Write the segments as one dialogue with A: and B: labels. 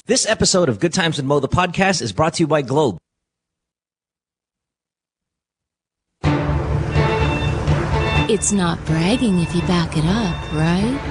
A: This episode of Good Times with Mo, the podcast, is brought to you by Globe.
B: It's not bragging if you back it up, right?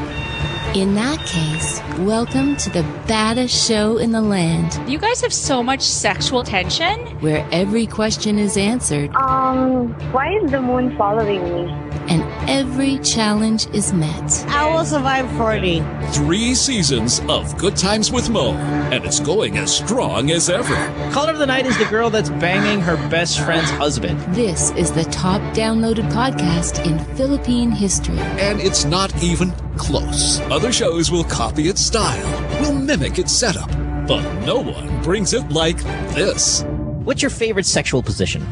B: In that case, welcome to the baddest show in the land.
C: You guys have so much sexual tension.
B: Where every question is answered.
D: Why is the moon following me?
B: And every challenge is met.
E: I will survive 40.
F: 3 seasons of Good Times with Mo, and it's going as strong as ever.
A: Caller of the night is the girl that's banging her best friend's husband.
B: This is the top downloaded podcast in Philippine history.
F: And it's not even close. Other shows will copy its style, will mimic its setup, but no one brings it like this.
A: What's your favorite sexual position?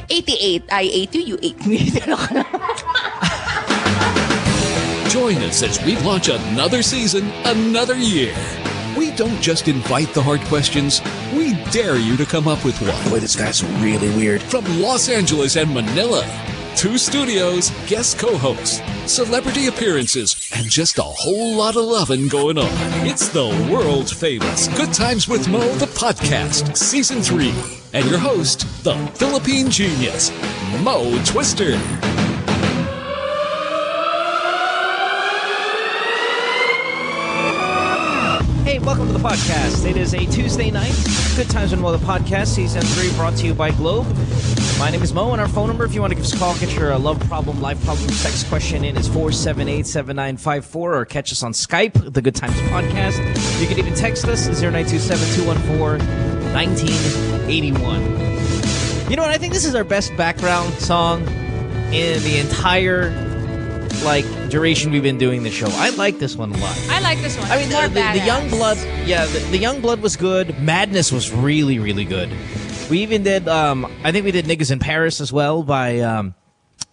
C: 88. I ate you, you ate me.
F: Join us as we launch another season, another year. We don't just invite the hard questions, we dare you to come up with one.
A: Boy, this guy's really weird.
F: From Los Angeles and Manila, 2 studios, guest co-hosts, celebrity appearances, and just a whole lot of loving going on. It's the world famous Good Times with Mo, the podcast, Season 3. And your host, the Philippine Genius, Mo Twister.
A: Hey, welcome to the podcast. It is a Tuesday night. Good Times with Mo, the podcast, Season 3, brought to you by Globe. My name is Mo, and our phone number, if you want to give us a call, get your love problem, life problem, sex question in, is 478-7954, or catch us on Skype, the Good Times Podcast. You can even text us, 0927-214-1981. You know what? I think this is our best background song in the entire duration we've been doing the show. I like this one a lot.
C: I like this one.
A: I mean, the Young Blood, the Young Blood was good. Madness was really, really good. We even did, I think we did Niggas in Paris as well by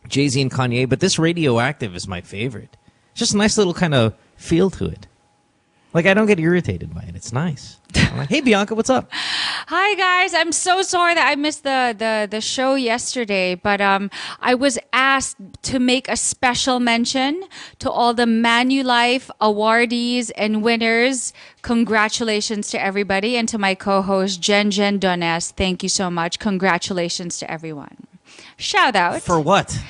A: Jay-Z and Kanye, but this Radioactive is my favorite. It's just a nice little kind of feel to it. Like, I don't get irritated by it. It's nice. I'm like, hey, Bianca, what's up?
C: Hi, guys. I'm so sorry that I missed the show yesterday, but I was asked to make a special mention to all the Manulife awardees and winners. Congratulations to everybody, and to my co-host, Jen Dones. Thank you so much. Congratulations to everyone. Shout out.
A: For what?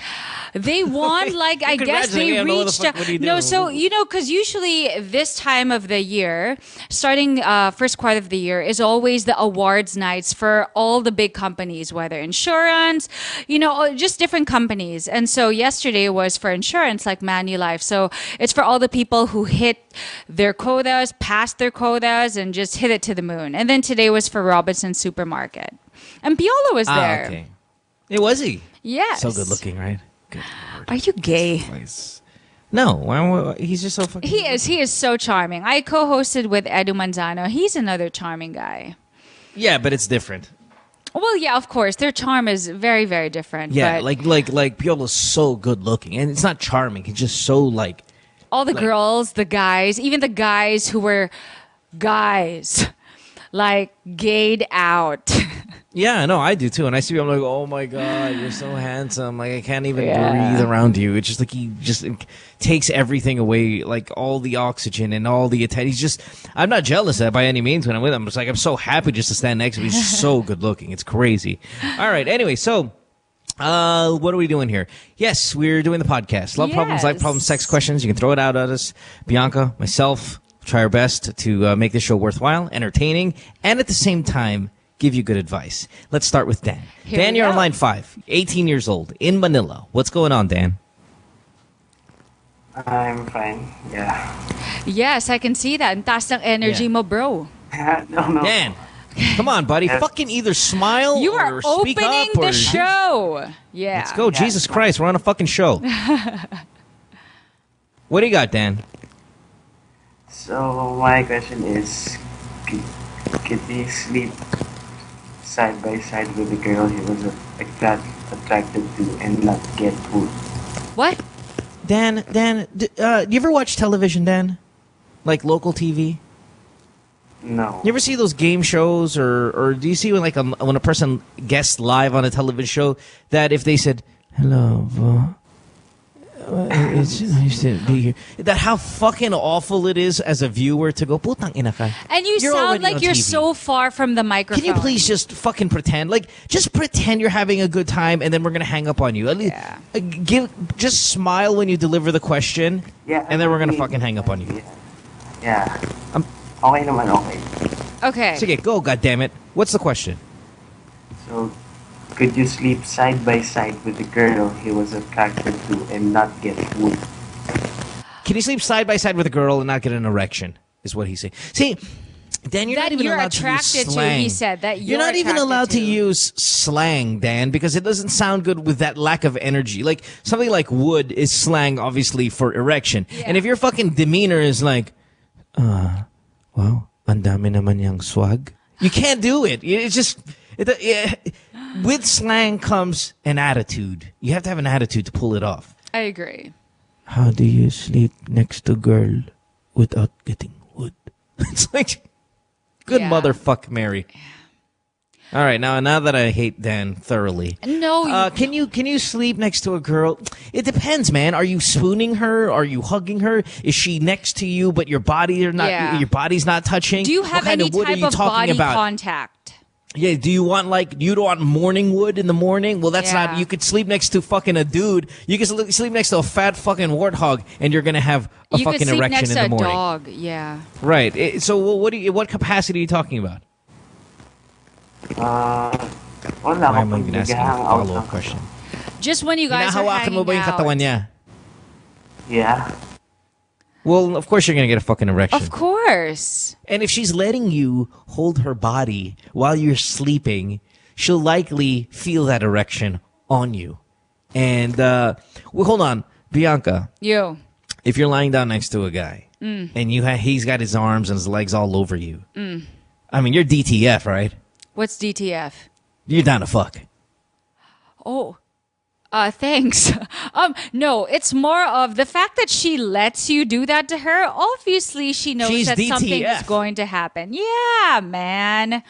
C: They won, I guess they reached... because usually this time of the year, starting first quarter of the year, is always the awards nights for all the big companies, whether insurance, just different companies. And so yesterday was for insurance, like Manulife. So it's for all the people who hit their quotas, passed their quotas, and just hit it to the moon. And then today was for Robinsons Supermarket. And Piolo was there.
A: Okay. It was he?
C: Yes.
A: So good looking, right? Good Lord.
C: Are you gay?
A: No, he's just so fucking...
C: He is so charming. I co-hosted with Edu Manzano. He's another charming guy.
A: Yeah, but it's different.
C: Well, yeah, of course. Their charm is very, very different.
A: Yeah,
C: but
A: like Piolo's so good looking. And it's not charming. He's just so
C: all the girls, the guys, even the guys who were guys, gayed out.
A: Yeah, no, I do too. And I see him, I'm like, oh my God, you're so handsome. Like, I can't even breathe around you. It's just he just takes everything away, all the oxygen and all the attention. He's just, I'm not jealous by any means when I'm with him. It's I'm so happy just to stand next to him. He's just so good looking. It's crazy. All right, anyway, so what are we doing here? Yes, we're doing the podcast. Love problems, life problems, sex questions. You can throw it out at us. Bianca, myself, try our best to make this show worthwhile, entertaining, and at the same time, give you good advice. Let's start with Dan. Dan, you're on line 5, 18 years old, in Manila. What's going on, Dan?
G: I'm fine, yeah.
C: Yes, I can see that. Ang taas ng energy mo, bro.
G: No.
A: Dan, come on, buddy. Fucking either smile
C: you
A: or speak up.
C: You are opening the show. Yeah.
A: Let's go. Jesus Christ, we're on a fucking show. What do you got, Dan?
G: So, my question is, could he sleep side by side with the girl he was attracted to and not get food?
C: What?
A: Dan, do you ever watch television, Dan? Like local TV?
G: No.
A: You ever see those game shows, or do you see when when a person guests live on a television show that if they said, hello, It's nice to be here. That how fucking awful it is as a viewer to go, putang ina ka.
C: And you're sound like you're
A: TV.
C: so far from the microphone.
A: Can you please just fucking pretend? Like, just pretend you're having a good time, and then we're gonna hang up on you.
C: Yeah.
A: Just smile when you deliver the question, and then we're gonna fucking hang up on you.
G: Yeah. Okay naman, okay.
C: Okay.
A: Sige, go, goddammit. What's the question?
G: So, could you sleep side by side with the girl he was attracted to and not get wood?
A: Can you sleep side by side with a girl and not get an erection? Is what he's saying. See, Dan, you're not even allowed to use slang.
C: He said that
A: you're not even allowed to use slang, Dan, because it doesn't sound good with that lack of energy. Like something like wood is slang, obviously, for erection.
C: Yeah.
A: And if your fucking demeanor is like, wow, ang dami naman yang swag. You can't do it. It's just with slang comes an attitude. You have to have an attitude to pull it off.
C: I agree.
A: How do you sleep next to a girl without getting wood? It's like, good motherfuck, Mary. All right, now that I hate Dan thoroughly,
C: no,
A: can you sleep next to a girl? It depends, man. Are you spooning her? Are you hugging her? Is she next to you, but your body's not touching?
C: Do you have any type of body contact?
A: Yeah, do you want you don't want morning wood in the morning? Well, that's not, you could sleep next to fucking a dude. You can sleep next to a fat fucking warthog and you're going to have a fucking erection in the morning. You could sleep next to a
C: dog, yeah.
A: Right. So what capacity are you talking about?
G: Wala
A: Why am I going to ask you a follow-up question?
C: Just when you guys are hanging
A: mo ba yung katawan niya?
G: Yeah.
A: Well, of course you're going to get a fucking erection.
C: Of course.
A: And if she's letting you hold her body while you're sleeping, she'll likely feel that erection on you. And, well, hold on. Bianca.
C: You.
A: If you're lying down next to a guy and he's got his arms and his legs all over you, I mean, you're DTF, right?
C: What's DTF?
A: You're down to fuck.
C: Oh. Thanks. No, it's more of the fact that she lets you do that to her. Obviously, she knows that something is going to happen. Yeah, man. And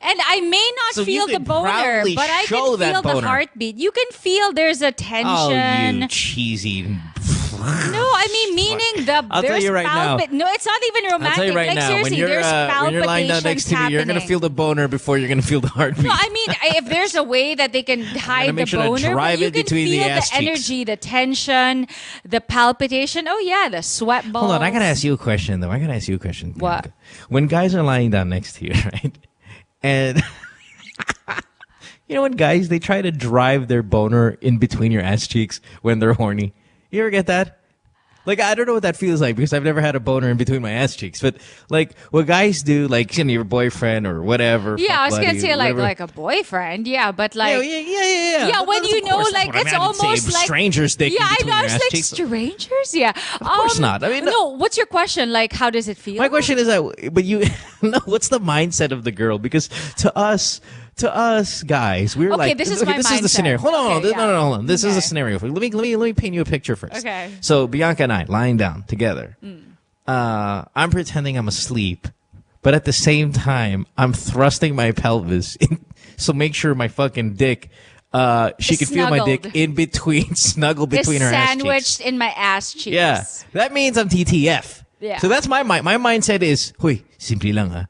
C: I may not feel the boner, but I can feel the heartbeat. You can feel there's a tension.
A: Oh, you cheesy.
C: No, I mean meaning
A: I'll tell you right now.
C: No, it's not even romantic.
A: I'll tell you right now.
C: Seriously,
A: When you're lying down next to me, you're gonna feel the boner before you're gonna feel the heartbeat.
C: No, I mean if there's a way that they can hide the boner, but you can feel the energy, the tension, the palpitation. Oh yeah, the sweat balls.
A: Hold on, I gotta ask you a question though.
C: What?
A: When guys are lying down next to you, right? And you know when guys they try to drive their boner in between your ass cheeks when they're horny. You ever get that? Like, I don't know what that feels like because I've never had a boner in between my ass cheeks. But, like, what guys do, like, your boyfriend or whatever.
C: Yeah, I was going to say, like a boyfriend. Yeah, but, like...
A: Yeah.
C: Yeah, when you know, like, it's almost like...
A: strangers dick
C: Yeah, I know. I was like,
A: cheeks.
C: Strangers? Yeah.
A: Of course not. I mean...
C: No, what's your question? Like, how does it feel?
A: My question is that... But you... No, what's the mindset of the girl? Because to us guys, we're like,
C: this is my
A: this
C: mindset.
A: is the scenario. Hold on. Hold on. This is
C: Okay.
A: a scenario. Let me paint you a picture first.
C: Okay.
A: So Bianca and I lying down together. I'm pretending I'm asleep, but at the same time, I'm thrusting my pelvis in, so make sure my fucking dick. She could feel my dick in between, snuggled between her ass cheeks.
C: Sandwiched in my ass cheeks.
A: Yeah, that means I'm TTF.
C: Yeah.
A: So that's my mindset is, huy, simple lang ha,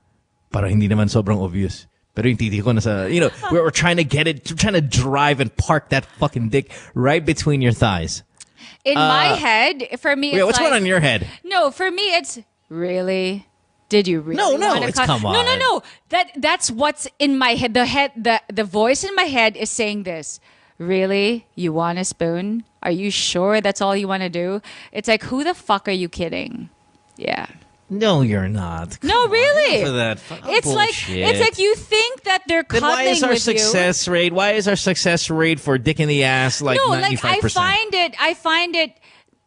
A: para hindi naman sobrang obvious. Pero yung titi ko nasa, we're trying to get it, we're trying to drive and park that fucking dick right between your thighs.
C: In my head, for me, it's
A: what's going on in your head?
C: No, for me, it's really. Did you really?
A: No,
C: wanna
A: come on.
C: No. That's what's in my head. The voice in my head is saying this. Really? You want a spoon? Are you sure that's all you want to do? It's like, who the fuck are you kidding? Yeah.
A: No, you're not.
C: No, really.
A: For that
C: it's like you think that they're
A: then
C: cuddling
A: why is our
C: with
A: success
C: you.
A: rate? Why is our success rate for dick in the ass like 95%?
C: I find it.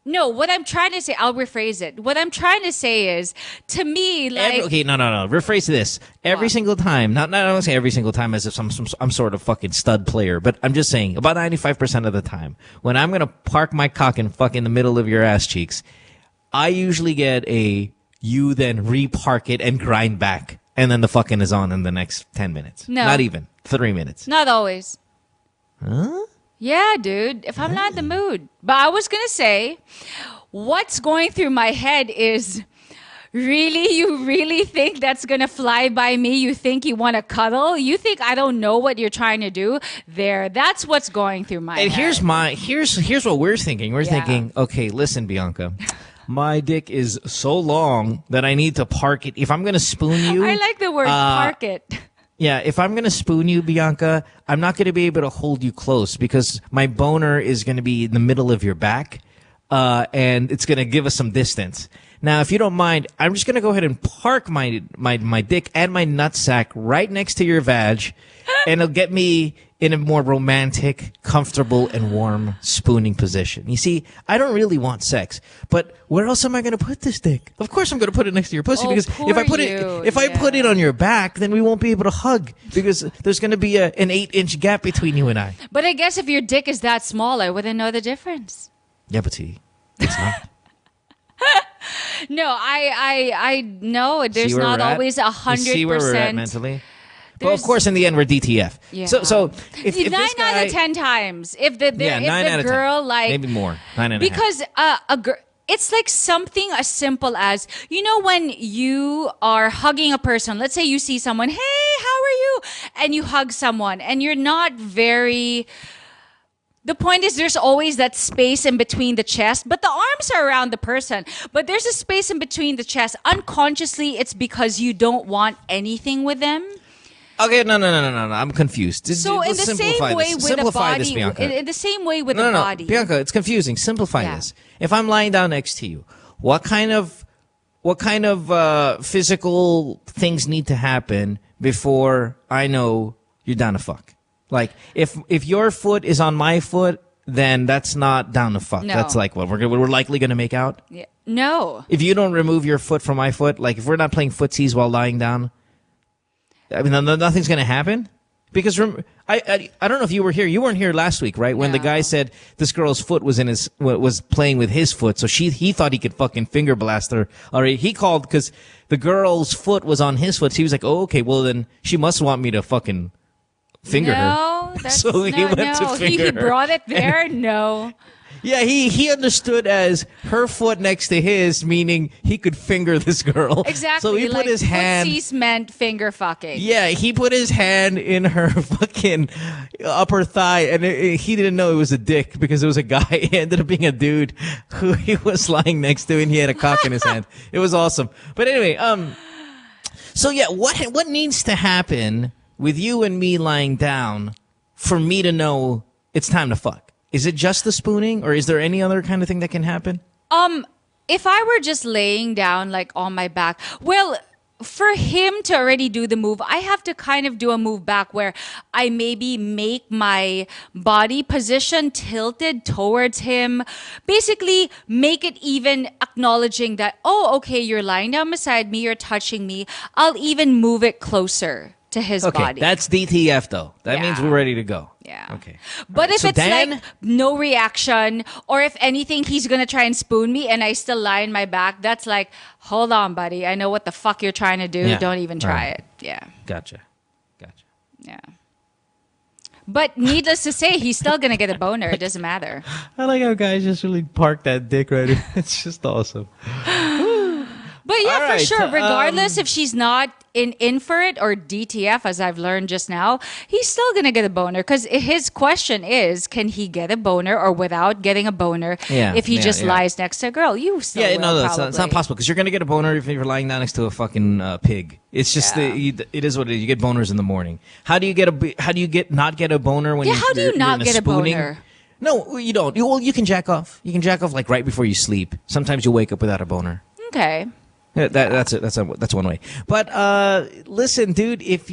C: No, what I'm trying to say, I'll rephrase it. What I'm trying to say is, to me, like...
A: Okay, no. Rephrase this. Every single time, not I don't say every single time as if I'm sort of fucking stud player, but I'm just saying, about 95% of the time, when I'm going to park my cock and fuck in the middle of your ass cheeks, I usually get you then repark it and grind back, and then the fucking is on in the next 10 minutes.
C: No.
A: Not even. 3 minutes.
C: Not always.
A: Huh?
C: Yeah, dude. If I'm not in the mood. But I was going to say, what's going through my head is, really? You really think that's going to fly by me? You think you want to cuddle? You think I don't know what you're trying to do? That's what's going through my head.
A: And here's what we're thinking. We're thinking, okay, listen, Bianca. My dick is so long that I need to park it. If I'm going to spoon you...
C: I like the word park it.
A: Yeah, if I'm going to spoon you, Bianca, I'm not going to be able to hold you close because my boner is going to be in the middle of your back, and it's going to give us some distance. Now, if you don't mind, I'm just going to go ahead and park my dick and my nutsack right next to your vag, and it'll get me in a more romantic, comfortable, and warm spooning position. You see, I don't really want sex, but where else am I going to put this dick? Of course, I'm going to put it next to your pussy because if I put it on your back, then we won't be able to hug because there's going to be an 8-inch gap between you and I.
C: But I guess if your dick is that small, I wouldn't know the difference.
A: Yeah, but see, it's not.
C: No, I know there's not always 100%.
A: See where we're at mentally. Well, of course, in the end, we're DTF.
C: Yeah.
A: So if
C: 9
A: this guy,
C: out of 10 times, if the girl 10. Like
A: maybe more 9.5
C: because a girl. It's like something as simple as, when you are hugging a person, let's say you see someone, hey, how are you? And you hug someone and you're not very... The point is there's always that space in between the chest, but the arms are around the person. But there's a space in between the chest. Unconsciously, it's because you don't want anything with them.
A: Okay, no. I'm confused.
C: So in the same way with the body, in the same way with the body.
A: Bianca, it's confusing. Simplify this. If I'm lying down next to you, what kind of physical things need to happen before I know you're down to fuck? Like if your foot is on my foot, then that's not down to fuck.
C: No.
A: That's like what we're likely gonna make out.
C: Yeah. No.
A: If you don't remove your foot from my foot, like if we're not playing footsies while lying down. I mean, nothing's going to happen? Because I don't know if you were here. You weren't here last week, right? When the guy said this girl's foot was playing with his foot, so he thought he could fucking finger blast her. Or he called because the girl's foot was on his foot. So he was like, oh, okay, well then she must want me to fucking finger her. So he went to finger her.
C: He brought it there? No.
A: Yeah, he understood as her foot next to his, meaning he could finger this girl.
C: Exactly.
A: So he put his hand.
C: Footsies meant finger fucking.
A: Yeah, he put his hand in her fucking upper thigh, and he didn't know it was a dick because it was a guy. It ended up being a dude who he was lying next to, and he had a cock in his hand. It was awesome. But anyway, so yeah, what needs to happen with you and me lying down for me to know it's time to fuck? Is it just the spooning, or is there any other kind of thing that can happen?
C: If I were just laying down like on my back, well, for him to already do the move, I have to kind of do a move back where I maybe make my body position tilted towards him. Basically, make it even acknowledging that, oh, okay, you're lying down beside me, you're touching me. I'll even move it closer to his body.
A: That's DTF though. That means we're ready to go.
C: Yeah.
A: Okay.
C: But if it's like no reaction, or if anything, he's going to try and spoon me and I still lie in my back, that's like, hold on, buddy. I know what the fuck you're trying to do. Yeah. Don't even try it. Yeah.
A: Gotcha.
C: Yeah. But needless to say, he's still going to get a boner. It doesn't matter.
A: I like how guys just really park that dick right in. It's just awesome.
C: But yeah, for sure. Regardless if she's not in for it or DTF, as I've learned just now, he's still going to get a boner. Because his question is, can he get a boner or without getting a boner if he just lies next to a girl? You still will,
A: no, it's not possible. Because you're going to get a boner if you're lying down next to a fucking pig. It's just, it is what it is. You get boners in the morning. How do you not get a boner when
C: how do you not get a boner?
A: No, you don't. You can jack off. You can jack off like right before you sleep. Sometimes you wake up without a boner.
C: Okay.
A: Yeah, that's one way. But listen, dude, if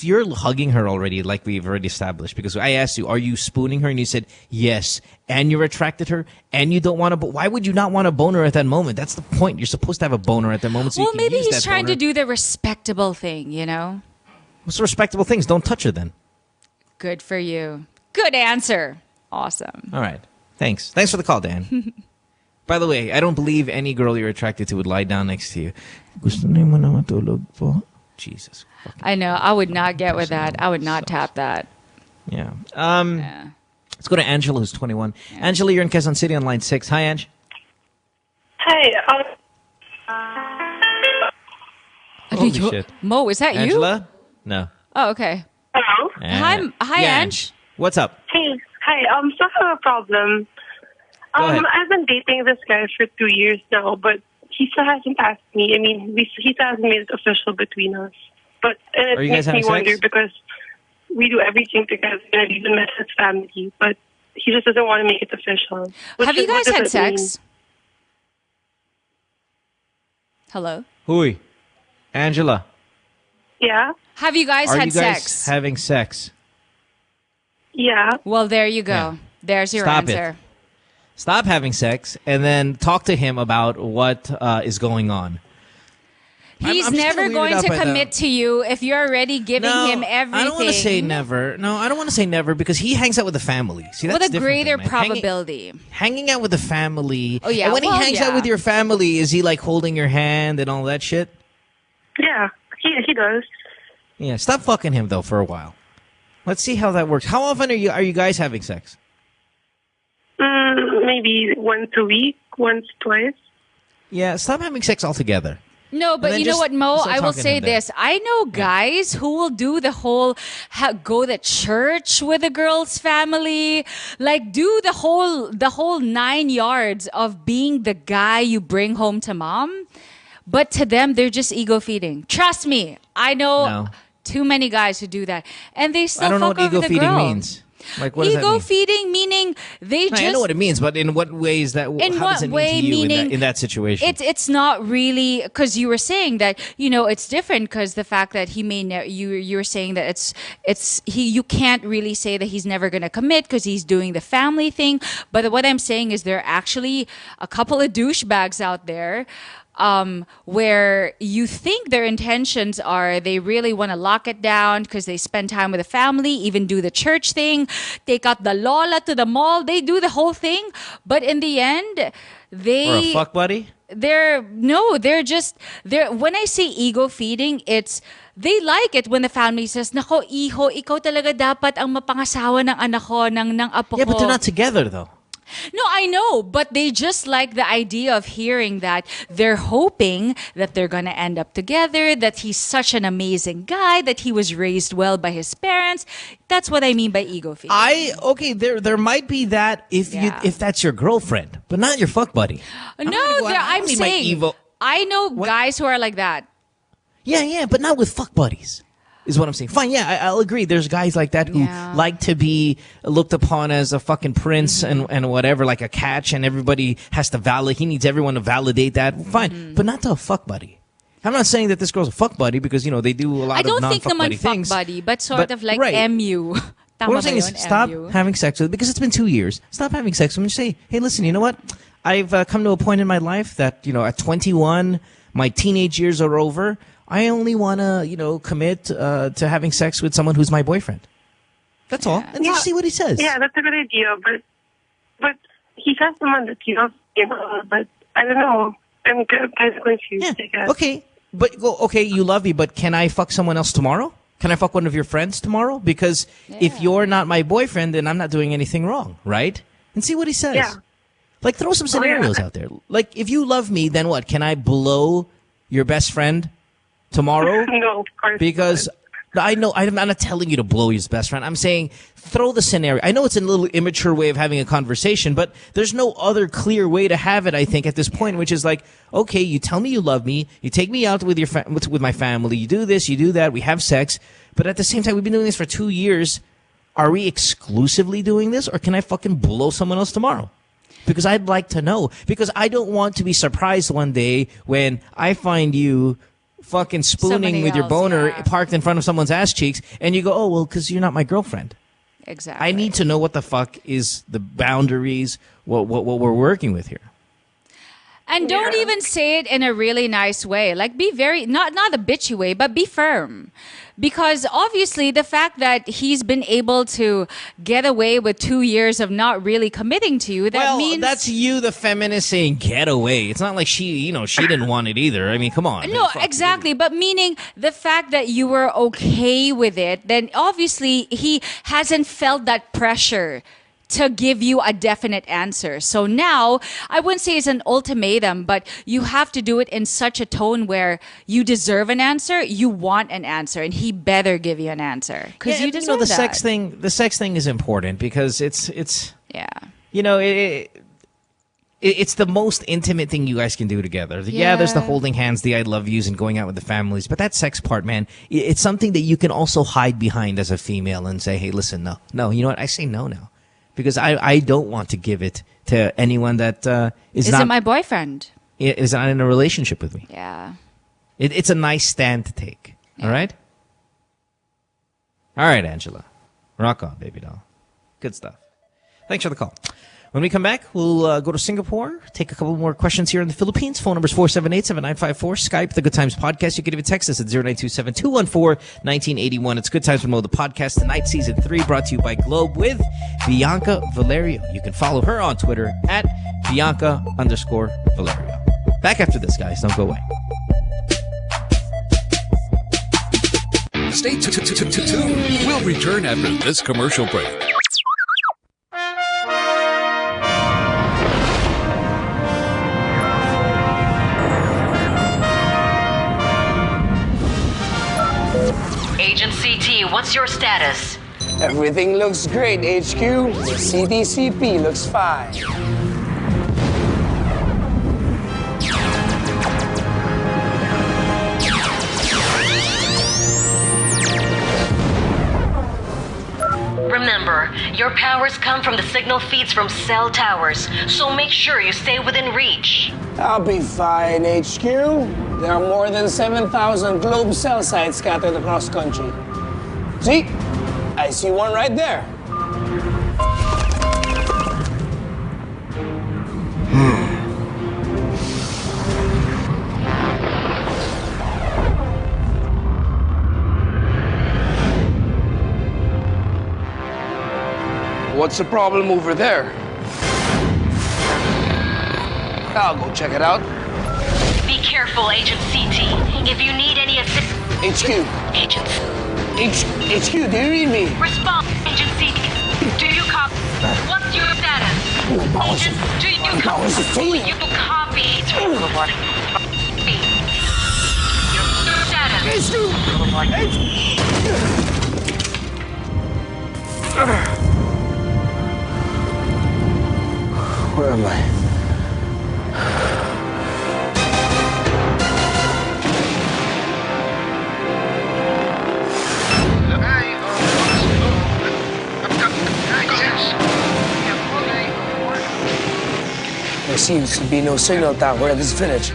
A: you're hugging her already, like we've already established, because I asked you, are you spooning her, and you said yes, and you're attracted to her, and you don't want to. But why would you not want a boner at that moment? That's the point. You're supposed to have a boner at that moment. So
C: well, maybe he's trying to do the respectable thing, you know.
A: What's the respectable things? Don't touch her then.
C: Good for you. Good answer. Awesome.
A: All right. Thanks for the call, Dan. By the way, I don't believe any girl you're attracted to would lie down next to you. Gusto niyo mo na matulog po? Jesus.
C: I know. I would not get with that. I would not tap that.
A: Yeah. Let's go to Angela, who's 21. Yeah. Angela, you're in Quezon City on line 6. Hi, Ange.
E: Hi.
A: Holy shit.
C: Mo, is that
A: Angela? No.
C: Oh, okay.
E: Hello?
C: Hi, Ange.
A: What's up?
E: Hey. Hi. So I have a problem. I've been dating this guy for 2 years now, but he still hasn't asked me. I mean, he still hasn't made it official between us. But it makes me wonder because we do everything together. I've even met his family, but he just doesn't want to make it official.
C: Have you guys had sex? Hello?
A: Hui. Angela.
E: Yeah?
C: Have you guys had sex?
A: Are you guys having sex?
E: Yeah.
C: Well, there you go. Yeah. There's your answer.
A: Stop having sex and then talk to him about what is going on.
C: He's never going to commit to you if you're already giving him everything.
A: I don't want to say never. No, I don't want to say never because he hangs out with the family. See, that's
C: with a greater probability.
A: Hanging out with the family.
C: Oh, yeah.
A: And when he hangs out with your family, is he like holding your hand and all that shit?
E: Yeah, he does.
A: Yeah, stop fucking him though for a while. Let's see how that works. How often are you guys having sex?
E: Maybe once a week, once, twice.
A: Yeah, stop having sex altogether.
C: No, but you know what, Mo? I will say this. I know guys who will do the whole go to church with the girl's family, like do the whole 9 yards of being the guy you bring home to mom. But to them, they're just ego feeding. Trust me, I know too many guys who do that, and they still
A: I don't know
C: fuck
A: what
C: over
A: ego
C: the
A: feeding
C: girl.
A: means. Like, what does that
C: Ego
A: mean?
C: feeding meaning
A: I know what it means, but in what way is that?
C: In
A: how
C: what
A: does it
C: way?
A: mean to you
C: Meaning
A: in that situation?
C: It's not really because you were saying that it's different because the fact that he may you were saying that you can't really say that he's never going to commit because he's doing the family thing. But what I'm saying is there are actually a couple of douchebags out there. Where you think their intentions are they really want to lock it down because they spend time with the family, even do the church thing, take out the lola to the mall, they do the whole thing, but in the end they
A: or a fuck buddy?
C: They're when I say ego feeding, it's they like it when the family says, "Nako, iho, ikaw talaga dapat ang mapangasawa ng anak ko, ng apo ko."
A: Yeah, but they're not together though.
C: No, I know, but they just like the idea of hearing that. They're hoping that they're going to end up together, that he's such an amazing guy, that he was raised well by his parents. That's what I mean by ego feeding.
A: There might be that if that's your girlfriend, but not your fuck buddy.
C: I'm saying I know guys who are like that.
A: Yeah, but not with fuck buddies. Is what I'm saying. Fine, yeah, I'll agree. There's guys like that who like to be looked upon as a fucking prince and whatever, like a catch, and everybody has to he needs everyone to validate that. Fine, but not to a fuck buddy. I'm not saying that this girl's a fuck buddy because, they do a lot of non-fuck buddy things.
C: I don't think naman fuck buddy, but sort of like MU.
A: What I'm saying is stop having sex with because it's been 2 years. Stop having sex with him and say, hey, listen, you know what? I've come to a point in my life that, at 21, my teenage years are over. I only want to, commit to having sex with someone who's my boyfriend. That's all. And just see what he says.
E: Yeah, that's a good idea. But he has someone that he loves, but I don't know. I'm kind of confused, I guess.
A: Okay. But, you love me, but can I fuck someone else tomorrow? Can I fuck one of your friends tomorrow? Because if you're not my boyfriend, then I'm not doing anything wrong, right? And see what he says.
E: Yeah.
A: Like, throw some scenarios out there. Like, if you love me, then what? Can I blow your best friend tomorrow?
E: No, of course.
A: Because I know I'm not telling you to blow his best friend. I'm saying throw the scenario. I know it's a little immature way of having a conversation, but there's no other clear way to have it, I think, at this point, which is like, okay, you tell me you love me, you take me out with with my family, you do this, you do that, we have sex, but at the same time, we've been doing this for 2 years. Are we exclusively doing this, or can I fucking blow someone else tomorrow? Because I'd like to know. Because I don't want to be surprised one day when I find you fucking spooning with your boner parked in front of someone's ass cheeks, and you go, oh, well, because you're not my girlfriend.
C: Exactly.
A: I need to know what the fuck is the boundaries, what we're working with here.
C: And don't even say it in a really nice way. Like, be very, not a bitchy way, but be firm. Because obviously the fact that he's been able to get away with 2 years of not really committing to you, that means...
A: that's you, the feminist, saying get away. It's not like she didn't want it either. I mean, come on.
C: No, exactly. But meaning the fact that you were okay with it, then obviously he hasn't felt that pressure to give you a definite answer. So now, I wouldn't say it's an ultimatum, but you have to do it in such a tone where you deserve an answer, you want an answer, and he better give you an answer because you deserve
A: the
C: that.
A: The sex thing is important because it's
C: yeah.
A: It's the most intimate thing you guys can do together. Yeah, there's the holding hands, the I love yous, and going out with the families. But that sex part, man, it's something that you can also hide behind as a female and say, hey, listen, no. You know what? I say no now. Because I don't want to give it to anyone that
C: isn't my boyfriend.
A: Is not in a relationship with me.
C: Yeah.
A: It's a nice stand to take. Yeah. All right? All right, Angela. Rock on, baby doll. Good stuff. Thanks for the call. When we come back, we'll go to Singapore, take a couple more questions here in the Philippines. Phone number is 478-7954. Skype, The Good Times Podcast. You can even text us at 0927-214-1981. It's Good Times with Mo, the podcast. Tonight, Season 3, brought to you by Globe with Bianca Valerio. You can follow her on Twitter at Bianca_Valerio. Back after this, guys. Don't go away.
F: Stay tuned. We'll return after this commercial break.
H: Agent CT, what's your status?
I: Everything looks great, HQ. The CDCP looks fine.
H: Remember, your powers come from the signal feeds from cell towers, so make sure you stay within reach.
I: I'll be fine, HQ. There are more than 7,000 Globe cell sites scattered across country. See? I see one right there.
J: What's the problem over there? I'll go check it out.
H: Be careful, Agent CT. If you need any assistance...
I: HQ.
H: Agents.
I: HQ, do you read me?
H: Respond, Agent CT. Do you copy? What's your status? Agent, do you copy? You copy. Your status.
I: Where am I? There seems to be no signal tower at this village.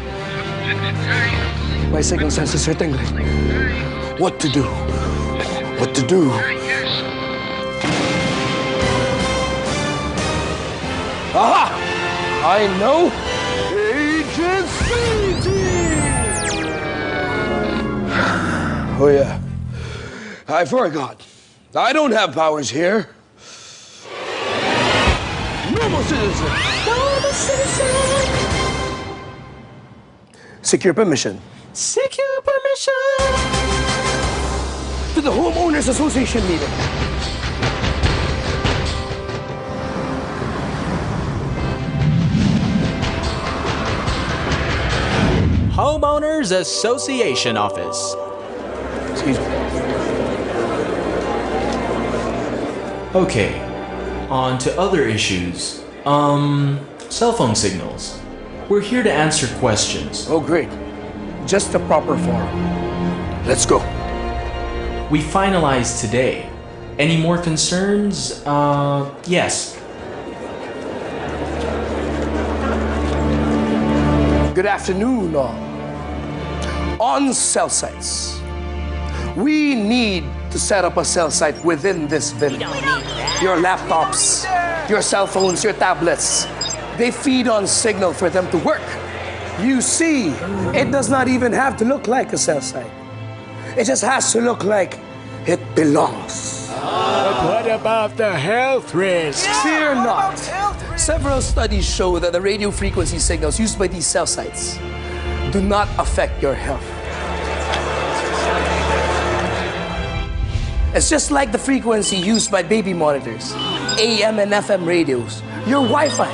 I: My signal sensors are tingling. What to do? What to do? Aha! I know! Agent CT! Oh, yeah. I forgot. I don't have powers here. Normal citizen! Normal citizen! Secure permission. Secure permission! To the Homeowners Association meeting.
K: Homeowners Association office.
I: Excuse me.
K: Okay, on to other issues. Cell phone signals. We're here to answer questions.
I: Oh, great. Just the proper form. Let's go.
K: We finalized today. Any more concerns? Yes.
I: Good afternoon, all. On cell sites, we need to set up a cell site within this village. Your laptops, your cell phones, your tablets, they feed on signal for them to work. You see, it does not even have to look like a cell site. It just has to look like it belongs.
L: But what about the health risks?
I: Fear not. Several studies show that the radio frequency signals used by these cell sites do not affect your health. It's just like the frequency used by baby monitors. AM and FM radios, your Wi-Fi,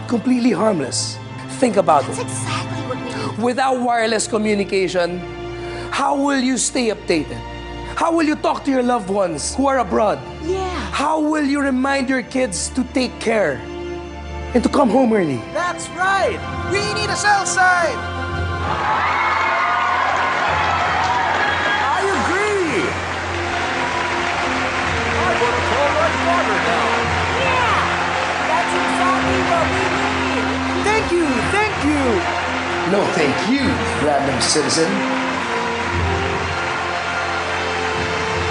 I: completely harmless. Think about it.
B: Exactly what we need.
I: Without wireless communication, how will you stay updated? How will you talk to your loved ones who are abroad?
B: Yeah.
I: How will you remind your kids to take care and to come home early?
M: That's right. We need a cell site.
L: I agree. I want to call my father now.
M: Yeah, that's exactly what we need.
L: Thank you. Thank you.
I: No, thank you, random citizen.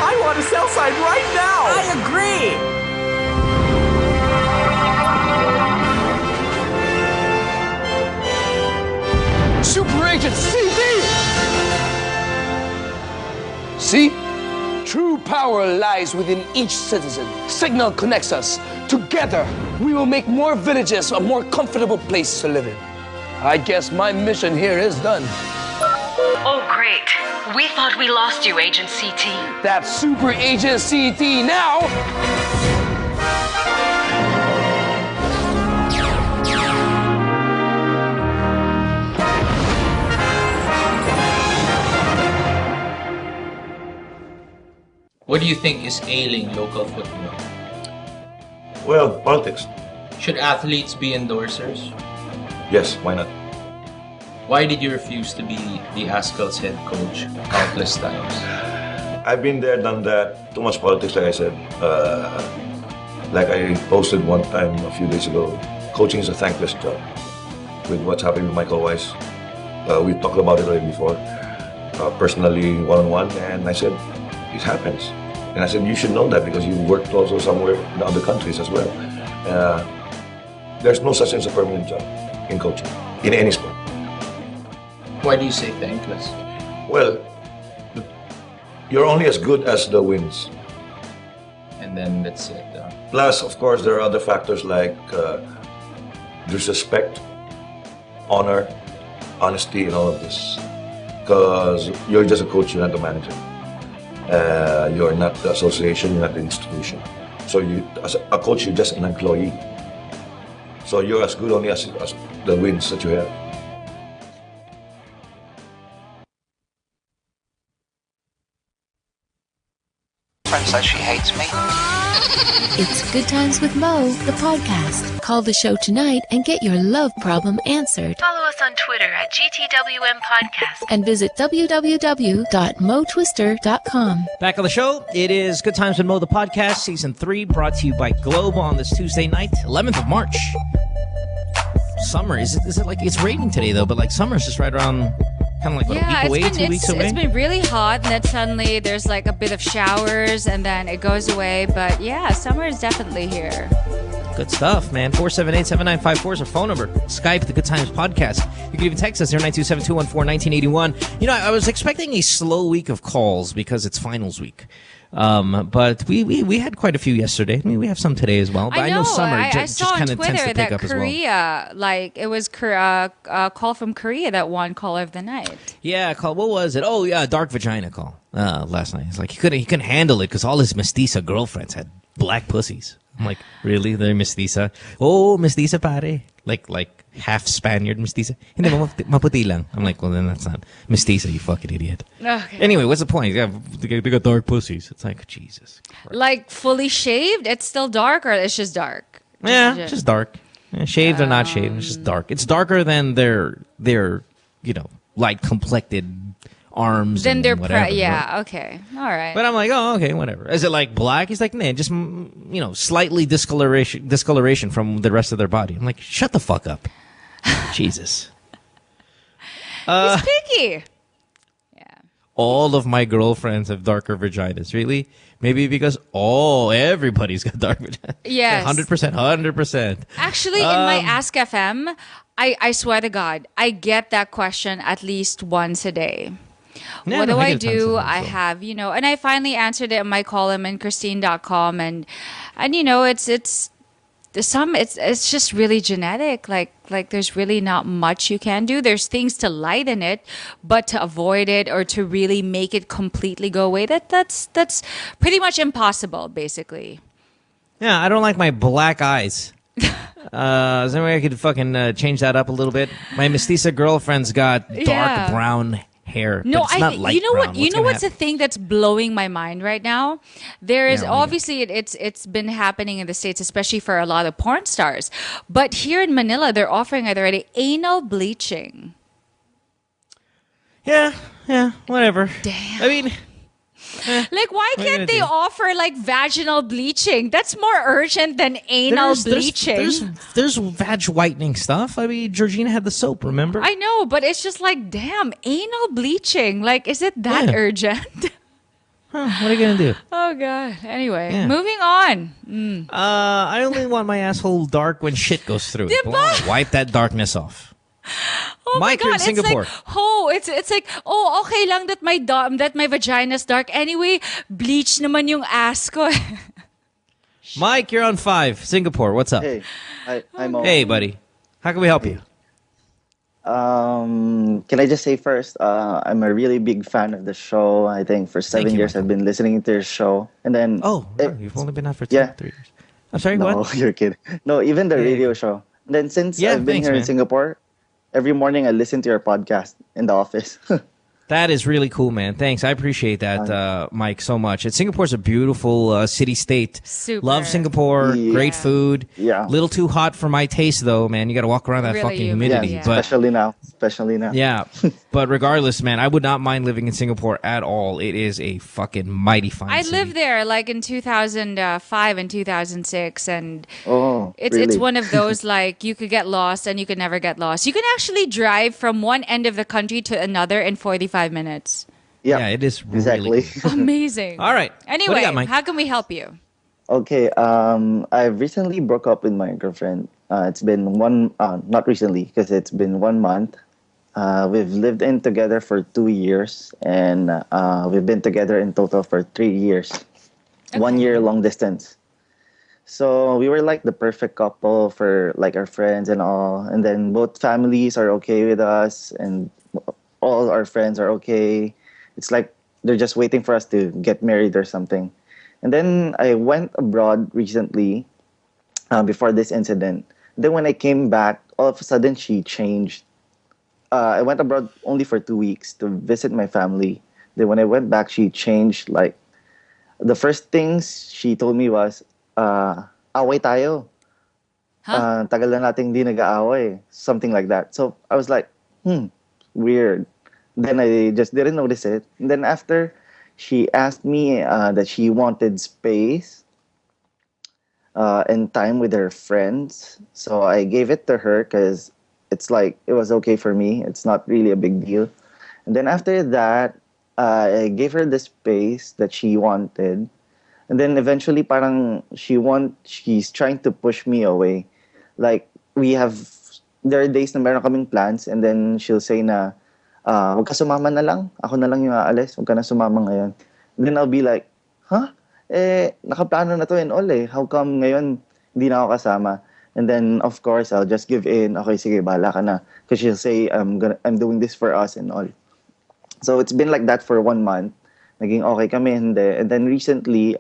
L: I want a cell site right now.
M: I agree.
I: Super Agent CD! See? True power lies within each citizen. Signal connects us. Together, we will make more villages a more comfortable place to live in. I guess my mission here is done.
H: Oh, great. We thought we lost you, Agent CT.
I: That's Super Agent CT now!
K: What do you think is ailing local football?
N: Well, politics.
K: Should athletes be endorsers?
N: Yes, why not?
K: Why did you refuse to be the Askel's head coach countless times?
N: I've been there, done that. Too much politics, like I said. Like I posted one time a few days ago, coaching is a thankless job. With what's happening with Michael Weiss, we talked about it already before, personally, one-on-one, and I said, it happens. And I said, you should know that because you worked also somewhere in other countries as well. There's no such thing as a permanent job in coaching, in any sport.
K: Why do you say thankless?
N: Well, you're only as good as the wins.
K: And then that's it.
N: Plus, of course, there are other factors like disrespect, honor, honesty, and all of this. Because you're just a coach, you're not the manager. You're not the association, you're not the institution. So you, as a coach, you're just an employee. So you're as good only as the wins that you have.
M: Friend says she hates me.
B: It's Good Times with Mo, the podcast. Call the show tonight and get your love problem answered.
H: Follow us on Twitter at GTWM Podcast.
B: And visit www.motwister.com.
A: Back on the show, it is Good Times with Mo, the podcast, Season 3, brought to you by Globe on this Tuesday night, 11th of March. Summer, is it like, it's raining today though, but like summer's just right around, kind of like a week away, 2 weeks away?
C: It's been really hot, and then suddenly there's like a bit of showers, and then it goes away. But yeah, summer is definitely here.
A: Good stuff, man. 478-7954 is our phone number. Skype, the Good Times Podcast. You can even text us, 0927-214-1981. You know, I was expecting a slow week of calls because it's finals week. But we had quite a few yesterday. I mean, we have some today as well. But I know summer just kind of tends to pick up as well.
C: Korea, like it was a call from Korea that won Call of the Night.
A: Yeah, call. What was it? Oh, yeah, dark vagina call last night. It's like he couldn't handle it because all his mestiza girlfriends had black pussies. I'm like, really? They're mestiza? Oh, mestiza pare. Like half Spaniard mestiza. Hindi, maputi lang. I'm like, well, then that's not mestiza, you fucking idiot. Okay. Anyway, what's the point? They got dark pussies. It's like, Jesus Christ.
C: Like fully shaved? It's still dark, or it's just dark?
A: Just dark. Shaved or not shaved, it's just dark. It's darker than their light complected arms.
C: Then they're
A: whatever.
C: Okay, all right.
A: But I'm like, oh, okay, whatever. Is it like black? He's like, nah, just slightly discoloration from the rest of their body. I'm like, shut the fuck up. Jesus.
C: He's picky. Yeah.
A: All of my girlfriends have darker vaginas. Really? Maybe because everybody's got dark vaginas.
C: Yes.
A: 100%.
C: Actually, in my Ask FM, I swear to God, I get that question at least once a day.
A: Yeah,
C: what do I
A: do?
C: I have, and I finally answered it in my column in Christine.com, and it's just really genetic. Like there's really not much you can do. There's things to lighten it, but to avoid it or to really make it completely go away, that's pretty much impossible, basically.
A: Yeah, I don't like my black eyes. Is there any way I could fucking change that up a little bit? My mestiza girlfriend's got dark brown hair.
C: No,
A: but it's not light
C: you know
A: brown.
C: what? You know what's the thing that's blowing my mind right now? There is obviously it's been happening in the States, especially for a lot of porn stars. But here in Manila, they're offering it already anal bleaching.
A: Yeah, whatever.
C: Damn.
A: I mean,
C: like, why can't they offer like vaginal bleaching? That's more urgent than anal bleaching.
A: There's vag whitening stuff. I mean, Georgina had the soap, remember?
C: I know, but it's just like, damn, anal bleaching. Like, is it that urgent?
A: Huh, what are you gonna do?
C: Oh God. Anyway, moving on.
A: I only want my asshole dark when shit goes through it. Wipe that darkness off.
C: Oh
A: Mike,
C: my God,
A: in Singapore.
C: It's like, okay lang that my vagina's dark. Anyway, bleach naman yung ass ko.
A: Mike, you're on 5. Singapore, what's up?
O: Hey, I'm on.
A: Hey, buddy. How can we help you?
O: Can I just say first, I'm a really big fan of the show. I think for 7 years I've been listening to your show. And then
A: you've only been out for 3 years. I'm sorry,
O: no,
A: what?
O: You're kidding. No, even the radio show. And then since I've been here in Singapore, every morning I listen to your podcast in the office.
A: That is really cool, man. Thanks. I appreciate that, Mike, so much. Singapore's a beautiful city-state.
C: Super.
A: Love Singapore.
O: Yeah.
A: Great food.
O: Yeah.
A: Little too hot for my taste, though, man. You got to walk around that
C: Really
A: fucking
C: humid,
A: humidity.
C: yeah.
A: But
O: Especially now.
A: yeah. But regardless, man, I would not mind living in Singapore at all. It is a fucking mighty fine
C: I
A: city.
C: lived there like in 2005 and 2006, and it's
O: really?
C: one of those like you could get lost and you could never get lost. You can actually drive from one end of the country to another in 45 minutes.
A: Yeah, it is
O: exactly.
A: really
C: amazing.
A: All right.
C: Anyway,
A: What do you got, Mike?
C: how can we help you?
O: Okay, I recently broke up with my girlfriend. It's been not recently, because it's been 1 month. We've lived in together for 2 years, and we've been together in total for 3 years. Okay. 1 year long distance. So we were like the perfect couple for like our friends and all. And then both families are okay with us, and all our friends are okay. It's like they're just waiting for us to get married or something. And then I went abroad recently before this incident. Then when I came back, all of a sudden she changed. I went abroad only for 2 weeks to visit my family. Then when I went back, she changed. Like, the first things she told me was, away tayo. Tagal na nating di nag-aaway. Something like that. So I was like, weird. Then I just didn't notice it. And then after, she asked me that she wanted space and time with her friends. So I gave it to her because it's like, it was okay for me. It's not really a big deal. And then after that, I gave her the space that she wanted. And then eventually parang she's trying to push me away. Like, there are days na meron kaming plans, and then she'll say na, huwag ka sumama na lang. Ako na lang yung aalis. Huwag ka na sumama ngayon. And then I'll be like, nakaplano na to and all eh. How come ngayon hindi na ako kasama? And then, of course, I'll just give in. Okay, sige, bahala ka na. Because she'll say, I'm doing this for us and all. So it's been like that for 1 month. Naging okay kami, hindi. And then recently,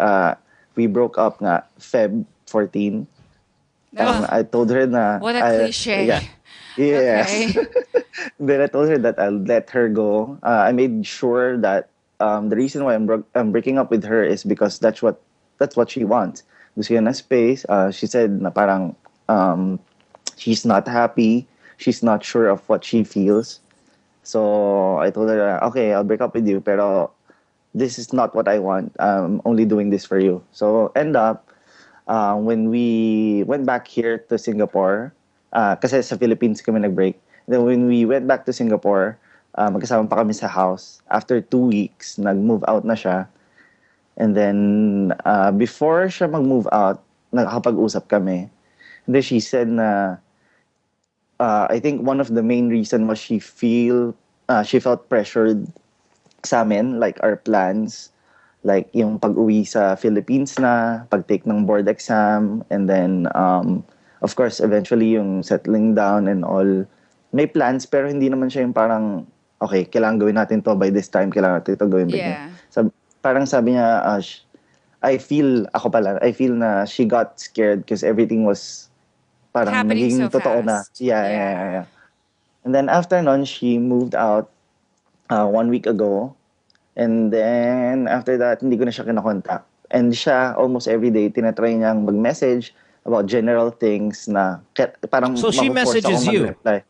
O: we broke up nga, Feb 14. I told her na...
C: What a cliche.
O: Yeah. Yes.
C: Okay.
O: Then I told her that I'll let her go. I made sure that the reason why I'm breaking up with her is because that's what she wants. Gusto niya na space. She said na parang she's not happy. She's not sure of what she feels. So I told her, okay, I'll break up with you, pero this is not what I want. I'm only doing this for you. So end up, when we went back here to Singapore, kasi sa Philippines kami nag-break. Then when we went back to Singapore, magkasama pa kami sa house. After 2 weeks, nag-move out na siya. And then, before siya mag-move out, nakakapag-usap kami. And then she said na, I think one of the main reason was she felt pressured sa amin, like our plans. Like yung pag-uwi sa Philippines na, pag-take ng board exam, and then, of course, eventually yung settling down and all. May plans, pero hindi naman siya yung parang, okay, kailangan gawin natin to by this time, kailangan natin to gawin by
C: Yeah.
O: parang sabi niya, I feel na she got scared because everything was parang
C: happening
O: naging
C: so
O: totoo
C: fast.
O: na. Yeah. And then after nun, she moved out 1 week ago. And then after that, hindi ko na siya kinakontak. And siya, almost every day, tinatry niyang mag-message about general things na parang
A: So she messages you?
O: Mag-reply.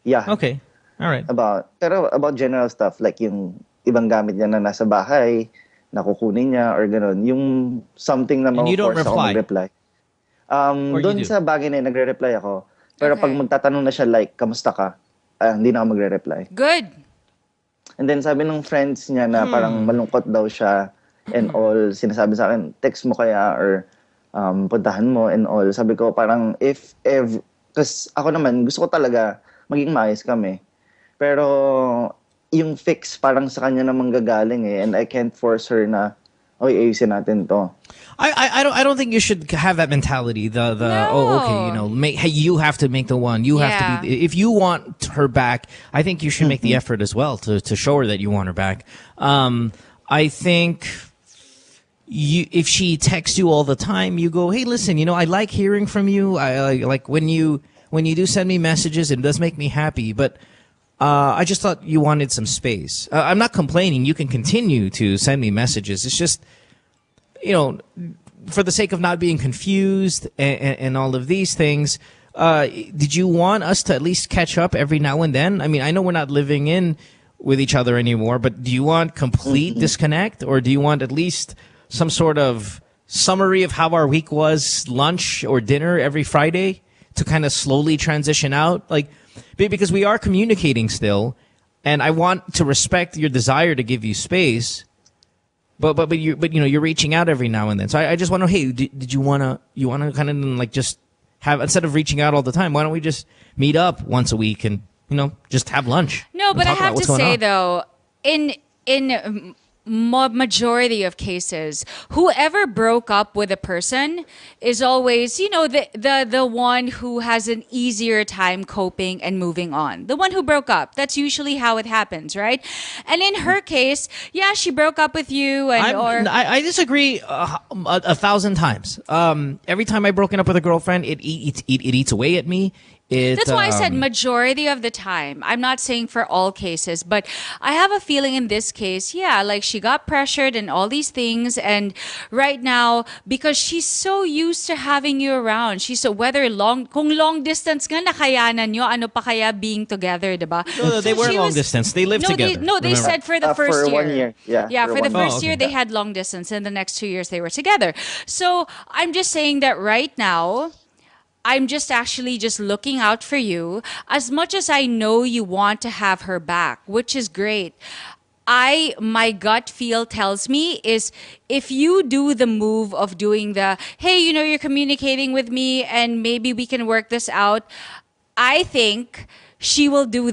O: Yeah.
A: Okay. All right.
O: Pero about general stuff, like yung ibang gamit niya na nasa bahay, nakukunin niya or gano'n. Yung something na ma-force ako mag-reply. Doon sa bagay na nagre-reply ako. Pero pag magtatanong na siya like, kamusta ka? Hindi na ako magre-reply.
C: Good.
O: And then sabi ng friends niya na parang malungkot daw siya and all. Sinasabi sa akin, text mo kaya or puntahan mo and all. Sabi ko parang kasi ako naman, gusto ko talaga maging maayos kami. Pero yung fix parang sa kanya na manggagaling and I can't force her na ayusin natin to.
A: I don't think you should have that mentality. No. Oh, okay, hey, you have to make the one. You have to be. If you want her back, I think you should make the effort as well to show her that you want her back. I think if she texts you all the time, you go, hey, listen, I like hearing from you. I like when you do send me messages, it does make me happy, but I just thought you wanted some space. I'm not complaining. You can continue to send me messages. It's just, for the sake of not being confused and all of these things, did you want us to at least catch up every now and then? I mean, I know we're not living in with each other anymore, but do you want complete disconnect, or do you want at least some sort of summary of how our week was, lunch or dinner every Friday, to kind of slowly transition out? Because we are communicating still, and I want to respect your desire to give you space, but you're reaching out every now and then. So I just want to know, hey, did you want to kind of just have, instead of reaching out all the time, why don't we just meet up once a week and just have lunch?
C: No, but I have to say though, in majority of cases, whoever broke up with a person is always, the one who has an easier time coping and moving on. The one who broke up. That's usually how it happens, right? And in her case, she broke up with you.
A: I disagree 1,000 times. Every time I've broken up with a girlfriend, it eats away at me.
C: That's why I said majority of the time. I'm not saying for all cases, but I have a feeling in this case, like she got pressured and all these things. And right now, because she's so used to having you around, she's so, kung long distance nga nakayanan nyo, ano pa kaya being together, diba?
A: No, they weren't long distance. They lived together.
C: They said for the first year.
O: 1 year.
C: Yeah, for the first year, they had long distance. And the next 2 years, they were together. So I'm just saying that right now, I'm just actually just looking out for you. As much as I know you want to have her back, which is great, my gut feel tells me is if you do the move of doing the, hey, you're communicating with me and maybe we can work this out, I think she will do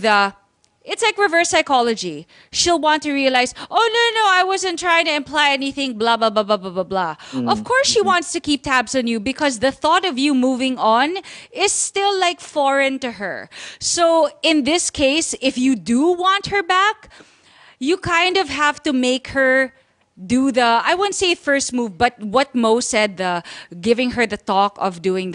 C: it's like reverse psychology. She'll want to realize, oh, no, I wasn't trying to imply anything, blah, blah, blah, blah, blah, blah, blah. Of course she wants to keep tabs on you because the thought of you moving on is still like foreign to her. So in this case, if you do want her back, you kind of have to make her do I wouldn't say first move, but what Mo said, giving her the talk of doing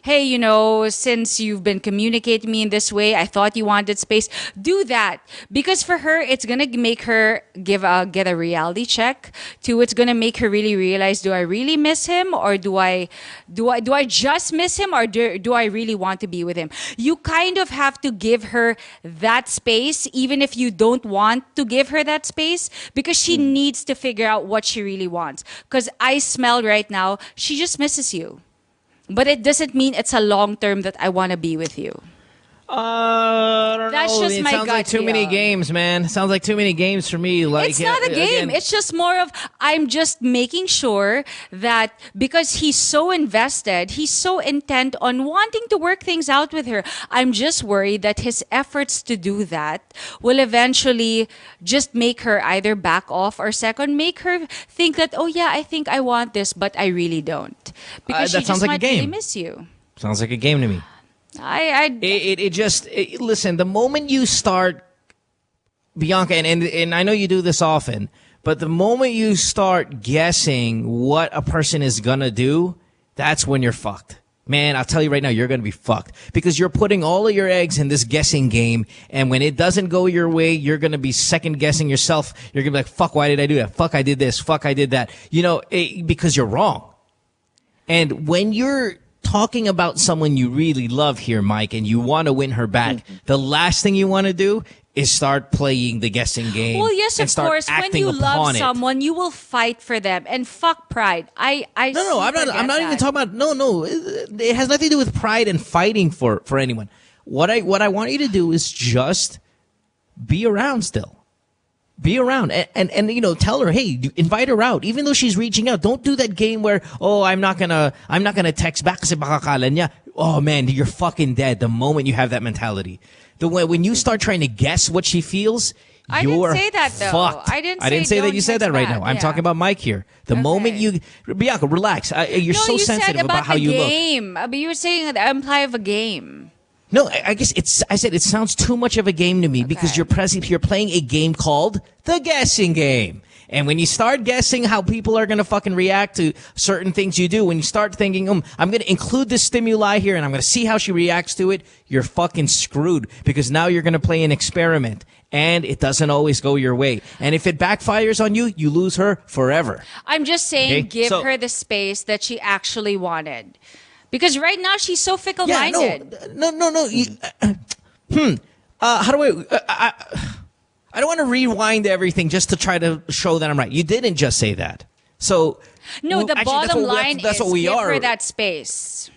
C: hey, since you've been communicating me in this way, I thought you wanted space. Do that. Because for her, it's going to make her get a reality check. Two, it's going to make her really realize, do I really miss him? Or do I just miss him? Or do I really want to be with him? You kind of have to give her that space, even if you don't want to give her that space, because she needs to figure out what she really wants. Because I smell right now, she just misses you. But it doesn't mean it's a long term that I want to be with you.
A: I don't
C: That's
A: know.
C: just my
A: sounds
C: gut
A: like too many
C: feel.
A: games, man. Sounds like too many games for me.
C: It's not a game.
A: Again,
C: It's just more of I'm just making sure that because he's so invested, he's so intent on wanting to work things out with her. I'm just worried that his efforts to do that will eventually just make her either back off or second, make her think that, oh yeah, I think I want this, but I really don't. Because
A: that
C: she
A: sounds
C: just
A: like a
C: might
A: game.
C: really miss you.
A: Sounds like a game to me. Listen, the moment you start, Bianca, and I know you do this often, But the moment you start guessing what a person is gonna do, that's when you're fucked. Man, I'll tell you right now, you're going to be fucked because you're putting all of your eggs in this guessing game. And when it doesn't go your way, you're going to be second guessing yourself. You're going to be like, fuck, why did I do that? Fuck, I did this. Fuck, I did that. Because you're wrong. And when you're talking about someone you really love here, Mike, and you want to win her back, the last thing you want to do is start playing the guessing game.
C: Well, yes, of course. When you love someone, you will fight for them. And fuck pride. I'm
A: not even talking about. No. It has nothing to do with pride and fighting for anyone. What I want you to do is just be around still. Be around and tell her, hey, invite her out. Even though she's reaching out, don't do that game where, I'm not gonna text back kasi baka kala niya. Oh man, you're fucking dead the moment you have that mentality. When you start trying to guess what she feels, you're
C: didn't say that though.
A: Fucked.
C: I didn't
A: say that you said that right now. I'm talking about Mike here. The moment Bianca, relax. You're so sensitive about how you look.
C: Game. But you were saying the imply of a game.
A: No, I guess I said it sounds too much of a game to me because you're playing a game called the guessing game. And when you start guessing how people are going to fucking react to certain things you do, when you start thinking, I'm going to include this stimuli here and I'm going to see how she reacts to it, you're fucking screwed because now you're going to play an experiment and it doesn't always go your way. And if it backfires on you, you lose her forever.
C: I'm just saying give her the space that she actually wanted. Because right now she's so fickle-minded.
A: No. How do I don't want to rewind everything just to try to show that I'm right. You didn't just say that. So
C: the bottom line is give her that space.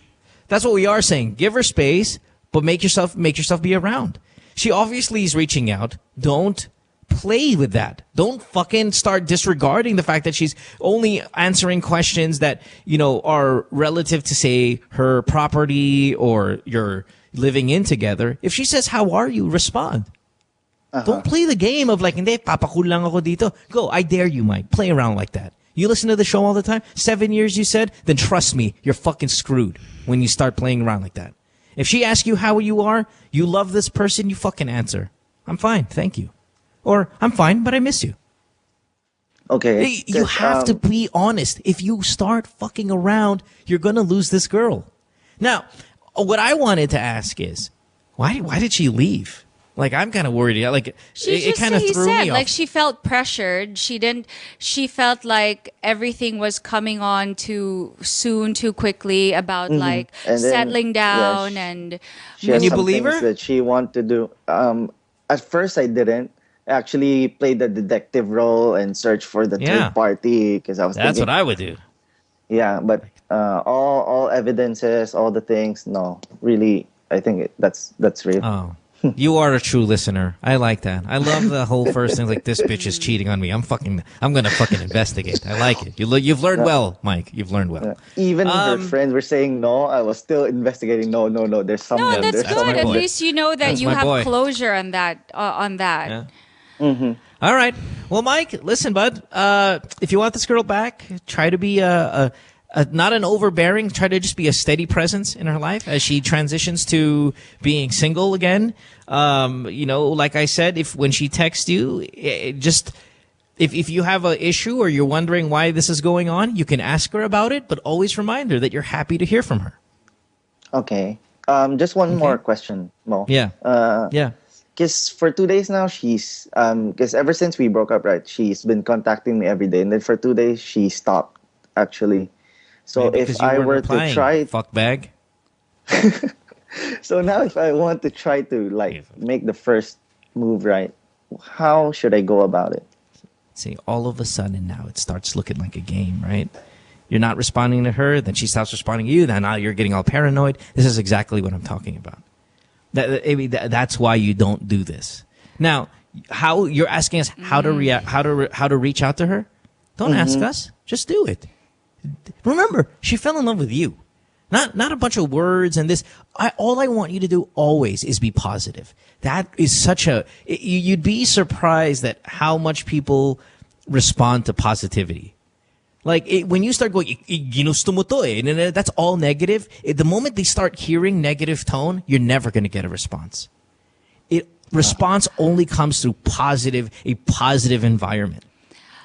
A: That's what we are saying. Give her space, but make yourself be around. She obviously is reaching out. Don't play with that. Don't fucking start disregarding the fact that she's only answering questions that, are relative to, say, her property or you're living in together. If she says, how are you? Respond. Don't play the game of like, hindi, papakul lang ako dito. Go, I dare you, Mike. Play around like that. You listen to the show all the time? 7 years, you said? Then trust me, you're fucking screwed when you start playing around like that. If she asks you how you are, you love this person, you fucking answer. I'm fine, thank you. Or, I'm fine, but I miss you.
O: Okay.
A: You have to be honest. If you start fucking around, you're going to lose this girl. Now, what I wanted to ask is, why did she leave? Like, I'm kind of worried. Like, it kind of threw me off.
C: Like, she felt pressured. She felt like everything was coming on too soon, too quickly about like settling down and.
O: She has
A: you
O: some
A: believe
O: things
A: her?
O: that she wanted to do. At first, I didn't. I actually played the detective role and searched for the third party because I was.
A: That's what I would do.
O: Yeah, but all evidences, all the things. No, really, I think that's real.
A: Oh. You are a true listener. I like that. I love the whole first thing like this bitch is cheating on me. I'm gonna fucking investigate. I like it. You've learned well, Mike. You've learned well.
O: Even her friends were saying no. I was still investigating. No. There's someone.
C: No, that's good. At least you know that
A: that's
C: you have
A: boy.
C: Closure on that.
A: Yeah. All right. Well, Mike, listen, bud. If you want this girl back, try to be not an overbearing, try to just be a steady presence in her life as she transitions to being single again. Like I said, when she texts you, if you have an issue or you're wondering why this is going on, you can ask her about it, but always remind her that you're happy to hear from her.
O: Okay. Just one more question, Mo.
A: Yeah.
O: Yeah. Because for 2 days now, she's because ever since we broke up, right, she's been contacting me every day, and then for 2 days she stopped actually. So if I were to try,
A: fuck bag.
O: So now if I want to try to like make the first move, right, how should I go about it?
A: See, all of a sudden now it starts looking like a game, right? You're not responding to her, then she stops responding to you, then now you're getting all paranoid. This is exactly what I'm talking about. That's why you don't do this. Now, how you're asking us how to react, how to reach out to her? Don't ask us. Just do it. Remember, she fell in love with you, not a bunch of words and this. All I want you to do always is be positive. That is you'd be surprised at how much people respond to positivity. Like when you start going, ginusto mo to eh, and that's all negative. The moment they start hearing negative tone, you're never going to get a response. Response only comes through a positive environment.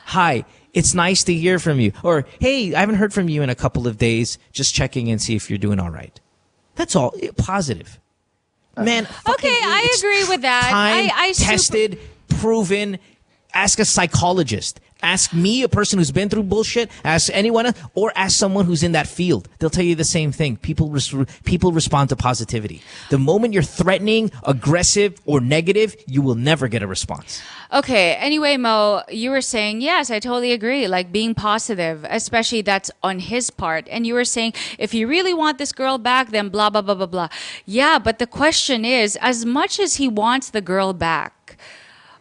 A: hi, it's nice to hear from you. Or, hey, I haven't heard from you in a couple of days. Just checking and see if you're doing all right. That's all. Positive. Man,
C: okay, I agree with that. I
A: tested, proven. Ask a psychologist. Ask me, a person who's been through bullshit. Ask anyone else, or ask someone who's in that field. They'll tell you the same thing. People respond to positivity. The moment you're threatening, aggressive, or negative, you will never get a response.
C: Okay. Anyway, Mo, you were saying, yes, I totally agree. Like being positive, especially that's on his part. And you were saying, if you really want this girl back, then blah, blah, blah, blah, blah. Yeah, but the question is, as much as he wants the girl back,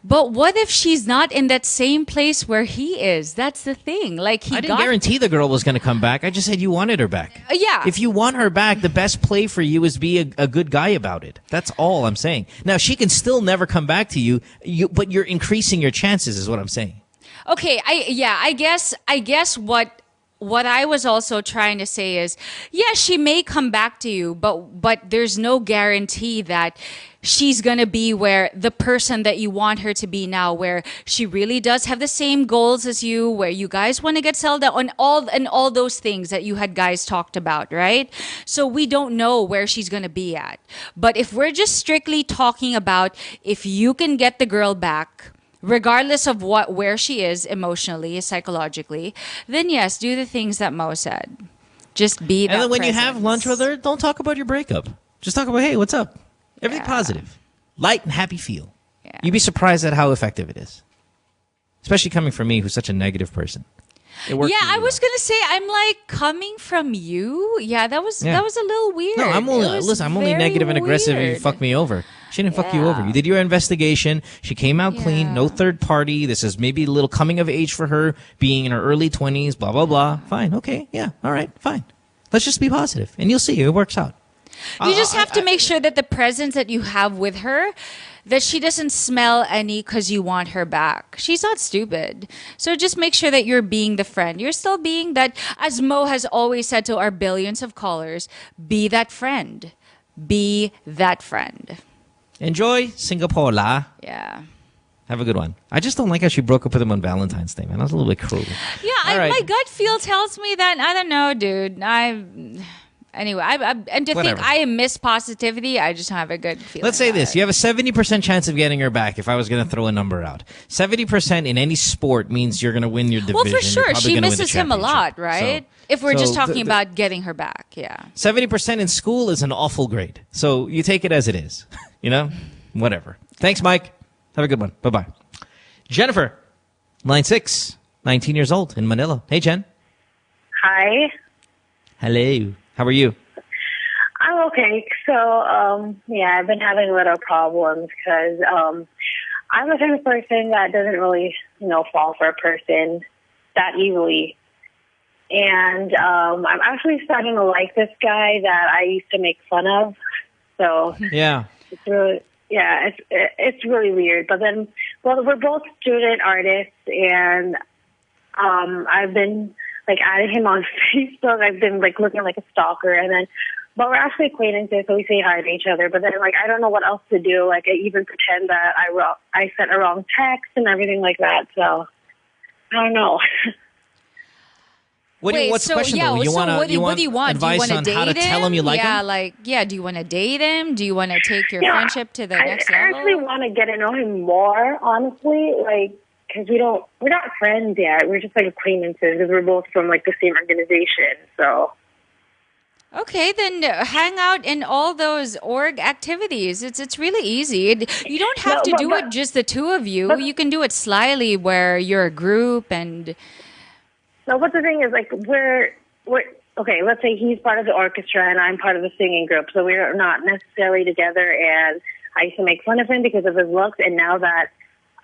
C: but what if she's not in that same place where he is? That's the thing. Like
A: I didn't guarantee the girl was going to come back. I just said you wanted her back.
C: Yeah.
A: If you want her back, the best play for you is be a good guy about it. That's all I'm saying. Now, she can still never come back to you, but you're increasing your chances is what I'm saying.
C: Okay. I guess what I was also trying to say is, yeah, she may come back to you, but there's no guarantee that she's going to be where the person that you want her to be now, where she really does have the same goals as you, where you guys want to get settled down on all those things that you had guys talked about, right? So we don't know where she's going to be at. But if we're just strictly talking about if you can get the girl back, regardless of where she is emotionally, psychologically, then yes, do the things that Mo said. Just be that.
A: And then when
C: presence.
A: you have lunch with her, don't talk about your breakup. Just talk about, hey, what's up? Everything positive. Light and happy feel. Yeah. You'd be surprised at how effective it is. Especially coming from me, who's such a negative person. It works.
C: Yeah, I was gonna say, I'm like, coming from you. Yeah, that was a little weird.
A: No, I'm only negative and aggressive if you fuck me over. She didn't fuck you over. You did your investigation. She came out clean. No third party. This is maybe a little coming of age for her, being in her early 20s. Blah blah blah. Fine. Okay. Yeah. All right. Fine. Let's just be positive, and you'll see it works out.
C: You just have to make sure that the presence that you have with her, that she doesn't smell any because you want her back. She's not stupid. So just make sure that you're being the friend. You're still being that, as Mo has always said to our billions of callers, be that friend. Be that friend.
A: Enjoy Singapore, la.
C: Yeah.
A: Have a good one. I just don't like how she broke up with him on Valentine's Day, man. That was a little bit cruel.
C: Yeah, my gut feel tells me that, I don't know, dude. Anyway, and to think I miss positivity, I just have a good feeling.
A: Let's say this. You have a 70% chance of getting her back if I was going to throw a number out. 70% in any sport means you're going to win your division.
C: Well, for sure. She misses him a lot, right? So, if we're just talking about getting her back, yeah.
A: 70% in school is an awful grade. So you take it as it is. You know? Whatever. Thanks, Mike. Have a good one. Bye-bye. Jennifer, line 6, 19 years old in Manila. Hey, Jen.
D: Hi.
A: Hello. How are you?
D: I'm okay. So, I've been having a little problems because I'm the type of person that doesn't really, fall for a person that easily. And I'm actually starting to like this guy that I used to make fun of. So
A: yeah,
D: it's really, it's really weird. But then, we're both student artists, and I've been adding him on Facebook. I've been looking like a stalker, but we're actually acquaintances, so we say hi to each other. But then I don't know what else to do. I even pretend that I sent a wrong text and everything like that. So I don't know.
A: What's the question though?
C: What do you want? Do you want to date
A: how to tell him you like him?
C: Do you want to date him? Do you want to take your friendship to the next level?
D: I actually want to get to know him more, honestly. Because we're not friends yet. We're just acquaintances because we're both from the same organization. So.
C: Okay, then hang out in all those org activities. It's really easy. You don't have to do it just the two of you. You can do it slyly where you're a group and.
D: No, but the thing is, we're okay. Let's say he's part of the orchestra and I'm part of the singing group, so we're not necessarily together. And I used to make fun of him because of his looks, and now that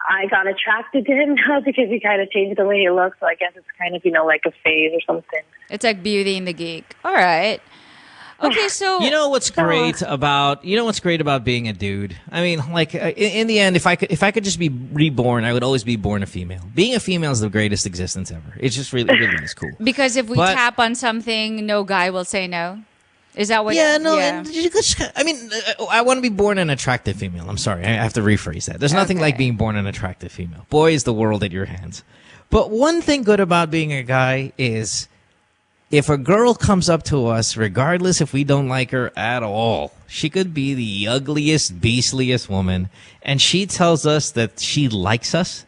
D: I got attracted to him now because he kind of changed the way he looks. So I guess it's kind of, like a phase or something.
C: It's like Beauty and the Geek. All right. Okay, so
A: you know what's great about being a dude? I mean, in the end, if I could just be reborn, I would always be born a female. Being a female is the greatest existence ever. It's just really is cool.
C: Because if we tap on something, no guy will say no. Is that what?
A: Yeah, no. Yeah. I mean, I want to be born an attractive female. I'm sorry, I have to rephrase that. There's nothing like being born an attractive female. Boy, is the world at your hands. But one thing good about being a guy is if a girl comes up to us, regardless if we don't like her at all, she could be the ugliest, beastliest woman, and she tells us that she likes us,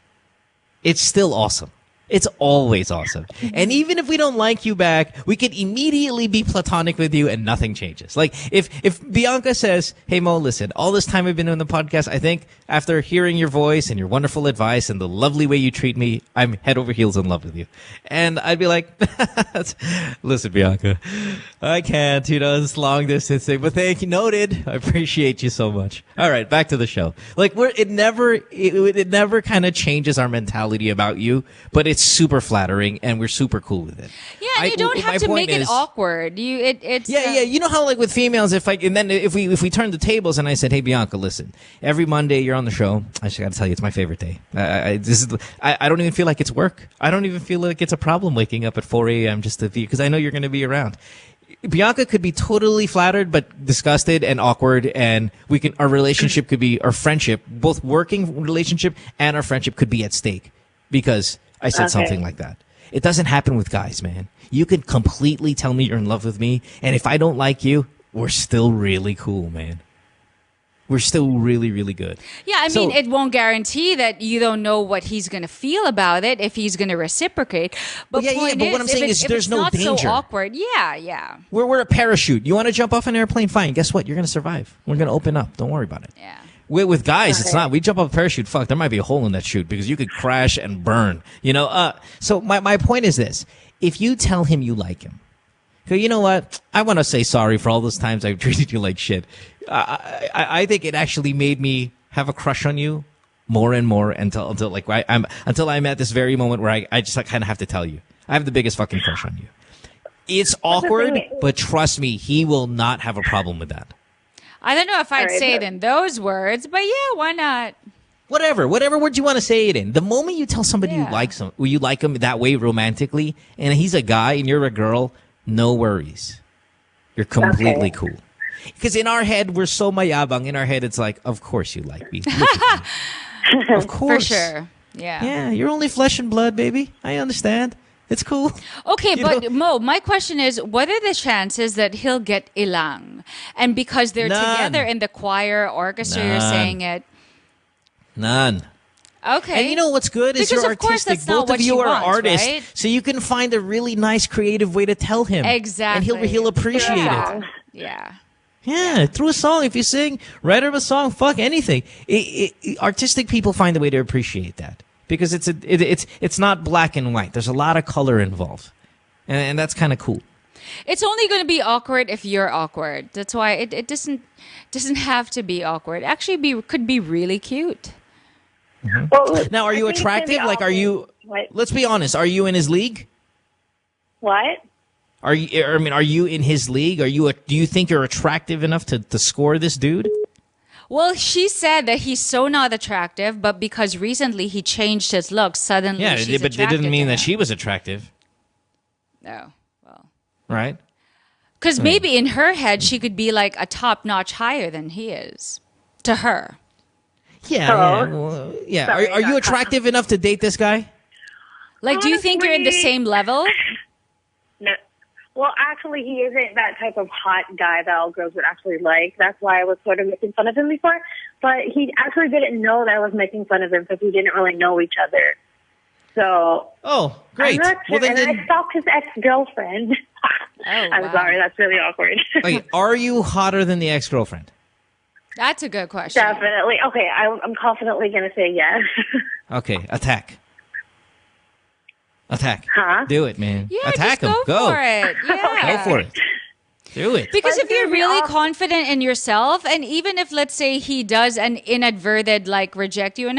A: it's still awesome. It's always awesome. And even if we don't like you back, we could immediately be platonic with you and nothing changes. Like, if Bianca says, hey, Mo, listen, all this time we've been doing the podcast, I think after hearing your voice and your wonderful advice and the lovely way you treat me, I'm head over heels in love with you. And I'd be like, listen, Bianca, I can't, this long distance thing, but thank you, noted. I appreciate you so much. All right, back to the show. Like, it never kind of changes our mentality about you, but it's super flattering and we're super cool with it.
C: Yeah, and you don't have to make it awkward. It's
A: you know how like with females, if we turn the tables and I said, hey Bianca, listen, every Monday you're on the show. I just got to tell you, it's my favorite day. I don't even feel like it's work. I don't even feel like it's a problem waking up at 4 a.m. just to be, because I know you're going to be around. Bianca could be totally flattered but disgusted and awkward, and our relationship could be, our friendship, both working relationship and our friendship could be at stake because I said something like that. It doesn't happen with guys, man. You can completely tell me you're in love with me, and if I don't like you, we're still really cool, man. We're still really, really good.
C: Yeah, I mean, it won't guarantee that you don't know what he's going to feel about it if he's going to reciprocate. But
A: but what I'm saying is there's no danger.
C: Not so awkward. Yeah.
A: We're a parachute. You want to jump off an airplane? Fine. Guess what? You're going to survive. We're going to open up. Don't worry about it.
C: Yeah.
A: With guys, it's not. We jump off a parachute. Fuck, there might be a hole in that chute because you could crash and burn. So my point is this. If you tell him you like him, you know what? I want to say sorry for all those times I've treated you like shit. I think it actually made me have a crush on you more and more until I'm at this very moment where I just kind of have to tell you. I have the biggest fucking crush on you. It's awkward, but trust me, he will not have a problem with that.
C: I don't know if I'd say it in those words, but yeah, why not?
A: Whatever words you want to say it in. The moment you tell somebody you like him that way romantically, and he's a guy and you're a girl, no worries. You're completely cool. Because in our head, we're so mayabang. In our head, it's like, of course you like me. Look at me. Of course.
C: For sure. Yeah.
A: Yeah, you're only flesh and blood, baby. I understand. It's cool.
C: Okay, Mo, my question is, what are the chances that he'll get ilang? And because they're together in the choir, orchestra, you're saying it.
A: None.
C: Okay.
A: And you know what's good is you're artistic. Both of you are artists,
C: right?
A: so you can find a really nice, creative way to tell him.
C: Exactly.
A: And he'll appreciate it.
C: Yeah.
A: Yeah, through a song. If you sing, write him a song. Fuck anything. Artistic people find a way to appreciate that because it's not black and white. There's a lot of color involved, and that's kind of cool.
C: It's only going to be awkward if you're awkward. That's why it doesn't have to be awkward. Actually, could be really cute.
A: Mm-hmm. Well, now, are you attractive? Like, are you? What? Let's be honest. Are you in his league?
D: What?
A: Are you in his league? Do you think you're attractive enough to score this dude?
C: Well, she said that he's so not attractive, but because recently he changed his look, suddenly she's
A: but it didn't mean that she was attractive.
C: No, well,
A: right?
C: Because maybe in her head she could be like a top notch higher than he is to her.
A: Yeah. Sorry, are you attractive enough to date this guy?
C: Like, honestly, do you think you're in the same level?
D: No. Well, actually, he isn't that type of hot guy that all girls would actually like. That's why I was sort of making fun of him before. But he actually didn't know that I was making fun of him because we didn't really know each other. So.
A: Oh, great.
D: Well, then I stalked his ex-girlfriend. I'm sorry, that's really awkward.
A: Wait, are you hotter than the ex-girlfriend?
C: That's a good question.
D: Definitely. Okay, I'm confidently going to say yes.
A: Okay, attack.
D: Huh?
A: Do it, man.
C: Yeah,
A: attack
C: just
A: him.
C: Go for it. Yeah.
A: Go for it. Do it.
C: Because if you're really confident in yourself, and even if, let's say, he does an inadvertent, like, reject you, and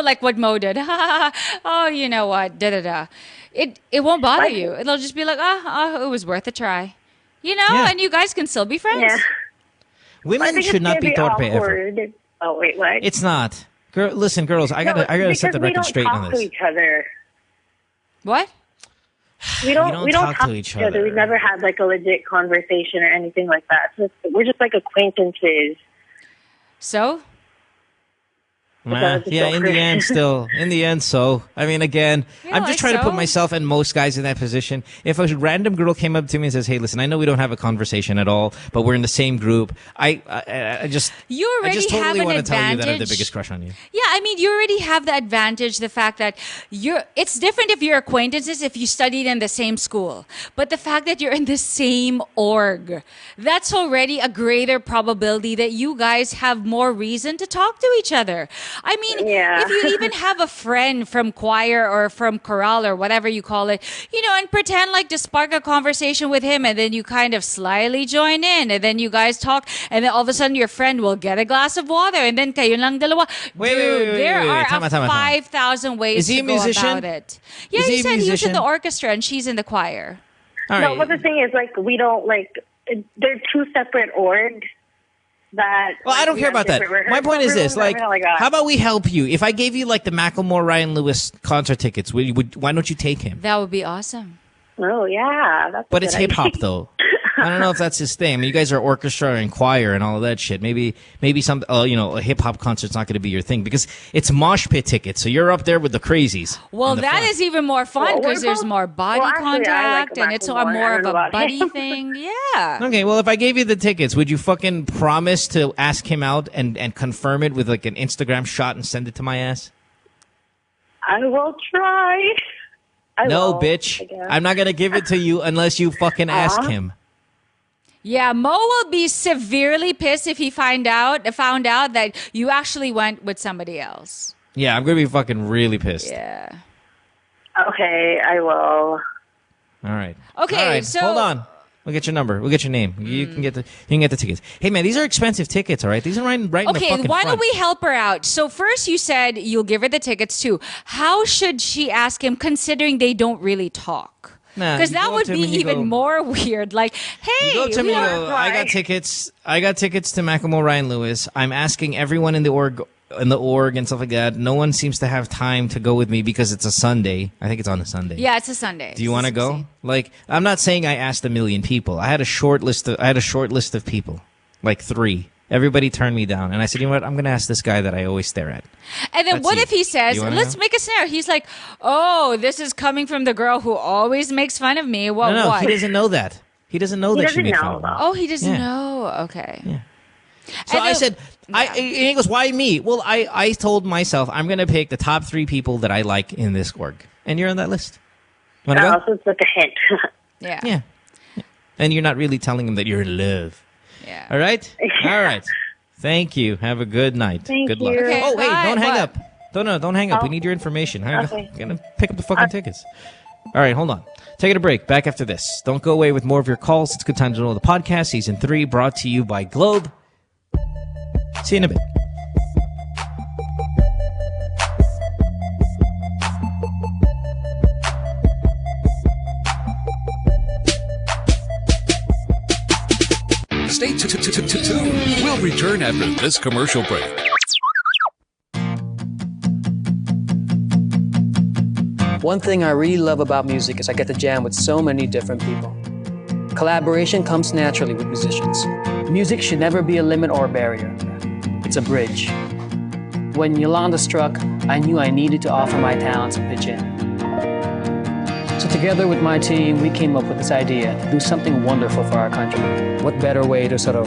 C: like what Mo did, oh, you know what, da-da-da. It won't bother you. It'll just be like, it was worth a try. And you guys can still be friends.
D: Yeah.
A: Women should not be torpe ever.
D: Oh, wait, what?
A: It's not. Listen, girls, I gotta set the record straight on this.
D: We don't talk to each other.
C: What?
D: We don't talk to each other. We've never had like a legit conversation or anything like that. So we're just like acquaintances.
C: So?
A: Yeah, in the end, still. In the end, so. I mean, again, I'm just trying to put myself and most guys in that position. If a random girl came up to me and says, hey, listen, I know we don't have a conversation at all, but we're in the same group. I just totally want to tell you that I have the biggest crush on you.
C: Yeah, I mean, you already have the advantage, the fact that it's different if you're acquaintances, if you studied in the same school. But the fact that you're in the same org, that's already a greater probability that you guys have more reason to talk to each other. I mean, if you even have a friend from choir or from chorale or whatever you call it, and pretend like to spark a conversation with him, and then you kind of slyly join in, and then you guys talk, and then all of a sudden your friend will get a glass of water, and then kayo lang dalawa.
A: Wait,
C: there are 5,000 ways to go about it. Yeah, he said he was in the orchestra and she's in the choir.
D: No, but the thing is, we don't, they're two separate orgs.
A: Well, I don't care about that. My point is this: how about we help you? If I gave you the Macklemore Ryan Lewis concert tickets, why don't you take him?
C: That would be awesome.
D: Oh yeah,
A: but it's hip hop though. I don't know if that's his thing. I mean, you guys are orchestra and choir and all of that shit. Maybe some a hip hop concert's not going to be your thing because it's mosh pit tickets. So you're up there with the crazies.
C: Well, that is even more fun because there's more body contact and it's more of a buddy thing. Yeah.
A: Okay. Well, if I gave you the tickets, would you fucking promise to ask him out and confirm it with an Instagram shot and send it to my ass?
D: I will try.
A: No, bitch. I'm not going to give it to you unless you fucking ask him.
C: Yeah, Mo will be severely pissed if he found out that you actually went with somebody else.
A: Yeah, I'm going to be fucking really pissed.
C: Yeah.
D: Okay, I will.
A: All right.
C: Okay,
A: all right,
C: so
A: hold on. We'll get your number. We'll get your name. You can get the tickets. Hey man, these are expensive tickets, all right? These are right in the fucking front.
C: Okay, why don't we help her out? So first you said you'll give her the tickets too. How should she ask him considering they don't really talk? Because that would be even more weird. Like, hey,
A: you go to me and go, I got tickets to Macklemore Ryan Lewis. I'm asking everyone in the org and stuff like that. No one seems to have time to go with me because it's a Sunday. I think it's on a Sunday.
C: Yeah, it's a Sunday.
A: Do you want to go? I'm not saying I asked 1 million people. I had a short list of people, 3. Everybody turned me down. And I said, you know what? I'm going to ask this guy that I always stare at.
C: And then what if he says, let's make a scenario. He's like, oh, this is coming from the girl who always makes fun of me. Well,
A: no,
C: what?
A: He doesn't know that. He doesn't know that she made fun of him.
C: Oh, he doesn't know. Okay.
A: Yeah. So I said, and he goes, why me? Well, I told myself, I'm going to pick the top 3 people that I like in this org. And you're on that list. Want to go?
D: So it's like a hint.
C: Yeah.
A: And you're not really telling him that you're in love.
C: Yeah.
A: All right? All right. Thank you. Have a good night. Good luck.
C: Okay,
A: hey, don't hang up.
C: What?
A: Don't hang up. We need your information. I'm going to pick up the fucking tickets. All right, hold on. Taking a break. Back after this. Don't go away with more of your calls. It's Good Time to Know the Podcast, Season 3, brought to you by Globe. See you in a bit.
F: Stay tuned. We'll return after this commercial break.
P: One thing I really love about music is I get to jam with so many different people. Collaboration comes naturally with musicians. Music should never be a limit or a barrier. It's a bridge. When Yolanda struck, I knew I needed to offer my talents and pitch in. So together with my team, we came up with this idea to do something wonderful for our country. What better way to sort of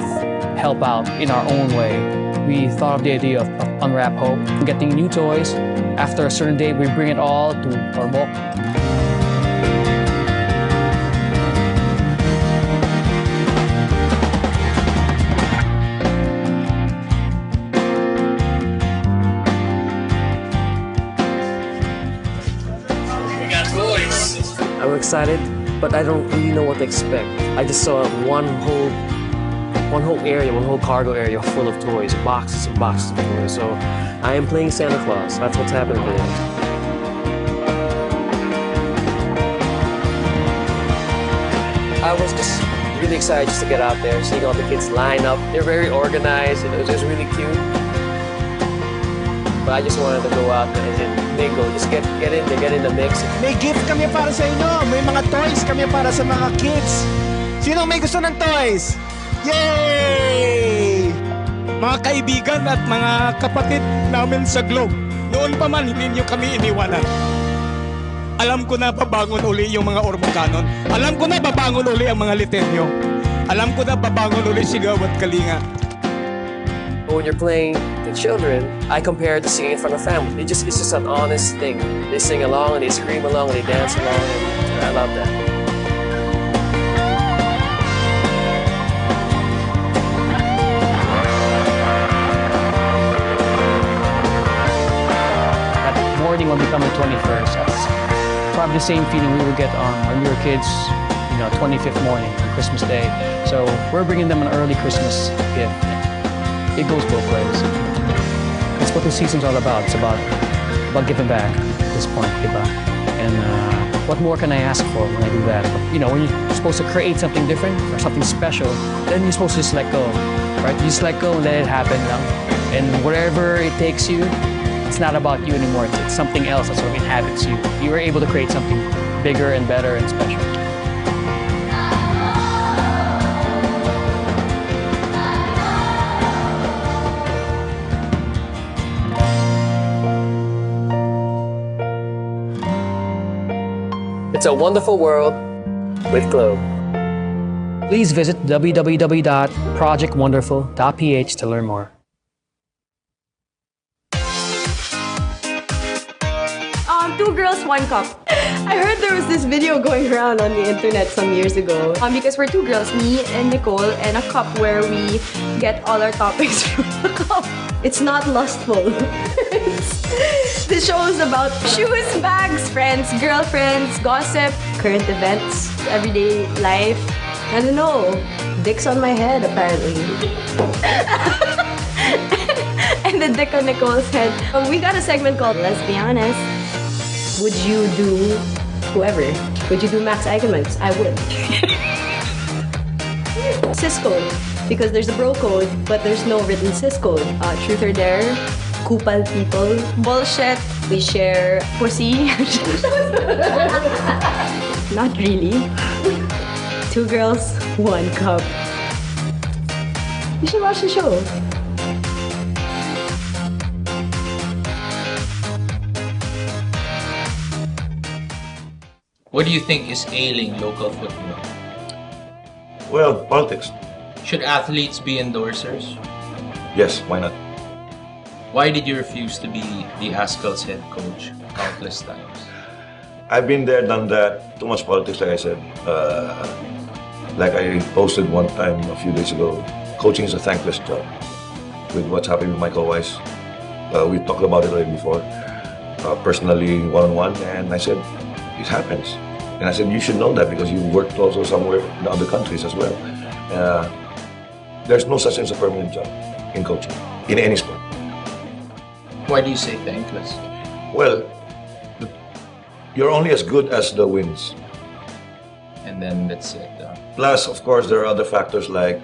P: help out in our own way? We thought of the idea of Unwrap Hope, getting new toys. After a certain date, we bring it all to Ormoc.
Q: I'm excited, but I don't really know what to expect. I just saw one whole cargo area full of toys, boxes and boxes of toys. So I am playing Santa Claus. That's what's happening today. I was just really excited just to get out there, seeing all the kids line up. They're very organized, and it was really cute. But I just wanted to go out and mingle, just get in the mix.
L: May gift kami para sa inyo. May mga toys kami para sa mga kids. Sino may gusto ng toys? Yay! Mga
R: mga kaibigan at mga kapatid namin sa Globe. Noon pa man, hindi niyo kami iniwanan. Alam ko na babangon uli yung mga Ormocanon. Alam ko na babangon uli ang mga Litenyo. Alam ko na babangon uli Sigaw at Kalinga.
Q: When you're playing the children, I compare it to singing in front of family. It's just an honest thing. They sing along, and they scream along, and they dance along, and I love that.
P: That morning when we come on 21st, that's probably the same feeling we would get on when we were kids, 25th morning on Christmas Day. So we're bringing them an early Christmas gift. It goes both ways. That's what the season's all about. It's about giving back at this point, diba? And what more can I ask for when I do that? But, when you're supposed to create something different or something special, then you're supposed to just let go, right? You just let go and let it happen. And wherever it takes you, it's not about you anymore. It's something else that sort of inhabits you. You were able to create something bigger and better and special.
Q: It's a wonderful world with Globe.
P: Please visit www.projectwonderful.ph to learn more.
S: Two girls, one cup. I heard there was this video going around on the internet some years ago. Because we're two girls, me and Nicole, and a cup where we get all our topics from the cup. It's not lustful. The show is about shoes, bags, friends, girlfriends, gossip, current events, everyday life. I don't know. Dick's on my head, apparently. And the dick on Nicole's head. We got a segment called Let's Be Honest. Would you do whoever? Would you do Max Eigenmans? I would. Cis code, because there's a bro code, but there's no written cis code. Truth or dare, kupal people, bullshit, we share pussy. Not really. Two girls, one cup. You should watch the show.
T: What do you think is ailing local football?
N: Well, politics.
T: Should athletes be endorsers?
N: Yes, why not?
T: Why did you refuse to be the Haskell's head coach countless times?
N: I've been there, done that. Too much politics, like I said. Like I posted one time a few days ago, coaching is a thankless job. With what's happening with Michael Weiss, we talked about it already before, personally, one-on-one, and I said, it happens. And I said, you should know that because you've worked also somewhere in other countries as well. There's no such thing as a permanent job in coaching, in any sport.
T: Why do you say thankless?
N: Well, you're only as good as the wins.
T: And then that's it.
N: Plus, of course, there are other factors like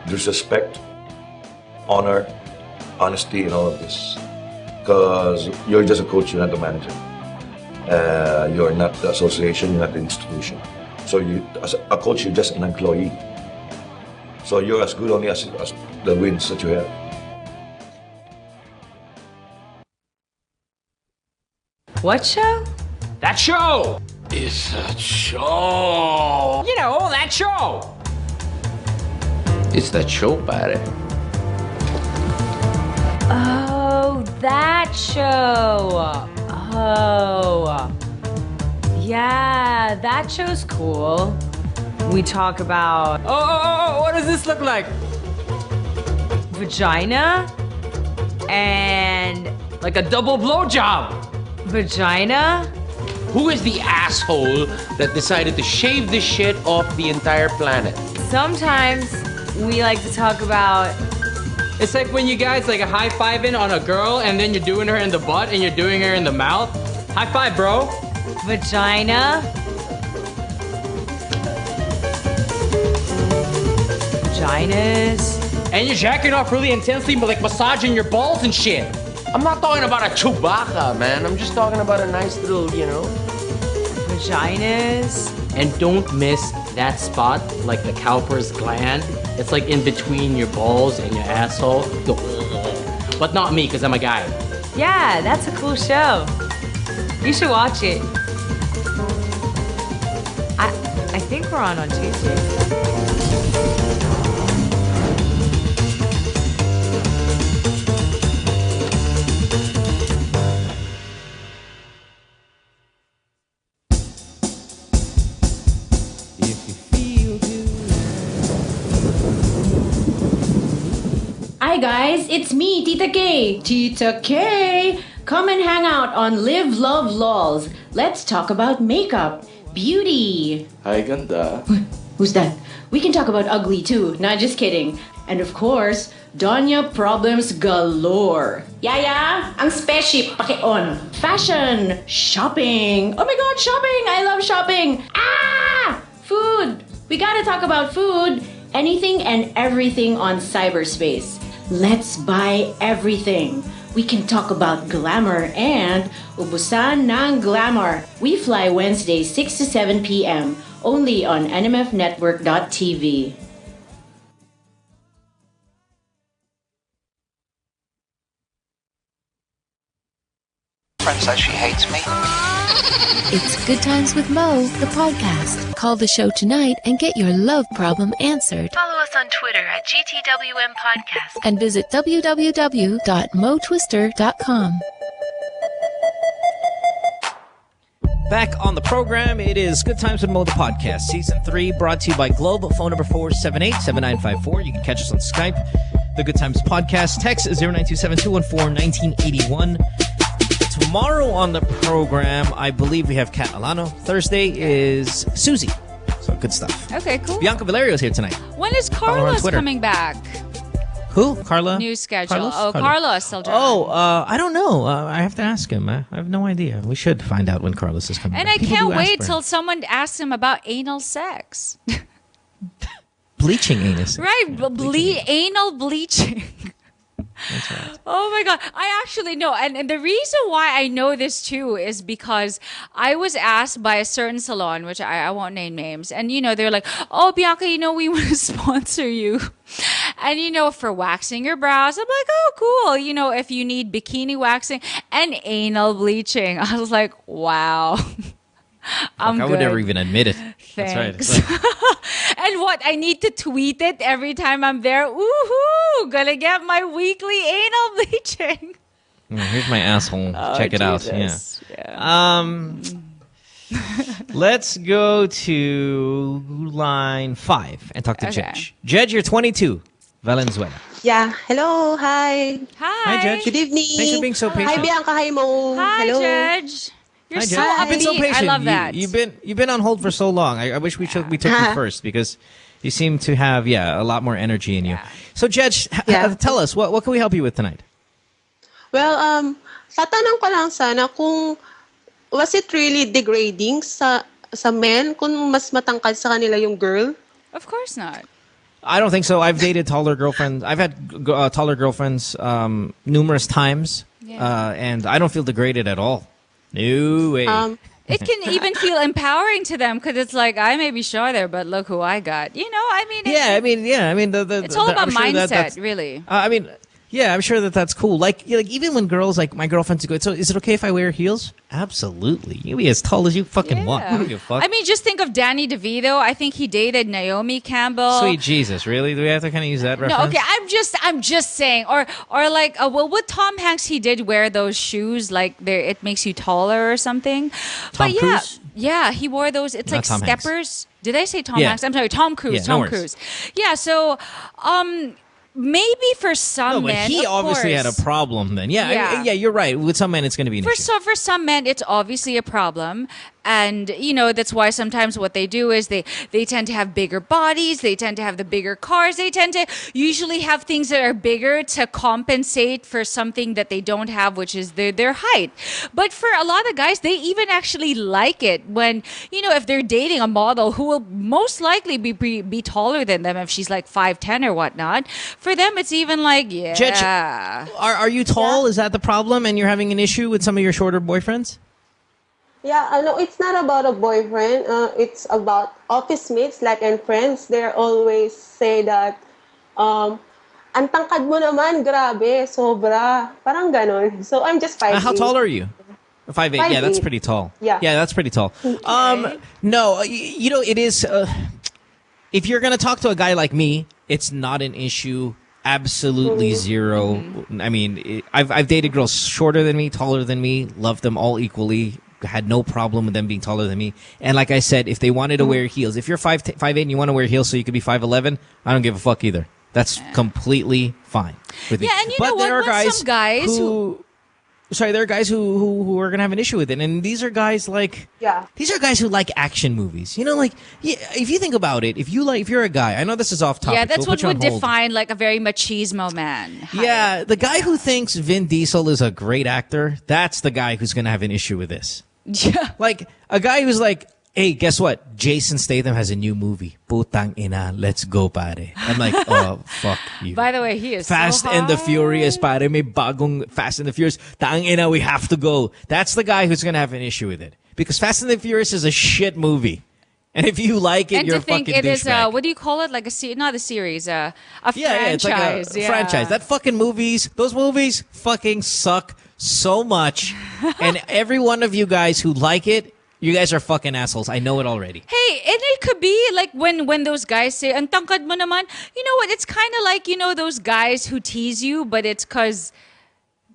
N: disrespect, honor, honesty, and all of this. Because you're just a coach, you're not the manager. You're not the association, you're not the institution. So you, as a coach, you're just an employee. So you're as good only as the wins that you have.
S: What show?
L: That show! It's a show! You know, that show!
T: It's that show, pare.
C: Oh, that show! Oh. Yeah, that show's cool. We talk about...
L: Oh, what does this look like?
C: Vagina and...
L: Like a double blowjob!
C: Vagina?
U: Who is the asshole that decided to shave this shit off the entire planet?
C: Sometimes we like to talk about...
L: It's like when you guys like a high-fiving on a girl and then you're doing her in the butt and you're doing her in the mouth. High five, bro.
C: Vagina. Vaginas.
L: And you're jacking off really intensely, but like massaging your balls and shit.
U: I'm not talking about a Chewbacca, man. I'm just talking about a nice little,
C: Vaginas.
L: And don't miss that spot, like the cowper's gland. It's like in between your balls and your asshole. But not me, because I'm a guy.
G: Yeah, that's a cool show. You should watch it. I think we're on Tuesday.
V: Hi guys, it's me, Tita K. Tita K! Come and hang out on Live Love Lols. Let's talk about makeup, beauty.
O: Hi, ganda.
V: Who's that? We can talk about ugly too, not just kidding. And of course, Donya problems galore. Yaya, ang spaceship paki-on. Fashion, shopping. Oh my god, shopping! I love shopping. Ah! Food. We gotta talk about food. Anything and everything on cyberspace. Let's buy everything. We can talk about glamour and ubusan ng glamour. We fly Wednesday 6 to 7 p.m. only on nmfnetwork.tv.
W: Friend says she hates me.
B: It's Good Times with Mo, the podcast. Call the show tonight and get your love problem answered.
X: Follow us on Twitter at GTWM Podcast.
B: And visit www.motwister.com.
A: Back on the program, it is Good Times with Mo, the podcast. Season 3, brought to you by Globe. Phone number 478-7954. You can catch us on Skype. The Good Times podcast. Text 0927-214-1981. Tomorrow on the program, I believe we have Kat Alano. Thursday is Susie. So good stuff.
C: Okay, cool.
A: Bianca Valerio is here tonight.
C: When is Carlos coming back?
A: Who? Carla?
C: New schedule.
A: Carlos?
C: Carlos still driving.
A: I don't know. I have to ask him. I have no idea. We should find out when Carlos is coming
C: and
A: back.
C: I can't wait till someone asks him about anal sex.
A: Bleaching anus.
C: Right. Anal bleaching.
A: That's right.
C: Oh my god, I actually know, and the reason why I know this too is because I was asked by a certain salon, which I won't name names, and they're like, oh Bianca, we want to sponsor you, and for waxing your brows. I'm like, oh cool, if you need bikini waxing and anal bleaching. I was like, wow. I
A: would never even admit it.
C: Thanks.
A: That's right.
C: And what? I need to tweet it every time I'm there. Woohoo! Gonna get my weekly anal bleaching.
A: Here's my asshole. Check it out.
C: Jesus.
A: Yeah. Let's go to line 5 and talk to Judge. Judge, you're 22. Valenzuela.
Y: Yeah. Hello. Hi.
C: Hi,
A: Judge.
Y: Good evening.
A: Thanks for being so patient.
Y: Hi, Bianca. Hi, Mo.
C: Hi,
Y: Hello.
C: Judge. You're so
A: I've been so
C: upbeat.
A: patient.
C: I love that.
A: You've been on hold for so long. I wish we took you first because you seem to have a lot more energy in you. So Judge, tell us what can we help you with tonight?
Y: Well, tatanong ko lang sana kung was it really degrading sa men kung mas matangkad sa kanila yung girl?
C: Of course not.
A: I don't think so. I've dated taller girlfriends. I've had taller girlfriends numerous times, and I don't feel degraded at all. No way.
C: It can even feel empowering to them because it's like, I may be shorter, but look who I got. It's all about mindset, really.
A: I'm sure that's cool. Like even when girls, like my girlfriend's go, so is it okay if I wear heels? Absolutely. You can be as tall as you fucking want. I don't give a fuck.
C: I mean, just think of Danny DeVito. I think he dated Naomi Campbell.
A: Sweet Jesus, really? Do we have to kind of use that reference?
C: No, okay. I'm just saying. Or like, with Tom Hanks, he did wear those shoes. Like, it makes you taller or something.
A: Tom Cruise?
C: Yeah, he wore those. It's
A: Not
C: like
A: Tom
C: steppers.
A: Hanks.
C: Did I say Tom Hanks? I'm sorry, Tom Cruise.
A: Yeah,
C: Tom
A: no
C: Cruise. Yeah. So, maybe for some men,
A: he obviously had a problem then. Yeah, you're right. With some men, it's going to be an issue.
C: For some men, it's obviously a problem. And, that's why sometimes what they do is they tend to have bigger bodies. They tend to have the bigger cars. They tend to usually have things that are bigger to compensate for something that they don't have, which is their height. But for a lot of guys, they even actually like it when, if they're dating a model who will most likely be taller than them if she's like 5'10" or whatnot. For them, it's even like,
A: Judge, are you tall? Yeah. Is that the problem? And you're having an issue with some of your shorter boyfriends?
Y: Yeah, no, it's not about a boyfriend. It's about office mates, like, and friends. They always say that, ang tangkad mo naman, grabe, sobra. Parang ganon. So I'm just 5'8".
A: How tall are you? 5'8". Yeah, that's
Y: 5'8".
A: pretty tall.
Y: Yeah.
A: Yeah, that's pretty tall. No, you know, it is. If you're gonna talk to a guy like me, it's not an issue. Absolutely zero. I mean, I've dated girls shorter than me, taller than me, loved them all equally. Had no problem with them being taller than me. And like I said, if they wanted to wear heels, if you're 5'8" and you want to wear heels so you could be 5'11", I don't give a fuck either. That's completely fine with me.
C: Yeah, and you know what? Some guys who
A: sorry, there are guys who are gonna have an issue with it, and these are guys like these are guys who like action movies. You know, like if you think about it, if you're a guy, I know this is off topic.
C: Yeah, that's
A: so
C: what would define like a very machismo man.
A: Yeah, the guy who thinks Vin Diesel is a great actor, that's the guy who's gonna have an issue with this.
C: Yeah,
A: like a guy who's like, hey, guess what? Jason Statham has a new movie. Putang ina, let's go, pare. I'm like, oh, fuck you.
C: By the way, he is
A: Fast
C: so
A: and the
C: hot.
A: Furious, pare. May bagong Fast and the Furious. Tang ina, we have to go. That's the guy who's going to have an issue with it. Because Fast and the Furious is a shit movie. And if you like it,
C: And
A: you're
C: to
A: a
C: think
A: fucking
C: it is,
A: douchebag.
C: what do you call it? Like not a series, a
A: It's like
C: franchise.
A: a franchise. That fucking those movies fucking suck so much. And every one of you guys who like it, you guys are fucking assholes. I know it already.
C: Hey, and it could be like when those guys say, "Ang tangkad mo naman." You know what? It's kind of like, you know, those guys who tease you, but it's because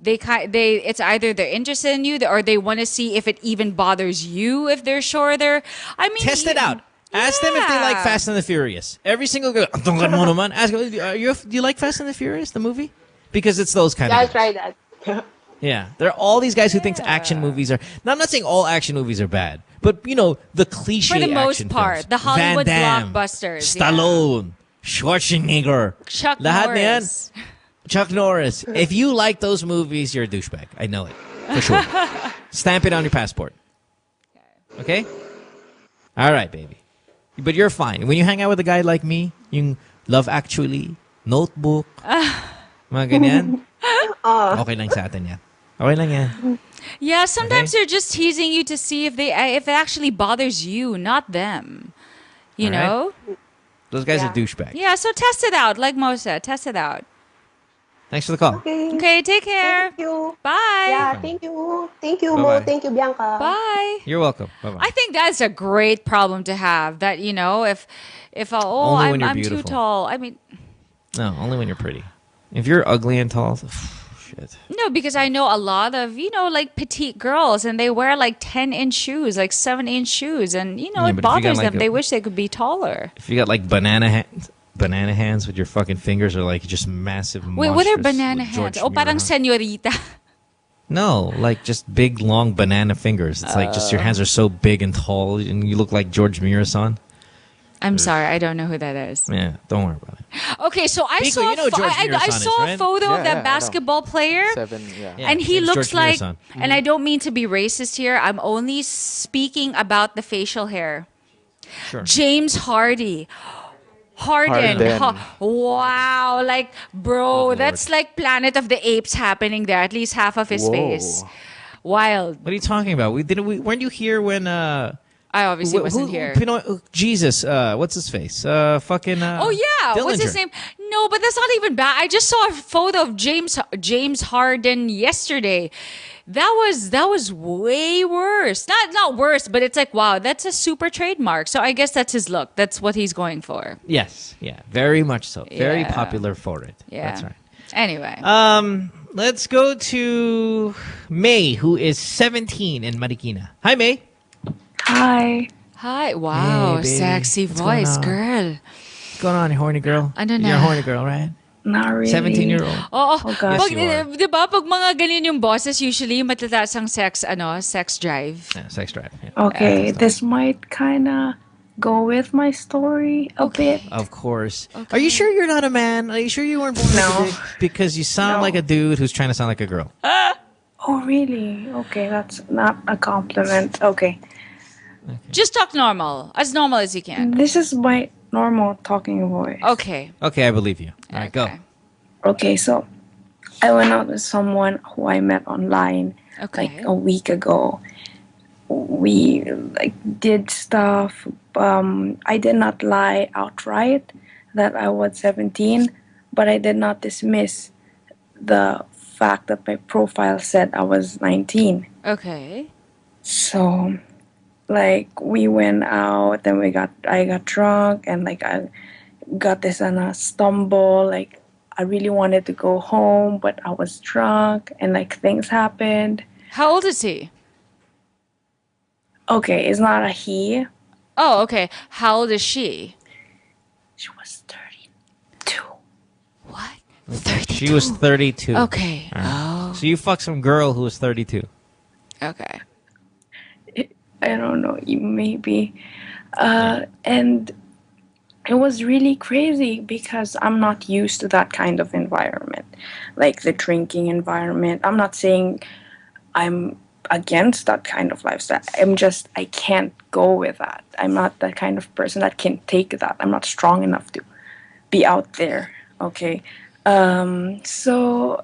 C: it's either they're interested in you or they want to see if it even bothers you if they're shorter. I mean,
A: Test it out. Ask them if they like Fast and the Furious. Every single girl. Ask them, do you like Fast and the Furious, the movie? Because it's those kind of
Y: I'll
A: guys.
Y: try that.
A: Yeah, there are all these guys who think action movies are. Now, I'm not saying all action movies are bad, but you know the cliche.
C: For the most
A: action
C: part,
A: films.
C: the Hollywood
A: Van Damme,
C: blockbusters,
A: Stallone, Schwarzenegger,
C: Chuck
A: lahat na yan.
C: Norris.
A: Chuck Norris. If you like those movies, you're a douchebag. I know it for sure. Stamp it on your passport. Okay. All right, baby. But you're fine when you hang out with a guy like me. You Love Actually, Notebook, mga ganyan. Okay lang sa atin yan. Okay lang yan.
C: Yeah, sometimes they're just teasing you to see if it actually bothers you, not them. You
A: All right.
C: know?
A: Those guys are douchebags.
C: Yeah, so test it out, like Mo said. Test it out.
A: Thanks for the call.
C: Okay, take care.
Y: Thank you.
C: Bye.
Y: Yeah, thank you. Thank you,
A: Bye-bye.
Y: Mo. Thank you, Bianca.
C: Bye.
A: You're welcome. Bye-bye.
C: I think that's a great problem to have. That, you know, if
A: Only when you're
C: I'm too
A: beautiful.
C: tall. I mean,
A: No, only when you're pretty. If you're ugly and tall, shit.
C: no, because I know a lot of, you know, like petite girls, and they wear like 10-inch shoes, like 7-inch shoes, and you know
A: Yeah,
C: it
A: but if you got,
C: bothers
A: like,
C: them. They wish they could be taller.
A: If you got like banana hands with your fucking fingers are like just massive.
C: Wait, what are
A: monstrous
C: banana
A: with
C: hands?
A: George
C: Oh, parang
A: Miro.
C: señorita.
A: No, like just big, long banana fingers. It's like just your hands are so big and tall, and you look like George Mirasan.
C: I'm sorry, I don't know who that is.
A: Yeah, don't worry about it.
C: Okay, so I
A: Pico,
C: saw
A: you know George
C: I
A: Mirasan is,
C: saw a
A: right?
C: photo
A: Yeah,
C: of
A: yeah, I
C: that
A: know.
C: basketball player.
A: Yeah,
C: And he
A: it's
C: looks
A: George
C: like,
A: Mirasan.
C: and I don't mean to be racist here, I'm only speaking about the facial hair.
A: Sure.
C: James Harden. Wow, like, bro, that's like Planet of the Apes happening there. At least half of his
A: Whoa.
C: face. Wild.
A: What are you talking about? Weren't you here when
C: I obviously wasn't here.
A: Jesus, what's his face? Fucking.
C: Oh yeah, what's his
A: Dillinger.
C: name? No, but that's not even bad. I just saw a photo of James Harden yesterday. That was way worse. Not worse, but it's like, wow, that's a super trademark. So I guess that's his look. That's what he's going for.
A: Yes, yeah, very much so. Very
C: Yeah.
A: popular for it.
C: Yeah.
A: That's right.
C: Anyway.
A: Let's go to May, who is 17 in Marikina. Hi, May.
E: Hi.
C: Hi. Wow,
A: Hey, baby.
C: sexy
A: What's going
C: voice,
A: on?
C: girl.
A: What's going on, you horny girl?
C: I don't
A: You're a
C: know.
A: horny girl, right?
E: Not really.
A: 17-year-old.
C: Oo.
E: Oh, gosh.
C: Pag,
A: Yes, you
C: di ba, pag mga ganyan yung bosses, usually matataas ang sex drive.
A: Yeah, sex drive. Yeah.
E: Okay, this might kind of go with my story a bit.
A: Of course. Are you sure you're not a man? Are you sure you weren't born like a dick? Because you sound like a dude who's trying to sound like a girl.
E: Oh, really? Okay, that's not a compliment. Okay.
C: Just talk normal as you can.
E: This is my normal talking voice.
C: Okay.
A: Okay, I believe you. All right, go.
E: Okay, so I went out with someone who I met online like a week ago. we like did stuff. I did not lie outright that I was 17, but I did not dismiss the fact that my profile said I was 19.
C: Okay.
E: So, like, we went out and I got drunk, and like I got this on a stumble. Like, I really wanted to go home, but I was drunk, and like things happened.
C: How old is he?
E: Okay, it's not a he.
C: Oh, okay. How old is she?
E: She was 32.
C: What?
A: She was 32.
C: Okay.
A: All right. So you fucked some girl who was 32.
C: Okay.
E: I don't know, maybe. And it was really crazy because I'm not used to that kind of environment, like the drinking environment. I'm not saying I'm against that kind of lifestyle. I can't go with that. I'm not that kind of person that can take that. I'm not strong enough to be out there. Okay. So,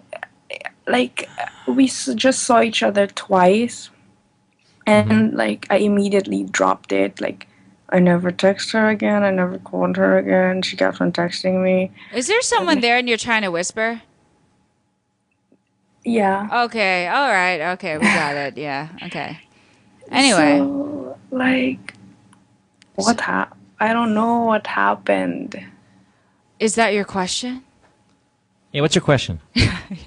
E: like, we just saw each other twice. And, like, I immediately dropped it. Like, I never text her again. I never called her again. She kept on texting me.
C: Is there someone there and you're trying to whisper?
E: Yeah.
C: Okay. All right. Okay. We got it. Yeah. Okay. Anyway.
E: So, like, I don't know what happened.
C: Is that your question?
A: Yeah, what's your question?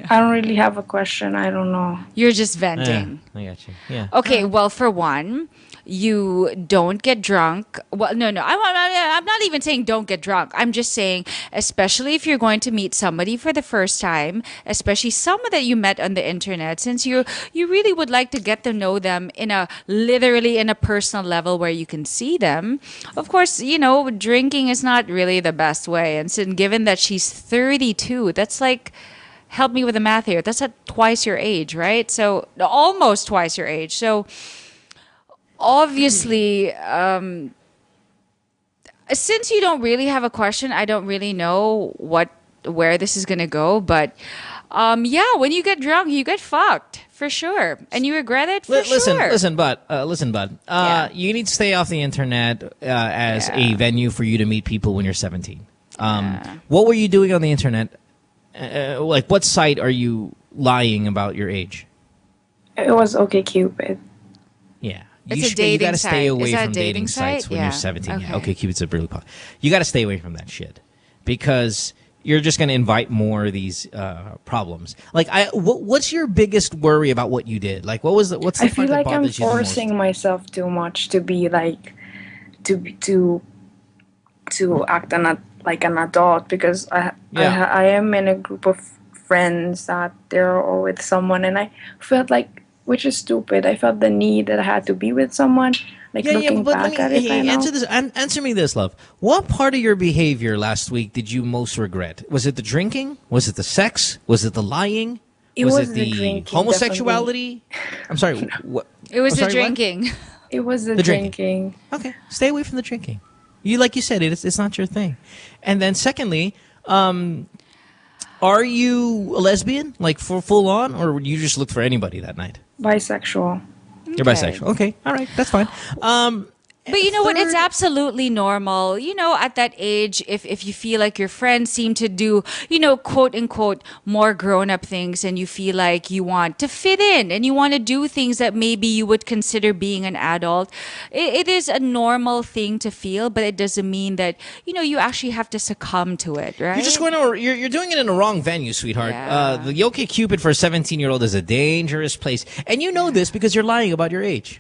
E: I don't really have a question. I don't know.
C: You're just venting.
A: Yeah, I got you. Yeah.
C: Okay, well, for one, you don't get drunk. Well, no, I'm not even saying don't get drunk. I'm just saying, especially if you're going to meet somebody for the first time, especially someone that you met on the internet, since you really would like to get to know them literally in a personal level where you can see them. Of course, drinking is not really the best way. And so given that she's 32, that's like, help me with the math here. That's at twice your age, right? So almost twice your age. So obviously, since you don't really have a question, I don't really know where this is gonna go. But yeah, when you get drunk, you get fucked for sure, and you regret it for sure.
A: Listen, bud. You need to stay off the internet as a venue for you to meet people when you're 17. What were you doing on the internet? Like, what site are you lying about your age?
E: It was OkCupid.
A: Yeah.
C: It's a dating
A: You gotta stay
C: site.
A: away
C: Is that
A: from
C: a dating
A: dating sites
C: site?
A: when
C: Yeah.
A: you're 17.
C: Okay.
A: Yeah, OkCupid's a really popular. You gotta stay away from that shit. Because you're just gonna invite more of these problems. Like, what's your biggest worry about what you did? Like, what's the
E: I
A: part
E: feel
A: that
E: like I'm
A: bothers you the most?
E: forcing myself too much to be like, to act like an adult, because I am in a group of friends that they're all with someone, and I felt like, which is stupid, I felt the need that I had to be with someone. Like, looking back at it, I know.
A: Answer me this, love. What part of your behavior last week did you most regret? Was it the drinking? Was it the sex? Was it the lying?
E: Was
A: it the
E: drinking,
A: homosexuality? I'm sorry. What?
C: It was the
A: what?
C: drinking.
E: It was the
A: drinking.
E: drinking.
A: Okay, stay away from the drinking. Like you said, it's not your thing. And then secondly, are you a lesbian, like for full on, or you just look for anybody that night?
E: Bisexual.
A: You're bisexual. Okay, all right, that's fine.
C: But you know what? It's absolutely normal. At that age, if you feel like your friends seem to do, quote unquote, more grown up things, and you feel like you want to fit in and you want to do things that maybe you would consider being an adult, it is a normal thing to feel, but it doesn't mean that, you actually have to succumb to it, right?
A: You're just going over, you're doing it in the wrong venue, sweetheart.
C: Yeah.
A: The OkCupid for a 17-year-old is a dangerous place. And you know this because you're lying about your age.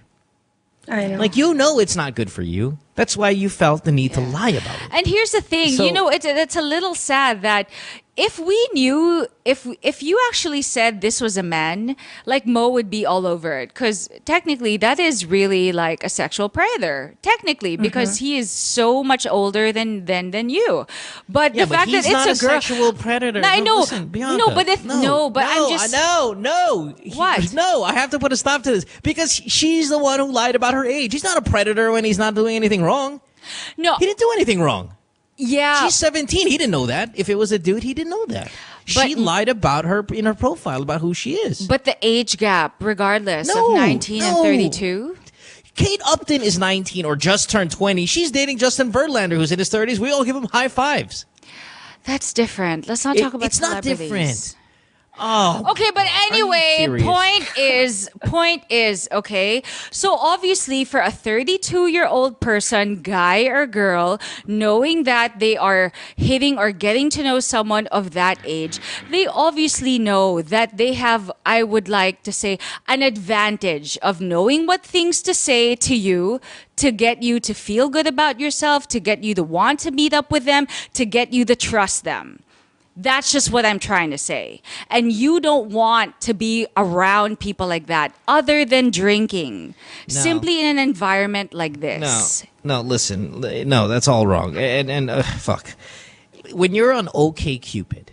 E: I know.
A: Like, it's not good for you. That's why you felt the need to lie about it.
C: And here's the thing,
A: So-
C: it's a little sad that if we knew, if you actually said this was a man, like, Mo would be all over it, because technically that is really like a sexual predator, technically, because he is so much older than you. But the fact that
A: he's not
C: it's
A: a
C: girl,
A: sexual predator.
C: No, I know,
A: Listen, Bianca,
C: no, but I'm just
A: no.
C: What?
A: No, I have to put a stop to this because she's the one who lied about her age. He's not a predator when he's not doing anything wrong.
C: No,
A: he didn't do anything wrong.
C: Yeah,
A: she's 17. He didn't know that. If it was a dude, he didn't know that. She lied about her in her profile about who she is.
C: But the age gap, regardless of 19 and 32.
A: Kate Upton is 19 or just turned 20. She's dating Justin Verlander, who's in his 30s. We all give him high fives.
C: That's different. Let's not talk about
A: it's not
C: celebrities.
A: different. Oh.
C: Okay, but anyway, point is, okay, so obviously for a 32-year-old person, guy or girl, knowing that they are hitting or getting to know someone of that age, they obviously know that they have, I would like to say, an advantage of knowing what things to say to you to get you to feel good about yourself, to get you to want to meet up with them, to get you to trust them. That's just what I'm trying to say. And you don't want to be around people like that other than drinking.
A: No.
C: Simply in an environment like this.
A: No, listen. No, that's all wrong. And fuck. When you're on OkCupid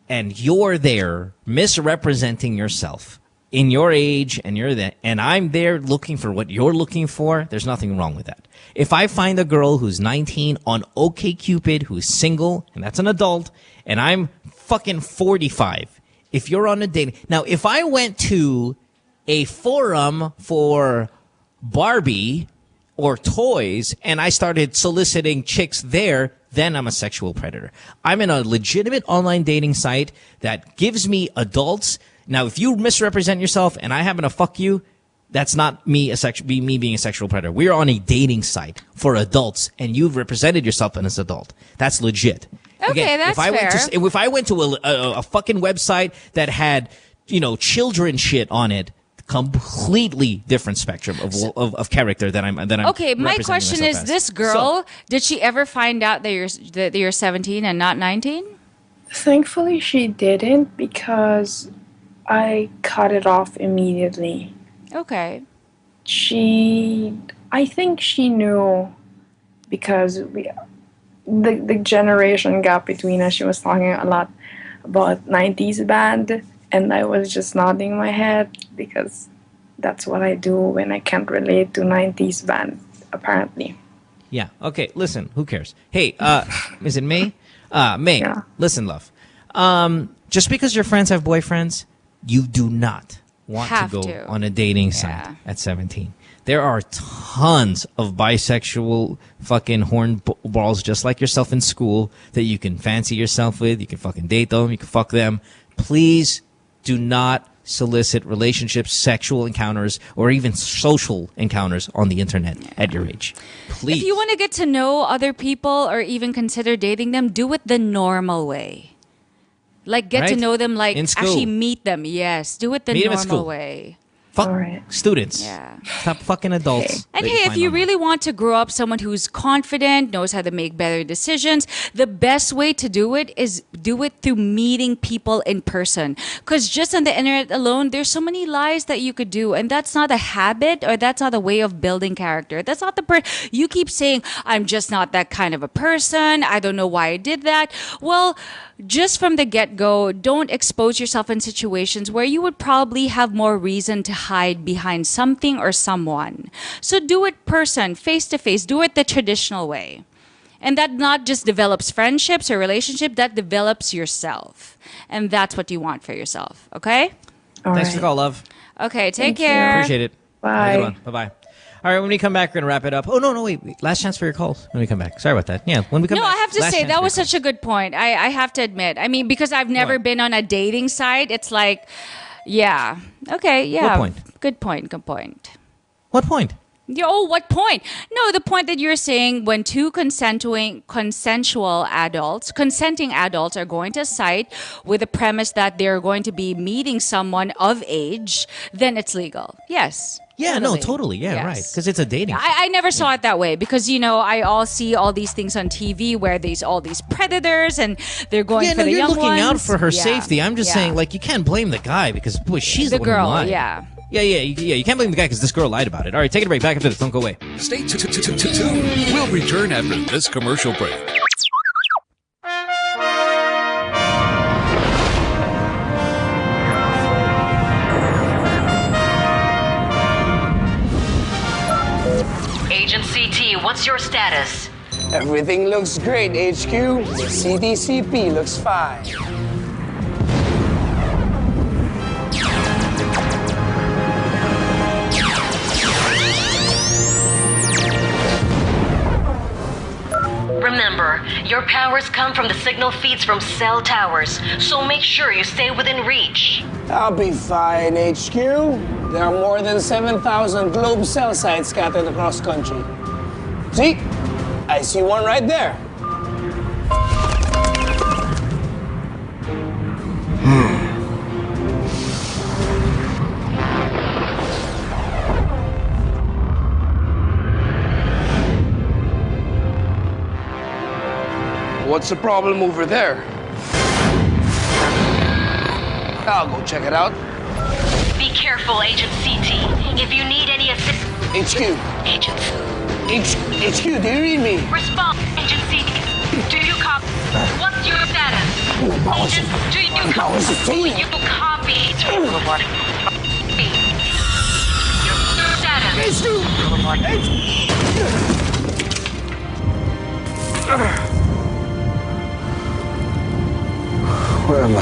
A: and you're there misrepresenting yourself in your age and you're there, and I'm there looking for what you're looking for, there's nothing wrong with that. If I find a girl who's 19 on OkCupid who's single, and that's an adult, and I'm fucking 45, if you're on a date. Now, if I went to a forum for Barbie or toys and I started soliciting chicks there, then I'm a sexual predator. I'm in a legitimate online dating site that gives me adults. Now, if you misrepresent yourself and I happen to fuck you, that's not me me being a sexual predator. We're on a dating site for adults, and you've represented yourself as an adult. That's legit.
C: Okay,
A: Again,
C: that's fair.
A: If I went to a fucking website that had, children shit on it, completely different spectrum of character that I'm.
C: Okay, my question is: this girl, did she ever find out that you're 17 and not 19?
E: Thankfully, she didn't, because I cut it off immediately.
C: Okay.
E: I think she knew, because the generation gap between us, she was talking a lot about 90s band, and I was just nodding my head because that's what I do when I can't relate to 90s band, apparently.
A: Yeah. Okay. Listen, who cares? Hey, is it May? May, yeah. Listen, love. Just because your friends have boyfriends, you do not want to go on a dating site at 17. There are tons of bisexual fucking hornballs just like yourself in school that you can fancy yourself with. You can fucking date them. You can fuck them. Please do not solicit relationships, sexual encounters, or even social encounters on the internet at your age. Please.
C: If you want to get to know other people or even consider dating them, do it the normal way. Like, get to know them, like, actually meet them. Yes, do it the normal way.
A: Fuck students.
C: Yeah.
A: Stop fucking adults.
C: Okay. And hey, if you really want to grow up someone who's confident, knows how to make better decisions, the best way to do it is do it through meeting people in person. Because just on the internet alone, there's so many lies that you could do. And that's not a habit, or that's not a way of building character. That's not you keep saying, I'm just not that kind of a person. I don't know why I did that. Well, just from the get-go, don't expose yourself in situations where you would probably have more reason to hide behind something or someone. So do it face to face. Do it the traditional way. And that not just develops friendships or relationships, that develops yourself. And that's what you want for yourself. Okay?
A: Thanks for the call, love.
C: Okay, take care.
A: Appreciate it.
E: Bye.
A: Have a good one. Bye-bye. All right, when we come back, we're going to wrap it up. Oh, no, wait. Last chance for your calls when we come back. Sorry about that. Yeah, when we come back.
C: No, I have to say, that was such a good point. I have to admit. I mean, because I've never been on a dating site, it's like, yeah. Okay, yeah.
A: What point?
C: Good point.
A: What point?
C: What point? No, the point that you're saying, when two consenting adults are going to a site with the premise that they're going to be meeting someone of age, then it's legal. Yes.
A: Yeah, totally. Yeah, yes. Right. Because it's a dating.
C: I never saw it that way, because I see all these things on TV where there's all these predators and they're going for the young ones.
A: You're looking out for her safety. I'm just saying, like, you can't blame the guy because she's the
C: girl.
A: One who lied.
C: Yeah.
A: Yeah. You can't blame the guy because this girl lied about it. All right, take it a break. Back after this. Don't go away.
F: Stay tuned. We'll return after this commercial break.
H: Agent CT, what's your status?
I: Everything looks great, HQ. The CDCP looks fine.
H: Remember, your powers come from the signal feeds from cell towers, so make sure you stay within reach.
I: I'll be fine, HQ. There are more than 7,000 globe cell sites scattered across country. See? I see one right there. What's the problem over there? I'll go check it out.
H: Be careful, Agent CT. If you need any assistance...
I: HQ.
H: Agent...
I: HQ, do you read me?
H: Respond, Agent CT. Do you copy? What's your status? Agent, do you copy? You copy. Your status.
I: Where am I?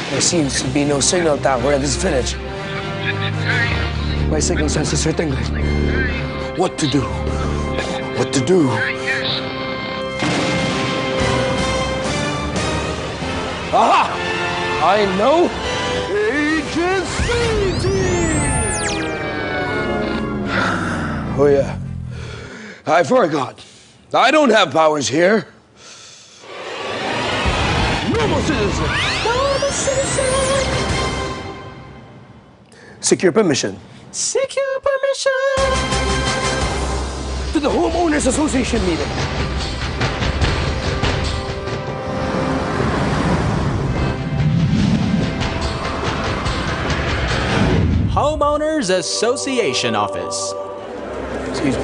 I: There seems to be no signal tower in this village. My signal sensors are tingling. What to do? What to do? Aha! I know! Agent CT! Oh yeah. I forgot. I don't have powers here. Normal citizen! Normal citizen! Secure permission. Secure permission! To the Homeowners Association meeting.
D: Homeowners Association office.
I: Excuse me.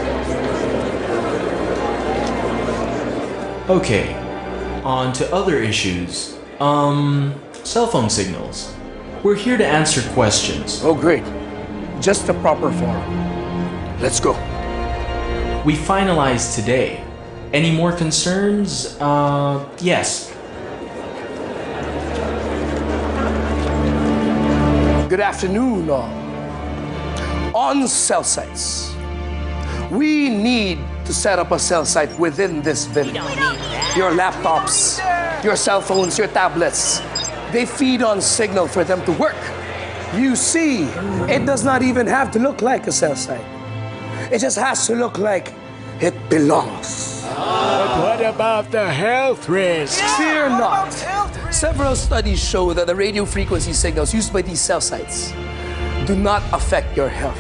D: Okay, on to other issues. Cell phone signals. We're here to answer questions.
I: Oh, great. Just the proper form. Let's go.
D: We finalized today. Any more concerns? Yes.
I: Good afternoon, all. On cell sites, we need to set up a cell site within this village. Your laptops, your cell phones, your tablets, they feed on signal for them to work. You see, it does not even have to look like a cell site. It just has to look like it belongs.
J: But what about the health risks?
I: Fear not. Several studies show that the radio frequency signals used by these cell sites do not affect your health.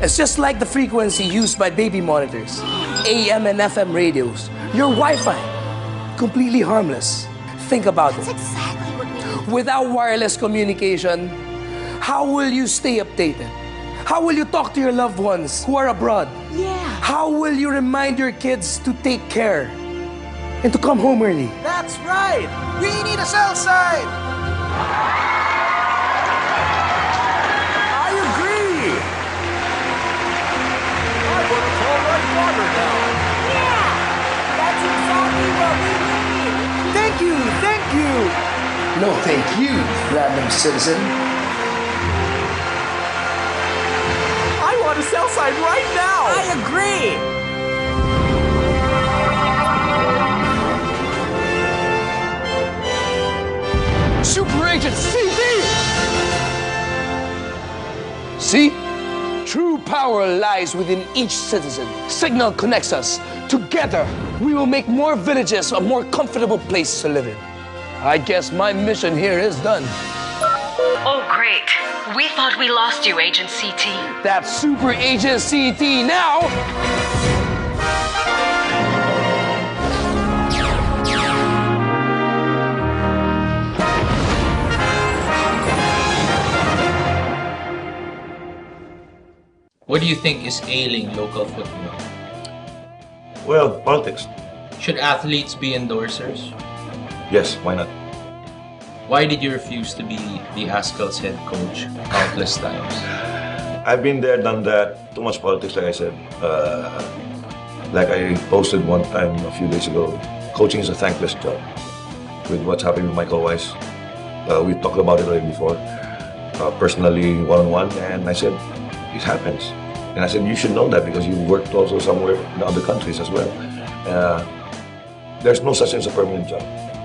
I: It's just like the frequency used by baby monitors, AM and FM radios, your Wi-Fi, completely harmless. Think about it.
K: That's exactly what we need.
I: Without wireless communication, how will you stay updated? How will you talk to your loved ones who are abroad?
K: Yeah.
I: How will you remind your kids to take care and to come home early?
J: That's right. We need a cell site. I agree. I want to call right water now.
K: Yeah. That's exactly what we need.
J: Thank you. Thank you.
I: No, thank you, random citizen.
J: I want a cell site right now.
K: I agree.
I: Super Agent CT! See? True power lies within each citizen. Signal connects us. Together, we will make more villages a more comfortable place to live in. I guess my mission here is done.
H: Oh, great. We thought we lost you, Agent CT.
I: That's Super Agent CT now!
T: What do you think is ailing local football?
N: Well, politics.
T: Should athletes be endorsers?
N: Yes, why not?
T: Why did you refuse to be the Haskell's head coach countless times?
N: I've been there, done that. Too much politics, like I said. Like I posted one time a few days ago, coaching is a thankless job. With what's happening with Michael Weiss, we talked about it already before, personally, one-on-one, and I said, it happens. And I said, you should know that because you worked also somewhere in other countries as well. There's no such thing as a permanent job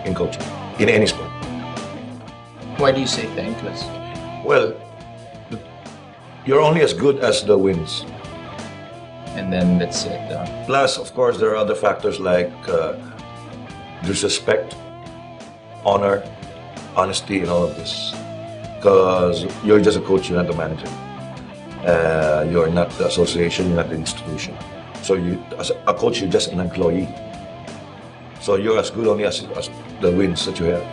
N: in coaching, in any sport.
T: Why do you say thankless?
N: Well, you're only as good as the wins.
T: And then that's it.
N: Plus, of course, there are other factors like disrespect, honor, honesty, and all of this. Because you're just a coach, you're not a manager. You're not the association, you're not the institution. So you, as a coach, you're just an employee. So you're as good only as the wins that you have.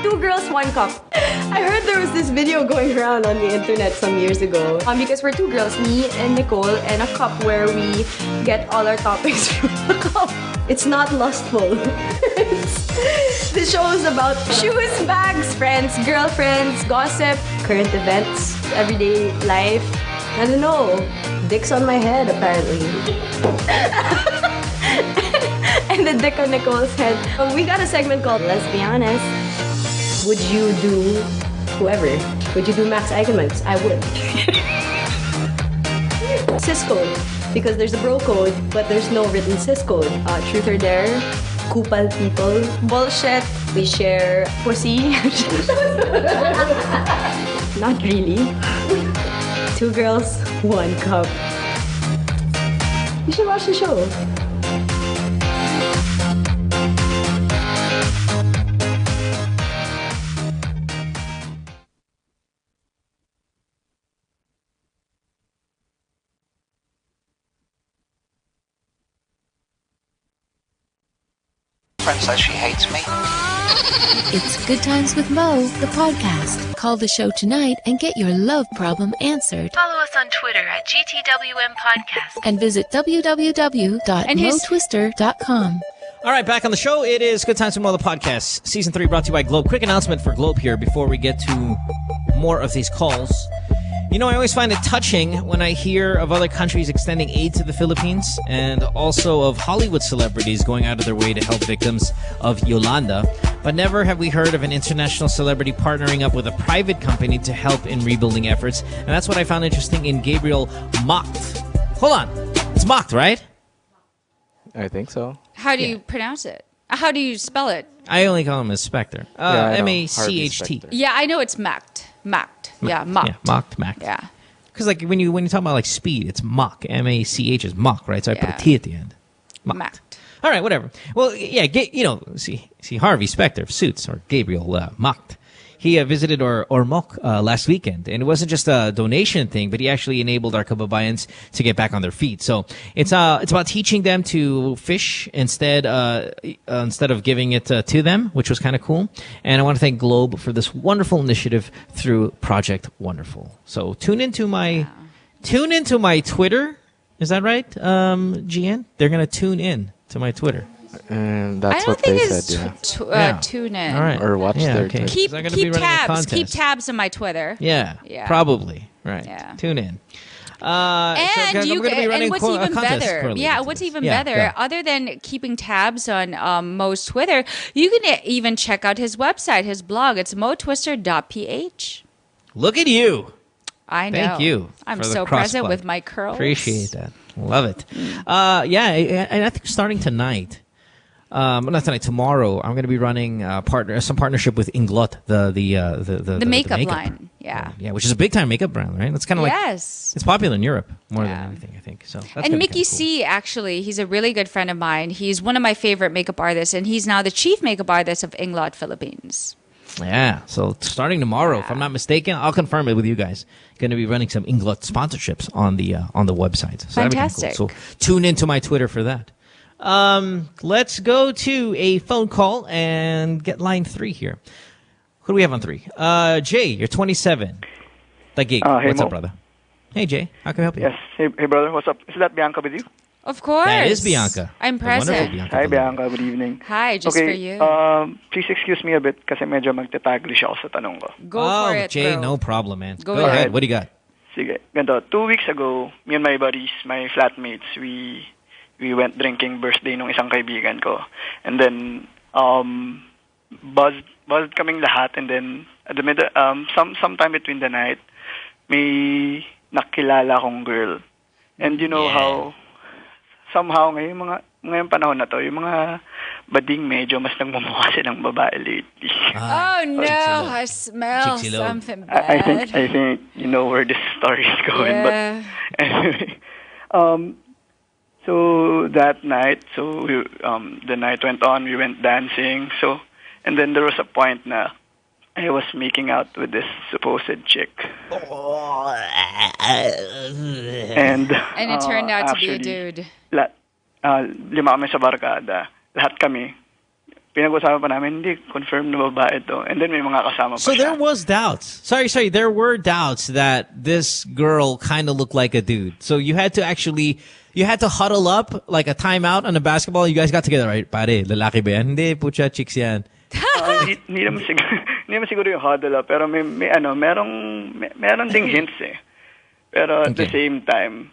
V: Two girls, one cup. I heard there was this video going around on the internet some years ago. Because we're two girls, me and Nicole, and a cup where we get all our topics from the cup. It's not lustful. The show is about shoes, bags, friends, girlfriends, gossip, current events, everyday life. I don't know. Dick's on my head, apparently. And the dick on Nicole's head. We got a segment called Let's Be Honest. Would you do whoever? Would you do Max Eigenmans? I would. Cis code. Because there's a bro code, but there's no written cis code. Truth or dare, kupal people, bullshit, we share pussy. Not really. Two girls, one cup. You should watch the show.
W: Friend says she hates me.
B: It's Good Times with Mo, the podcast. Call the show tonight and get your love problem answered.
X: Follow us on Twitter at GTWM Podcast.
B: And visit www.motwister.com.
A: All right, back on the show. It is Good Times with Mo, the podcast. Season 3 brought to you by Globe. Quick announcement for Globe here before we get to more of these calls. You know, I always find it touching when I hear of other countries extending aid to the Philippines and also of Hollywood celebrities going out of their way to help victims of Yolanda. But never have we heard of an international celebrity partnering up with a private company to help in rebuilding efforts. And that's what I found interesting in Gabriel Macht. Hold on. It's Macht, right?
M: I think so.
C: How do you pronounce it? How do you spell it?
A: I only call him as Spectre. M-A-C-H-T.
C: Yeah, I know it's Macht. Macht. Yeah, Macht.
A: Yeah, Macht. Yeah. Because like when you talk about like speed, it's Mach. M-A-C-H is Mach, right? So I put a T at the end. Macht. All right, whatever. Well, yeah, see Harvey Specter of Suits, or Gabriel Macht. He visited Ormoc last weekend, and it wasn't just a donation thing, but he actually enabled our kababayans to get back on their feet. So it's about teaching them to fish instead of giving it to them, which was kind of cool. And I want to thank Globe for this wonderful initiative through Project Wonderful. So tune into my Twitter. Is that right, GN? They're gonna tune in to my Twitter.
M: And that's what they said,
C: tune in.
A: All right.
M: Or watch their
A: Twitter.
C: Keep tabs. Keep tabs on my Twitter.
A: Yeah. Probably. Right. Yeah. Tune in.
C: And what's even better? Yeah, what's even better? Other than keeping tabs on Mo's Twitter, you can even check out his website, his blog. It's motwister.ph.
A: Look at you.
C: I know.
A: Thank you.
C: I'm so present with my curls.
A: Appreciate that. Love it. And I think starting tonight. Not tonight. Tomorrow, I'm going to be running some partnership with Inglot, the
C: makeup line. Yeah,
A: which is a big time makeup brand, right? That's kind of like it's popular in Europe more than anything, I think. So that's
C: and Mickey C, actually, he's a really good friend of mine. He's one of my favorite makeup artists, and he's now the chief makeup artist of Inglot Philippines.
A: Yeah, so starting tomorrow, if I'm not mistaken, I'll confirm it with you guys. Going to be running some Inglot sponsorships on the website. So
C: fantastic.
A: Cool. So tune into my Twitter for that. Let's go to a phone call and get line 3 here. Who do we have on 3? Jay, you're 27. The gig.
P: Hey,
A: what's
P: Mo.
A: up, brother? Hey, Jay. How can I help you?
P: Yes. Hey, brother. What's up? Is that Bianca with you?
C: Of course.
A: That is Bianca.
C: I'm
A: The wonderful
C: present.
A: Bianca
P: Hi,
A: Valerio.
P: Bianca. Good evening.
C: Hi, just
P: okay,
C: for you.
P: Please excuse me a bit kasi medyo magtataglish ako sa tanong ko.
C: Go for it,
A: Jay,
C: bro.
A: no problem, man.
C: Go
A: Go ahead.
P: ahead.
A: What do you got?
P: Sige, ganito. 2 weeks ago, me and my buddies, my flatmates, we went drinking birthday nung isang kaibigan ko. And then, buzzed kaming lahat. And then, at the middle, sometime between the night, may nakilala kong girl. And you know how, somehow, ngayong panahon na to, yung mga bading medyo mas nagmumukha silang babae lately.
C: Oh no, I smell something bad.
P: I think you know where this story is going.
C: Yeah.
P: But anyway, so that night, the night went on. We went dancing. And then there was a point na I was making out with this supposed chick. And
C: it turned out to be a
P: actually,
C: dude.
P: Lima kami sa barkada. Lahat kami. Pinag-usapan pa namin, hindi, confirmed na babae to. And then may mga kasama pa
A: So
P: siya.
A: there was doubts. Sorry. There were doubts that this girl kind of looked like a dude. So you had to huddle up like a timeout on the basketball. You guys got together, right? Pare, lalaki ba yan? Hindi, pucha, chicks yan.
P: Hindi naman siguro yung huddle up, pero meron ding hints eh. Pero at the same time,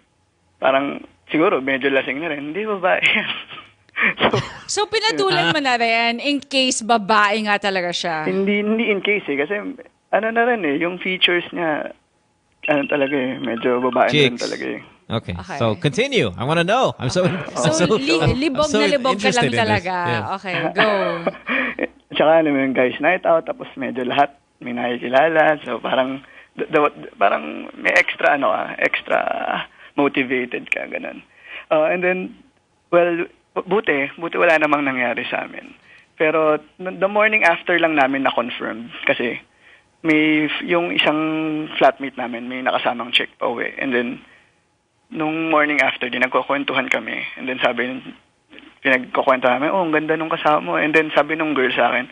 P: parang siguro medyo lasing na rin. Hindi babae yan.
C: So pinadulan mo na rin in case babae nga talaga siya.
P: Hindi in case eh. Kasi ano na rin eh, yung features niya, ano talaga eh, medyo babae na rin talaga eh.
A: Okay. So continue. I want to know. I'm so
C: libog na libog ka lang talaga. Yeah. Okay, go.
P: Tsaka alam mo yung guys night out, tapos medyo lahat may nakikilala. So parang may extra motivated ka, ganun. And then, well, buti wala namang nangyari sa amin. Pero the morning after lang namin na-confirm kasi may yung isang flatmate namin, may nakasamang chick pa uwi. And then, nung morning after, nagkukwentuhan kami. And then pinagkukwento namin, ang ganda nung kasama mo. And then sabi nung girl sa akin,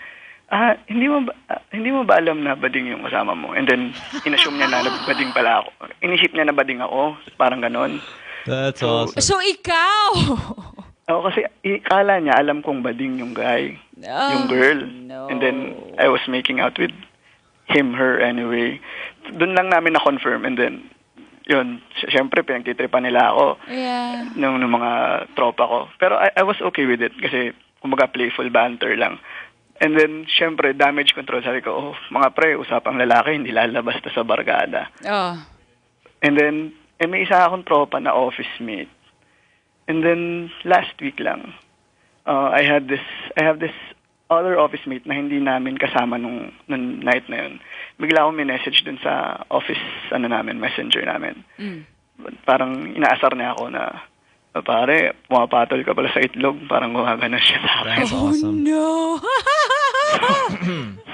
P: hindi mo ba alam na bading yung kasama mo? And then, inassume niya na bading pala ako. Inisip niya na bading ako. Parang ganon.
A: That's awesome.
C: So ikaw!
P: Kasi ikala niya, alam kong bading yung guy. Yung girl.
C: No.
P: And then, I was making out with her anyway. Doon lang namin na-confirm. And then, yun, siyempre, pinagtitripan nila ako.
C: Yeah.
P: Nung mga tropa ko. Pero I was okay with it kasi, kumbaga, playful banter lang. And then, siyempre, damage control. Sabi ko, mga pre, usapang lalaki, hindi lalabas na sa barkada.
C: Oh.
P: And then, may isa akong tropa na office mate. And then, last week lang, I have this other office mate na hindi namin kasama nung night na yun. Bigla akong may message dun sa office, messenger namin. Parang inaasar niya ako na, pare, pumapatol ka pala sa itlog. Parang gumagana siya sa akin.
A: That's awesome.
C: No!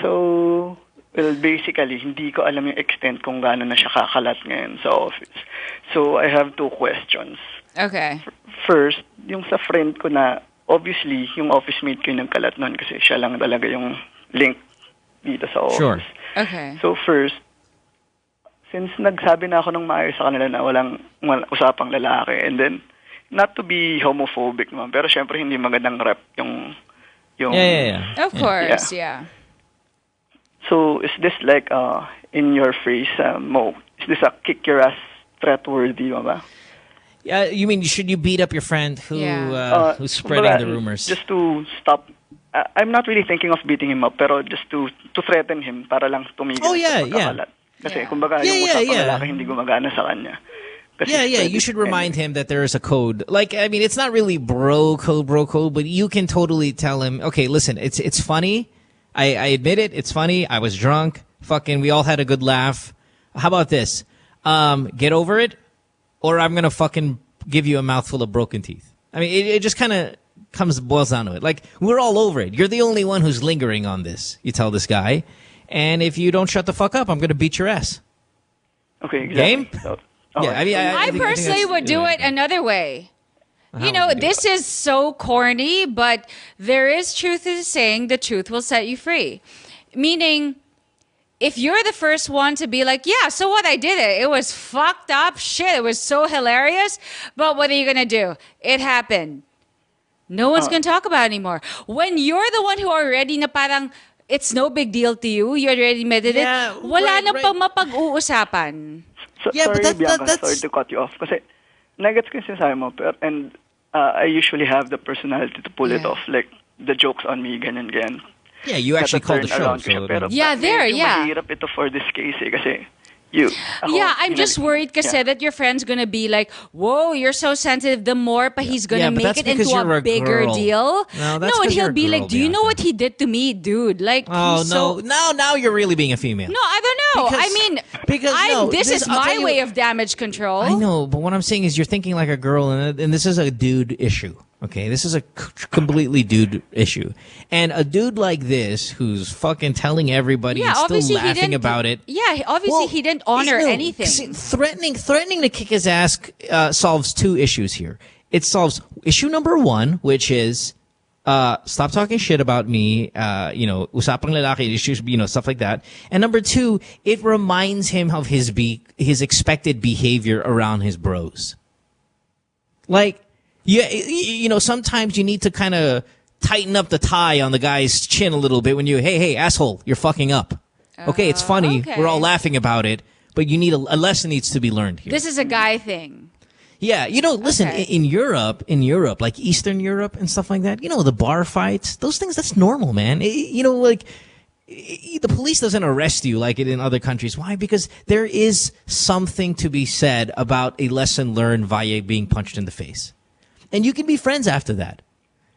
P: So, well, basically, hindi ko alam yung extent kung gaano na siya kakalat ngayon sa office. So, I have 2 questions.
C: Okay.
P: First, yung sa friend ko na, obviously, yung office mate ko yung nagkalat nun kasi siya lang talaga yung link dito sa office.
A: Sure.
C: Okay.
P: So first, since nagsabi na ako ng maayos sa kanila na walang usapang lalaki, and then, not to be homophobic naman, pero syempre hindi magandang rep yung
A: Yeah.
C: Of course, yeah.
P: So, is this like, in your face, Mo, is this a kick your ass threat worthy, ba?
A: You mean, should you beat up your friend who's spreading the rumors?
P: Just to stop. I'm not really thinking of beating him up, pero just to threaten him para lang tumigil sa pagkakalat. Kasi kumbaga yung usapang lalaki hindi gumagana sa kanya.
A: You should remind him that there is a code. Like, I mean, it's not really bro code, but you can totally tell him, okay, listen, it's funny. I admit it, it's funny. I was drunk. Fucking, we all had a good laugh. How about this? Get over it, or I'm gonna fucking give you a mouthful of broken teeth. I mean, it just kind of boils down to it. Like, we're all over it. You're the only one who's lingering on this. You tell this guy, and if you don't shut the fuck up, I'm gonna beat your ass.
P: Okay, exactly.
A: Game? Yeah, I mean,
C: I personally would do it another way. You know, this is so corny, but there is truth in saying the truth will set you free. Meaning, if you're the first one to be like, yeah, so what, I did it. It was fucked up shit. It was so hilarious. But what are you going to do? It happened. No one's going to talk about it anymore. When you're the one who already na parang, it's no big deal to you, you already admitted it, wala na pang mapag-uusapan.
P: Sorry, Bianca, sorry to cut you off. Kasi, nagets ko yung sinasabi mo, and I usually have the personality to pull it off. Like, the joke's on me, ganyan.
A: Yeah, you actually called the show. So
P: mahirap ito for this case kasi
C: I'm just worried kasi that your friend's gonna be like, whoa, you're so sensitive. The more he's gonna make it into a bigger deal.
A: No,
C: and he'll be like, do you know what he did to me, dude? Like,
A: now you're really being a female.
C: No, I don't know. This is my way of damage control.
A: I know, but what I'm saying is you're thinking like a girl, and this is a dude issue. Okay, this is a completely dude issue. And a dude like this, who's fucking telling everybody and still laughing about it.
C: Yeah, obviously he didn't honor anything.
A: Threatening to kick his ass solves two issues here. It solves issue number one, which is stop talking shit about me, usapang lalaki issues, stuff like that. And number two, it reminds him of his expected behavior around his bros. Like, sometimes you need to kind of tighten up the tie on the guy's chin a little bit when hey, asshole, you're fucking up. Okay, it's funny. Okay. We're all laughing about it, but you need a lesson needs to be learned here.
C: This is a guy thing.
A: Yeah, listen, in Europe, like Eastern Europe and stuff like that, the bar fights, those things, that's normal, man. The police doesn't arrest you like it in other countries. Why? Because there is something to be said about a lesson learned via being punched in the face. And you can be friends after that.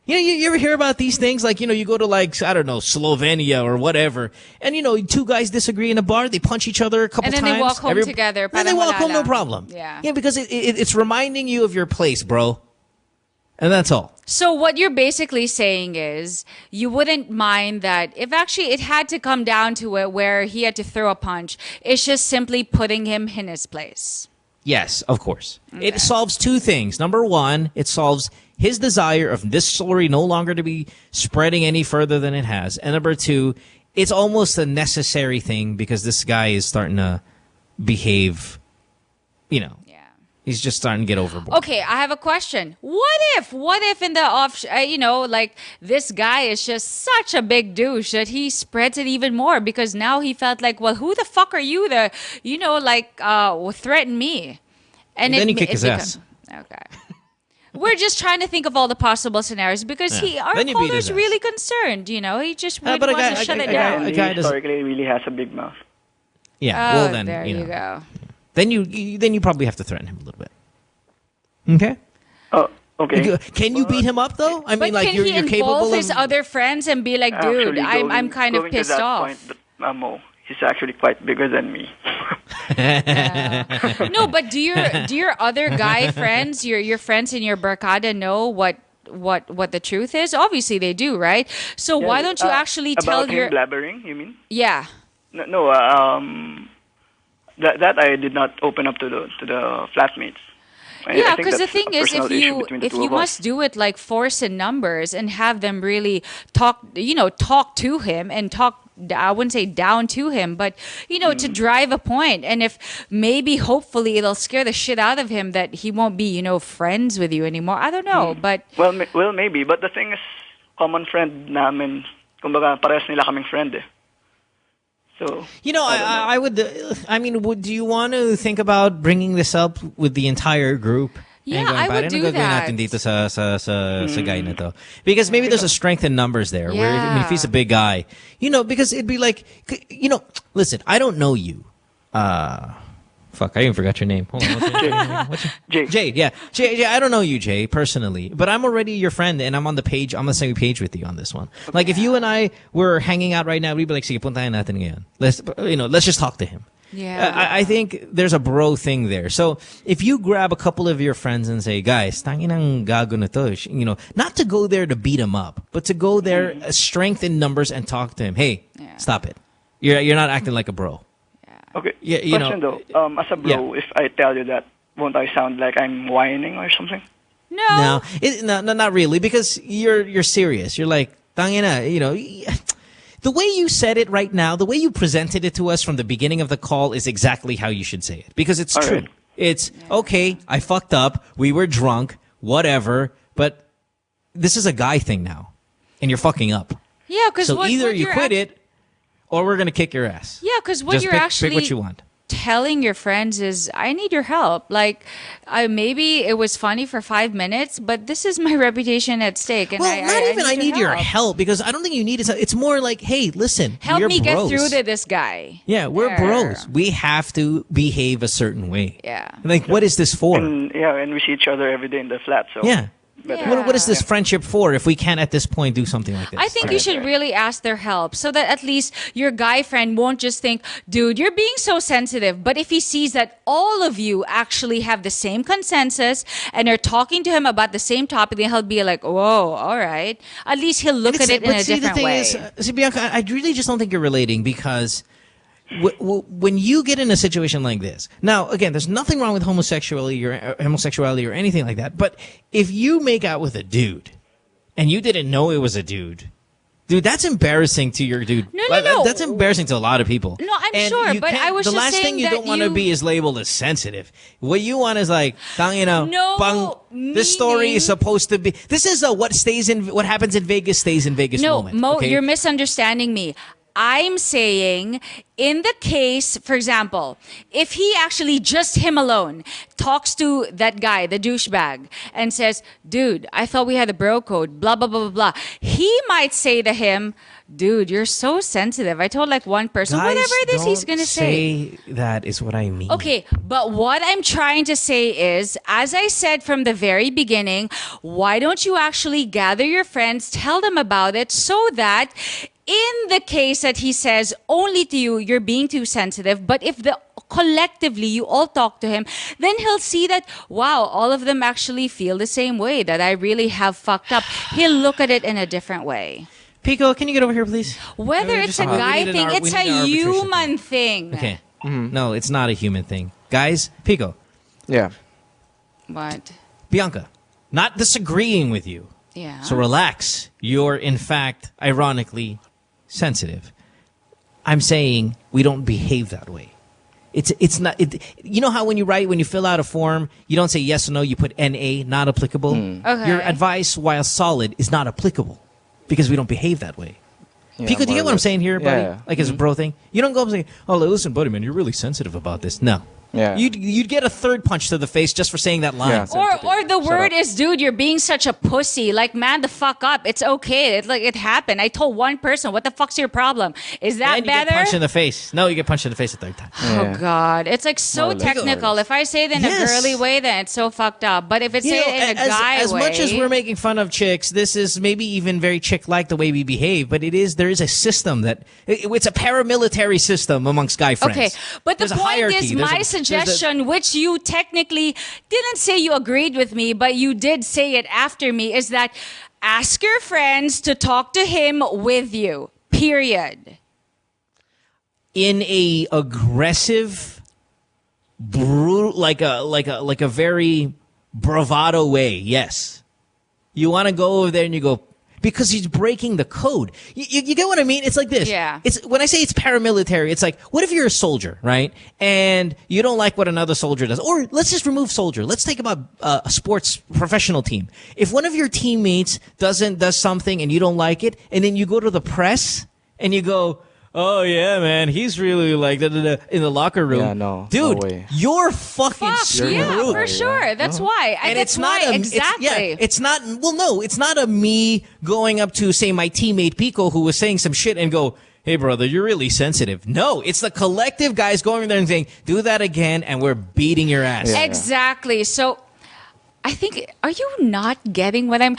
A: You ever hear about these things? Like, you go to Slovenia or whatever. And, two guys disagree in a bar. They punch each other a couple times.
C: And then they walk home together.
A: And they walk home, no problem. Yeah, because it's reminding you of your place, bro. And that's all.
C: So what you're basically saying is you wouldn't mind that if actually it had to come down to it where he had to throw a punch, it's just simply putting him in his place.
A: Yes, of course. Okay. It solves two things. Number one, it solves his desire of this story no longer to be spreading any further than it has. And number two, it's almost a necessary thing because this guy is starting to behave, he's just starting to get overboard.
C: Okay, I have a question. What if in the off, this guy is just such a big douche that he spreads it even more because now he felt like, well, who the fuck are you to, threaten me?
A: And then he kick his ass.
C: Okay. We're just trying to think of all the possible scenarios because our caller's really concerned, He just really wants to shut it down.
P: He historically really has a big mouth.
A: Yeah, well then,
C: there you go.
A: Then you probably have to threaten him a little bit. Okay.
P: Oh, okay.
A: Can you beat him up though? I mean,
C: can
A: you're
C: he
A: capable
C: involve his other friends and be like, dude, I'm kind of pissed off.
P: He's actually quite bigger than me.
C: No, but do your other guy friends, your friends in your barkada know what the truth is? Obviously they do, right? So why don't you actually tell
P: your blabbering? You mean?
C: Yeah.
P: No. That I did not open up to the flatmates.
C: Yeah, because the thing is, if you must do it like force in numbers and have them really talk to him and talk. I wouldn't say down to him, but to drive a point. And if maybe, hopefully, it'll scare the shit out of him that he won't be, friends with you anymore. I don't know, but
P: well, maybe. But the thing is, common friend namin, kumbaga parehas nila kaming friend eh. So
A: I would. Do you want to think about bringing this up with the entire group?
C: Yeah, I would do that.
A: Natin dito sa guy na to. Because maybe there's a strength in numbers there. Where if he's a big guy, because it'd be like, listen, I don't know you. Fuck, I even forgot your name. Hold on. What's your Jay, yeah. Jay, I don't know you, Jay, personally, but I'm already your friend and I'm on the same page with you on this one. Okay. Like if you and I were hanging out right now, we'd be like, sige, puntahan natin ngayon. Let's just talk to him.
C: Yeah.
A: I think there's a bro thing there. So if you grab a couple of your friends and say, guys, tanginang gago na to, not to go there to beat him up, but to go there, strength in numbers and talk to him. Hey, stop it. You're not acting like a bro.
P: Okay. Yeah, question though, as a bro, if I tell you that, won't I sound like I'm whining or something?
C: No.
A: No, not really, because you're serious. You're like, tangina, The way you said it right now, the way you presented it to us from the beginning of the call is exactly how you should say it. Because it's true. Right. It's, okay, I fucked up. We were drunk. Whatever. But this is a guy thing now. And you're fucking up.
C: Yeah, because
A: so either you quit it, or we're going to kick your ass.
C: Yeah, because what you're actually
A: pick what you want.
C: Telling your friends is, I need your help. Like, maybe it was funny for 5 minutes, but this is my reputation at stake. And
A: I need your help, because I don't think you need it. It's more like, hey, listen,
C: help me
A: bros.
C: get through to this guy.
A: Yeah, we're bros. We have to behave a certain way.
C: Yeah.
A: Like, what is this for?
P: And we see each other every day in the flat. So
A: yeah. What is this friendship for if we can't at this point do something like this?
C: I think you should really ask their help so that at least your guy friend won't just think, dude, you're being so sensitive. But if he sees that all of you actually have the same consensus and are talking to him about the same topic, then he'll be like, whoa, all right. At least he'll look at it in a different way.
A: See, Bianca, I really just don't think you're relating, because when you get in a situation like this, now again, there's nothing wrong with homosexuality or anything like that. But if you make out with a dude and you didn't know it was a dude, that's embarrassing to your dude.
C: No.
A: That's embarrassing to a lot of people.
C: No, I'm sure, but I was just saying that
A: the last thing you don't want to be is labeled as sensitive. What you want is like, this story is supposed to be. This is what happens in Vegas stays in Vegas. moment.
C: No,
A: okay?
C: You're misunderstanding me. I'm saying, in the case, for example, if he actually, just him alone, talks to that guy, the douchebag, and says, dude, I thought we had a bro code, blah, blah, blah, blah, blah. He might say to him, dude, you're so sensitive. I told like one person,
A: Guys,
C: whatever it is he's going to say.
A: That is what I mean.
C: Okay, but what I'm trying to say is, as I said from the very beginning, why don't you actually gather your friends, tell them about it, so that in the case that he says only to you, you're being too sensitive, but if collectively you all talk to him, then he'll see that, wow, all of them actually feel the same way, that I really have fucked up. He'll look at it in a different way.
A: Pico, can you get over here, please?
C: Whether it's a guy thing, it's a human thing.
A: Okay. Mm-hmm. No, it's not a human thing. Guys, Pico.
M: Yeah.
C: What?
A: Bianca, not disagreeing with you.
C: Yeah.
A: So relax. You're, in fact, ironically, sensitive. I'm saying we don't behave that way. It's not. You know how when you fill out a form, you don't say yes or no. You put NA, not applicable.
C: Okay.
A: Your advice, while solid, is not applicable because we don't behave that way. Yeah, Pico, do you get what I'm saying here, buddy?
M: Yeah.
A: Like, as a bro thing, you don't go up and say, "Oh, listen, buddy, man, you're really sensitive about this." No.
M: Yeah.
A: You'd get a third punch to the face just for saying that line.
M: Yeah,
C: or the word is, dude, you're being such a pussy. Like, man, the fuck up. It's okay. It happened. I told one person. What the fuck's your problem? Is that
A: and you
C: better?
A: Get punched in the face. No, you get punched in the face a third time.
C: Oh God, it's like so technical. If I say it in a girly way, then it's so fucked up. But if it's said in a guy way,
A: as much as we're making fun of chicks, this is maybe even very chick-like the way we behave. But there is a system that it's a paramilitary system amongst guy friends.
C: Okay, but the point is, my suggestion, which you technically didn't say you agreed with me, but you did say it after me, is that ask your friends to talk to him with you. Period.
A: In a aggressive, brutal, like a very bravado way. Yes, you want to go over there and you go, because he's breaking the code. You get what I mean? It's like this.
C: Yeah.
A: It's when I say it's paramilitary, it's like, what if you're a soldier, right? And you don't like what another soldier does? Or let's just remove soldier. Let's think about a sports professional team. If one of your teammates does something and you don't like it, and then you go to the press and you go, oh yeah, man, he's really like in the locker room.
M: Yeah, no,
A: dude,
M: no way.
A: You're fucking screwed.
C: Yeah, for sure. That's why.
A: And
C: that's
A: it's not
C: why exactly.
A: It's not. Well, no, it's not a me going up to say my teammate Pico who was saying some shit and go, hey brother, you're really sensitive. No, it's the collective guys going there and saying, do that again, and we're beating your ass.
C: Yeah. Exactly. So, I think, are you not getting what I'm...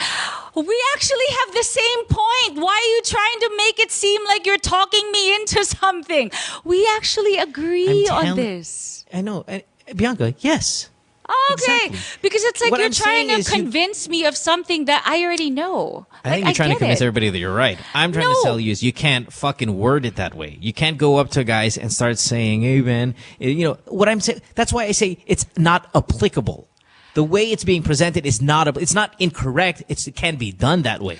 C: We actually have the same point. Why are you trying to make it seem like you're talking me into something? We actually agree on this.
A: I know. Bianca, yes.
C: Okay.
A: Exactly.
C: Because it's like
A: What
C: you're
A: I'm
C: trying
A: saying
C: to
A: is
C: convince me of something that I already know.
A: I think you're trying to convince everybody that you're right. I'm trying to tell you is you can't fucking word it that way. You can't go up to guys and start saying, hey man, you know, what I'm saying, that's why I say it's not applicable. The way it's being presented is it's not incorrect. It can be done that way.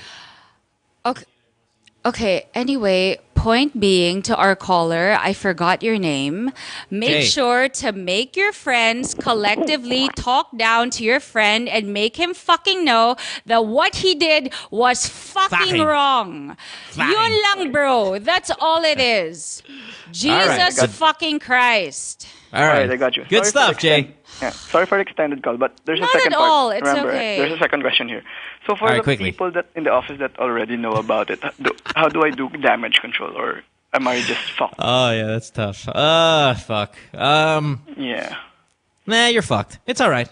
C: Okay. Anyway, point being, to our caller, I forgot your name. Make sure to make your friends collectively talk down to your friend and make him fucking know that what he did was fucking wrong. Yun lang, bro. That's all it is. Jesus fucking Christ.
A: All right,
P: I got you.
A: Good stuff, Jay.
P: Yeah, sorry for the extended call, but there's
C: Not
P: a second
C: at
P: part.
C: all. It's
P: Remember,
C: okay.
P: there's a second question here. So for the people that in the office that already know about it, how do I do damage control, or am I just fucked?
A: Oh yeah, that's tough. Fuck.
P: Yeah.
A: Nah, you're fucked. It's all right.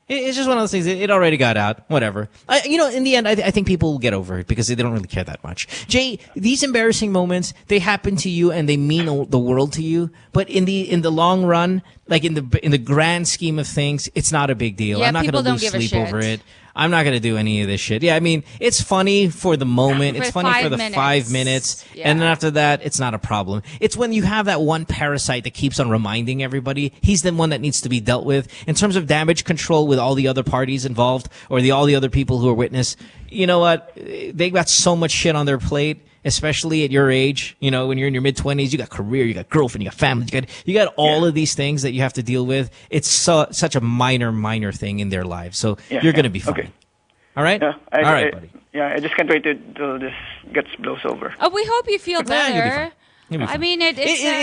A: It's just one of those things. It already got out. Whatever. In the end, I think people will get over it because they don't really care that much. Jay, these embarrassing moments, they happen to you and they mean the world to you. But in the long run, like in the grand scheme of things, it's not a big deal.
C: Yeah,
A: I'm not going to lose sleep over it. I'm not going to do any of this shit. Yeah, I mean, it's funny for the moment. It's funny for the 5 minutes.
C: Yeah.
A: And then after that, it's not a problem. It's when you have that one parasite that keeps on reminding everybody. He's the one that needs to be dealt with. In terms of damage control with all the other parties involved or all the other people who are witness, you know what? They got so much shit on their plate. Especially at your age, when you're in your mid-20s, you got career, you got girlfriend, you got family, you got all of these things that you have to deal with. It's such a minor thing in their lives. So you're going to be fine. Okay. All right?
P: Yeah,
A: all right, buddy.
P: Yeah, I just can't wait till this blows over.
C: Oh, we hope you feel better.
A: You'll be fine.
C: I mean, it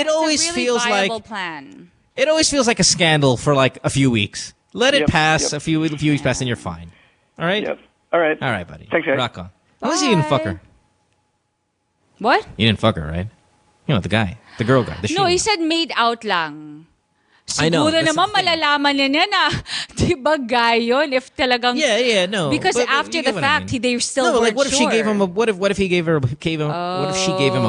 A: always
C: it's a really
A: feels
C: viable
A: like
C: plan.
A: It always feels like a scandal for like a few weeks. Let it pass. A few weeks pass, and you're fine. All right?
P: Yep. All right.
A: All right, buddy.
P: Thanks, guys.
A: Rock on. Unless you didn't fuck her.
C: What?
A: You didn't fuck her, right? The girl guy.
C: No, he said made out lang.
A: I know.
C: Siguro naman malalaman niya na, di ba guy yun? If talagang...
A: Yeah, no.
C: Because
A: but
C: after the fact, they still weren't
A: like what if
C: sure.
A: she gave him what if she gave him a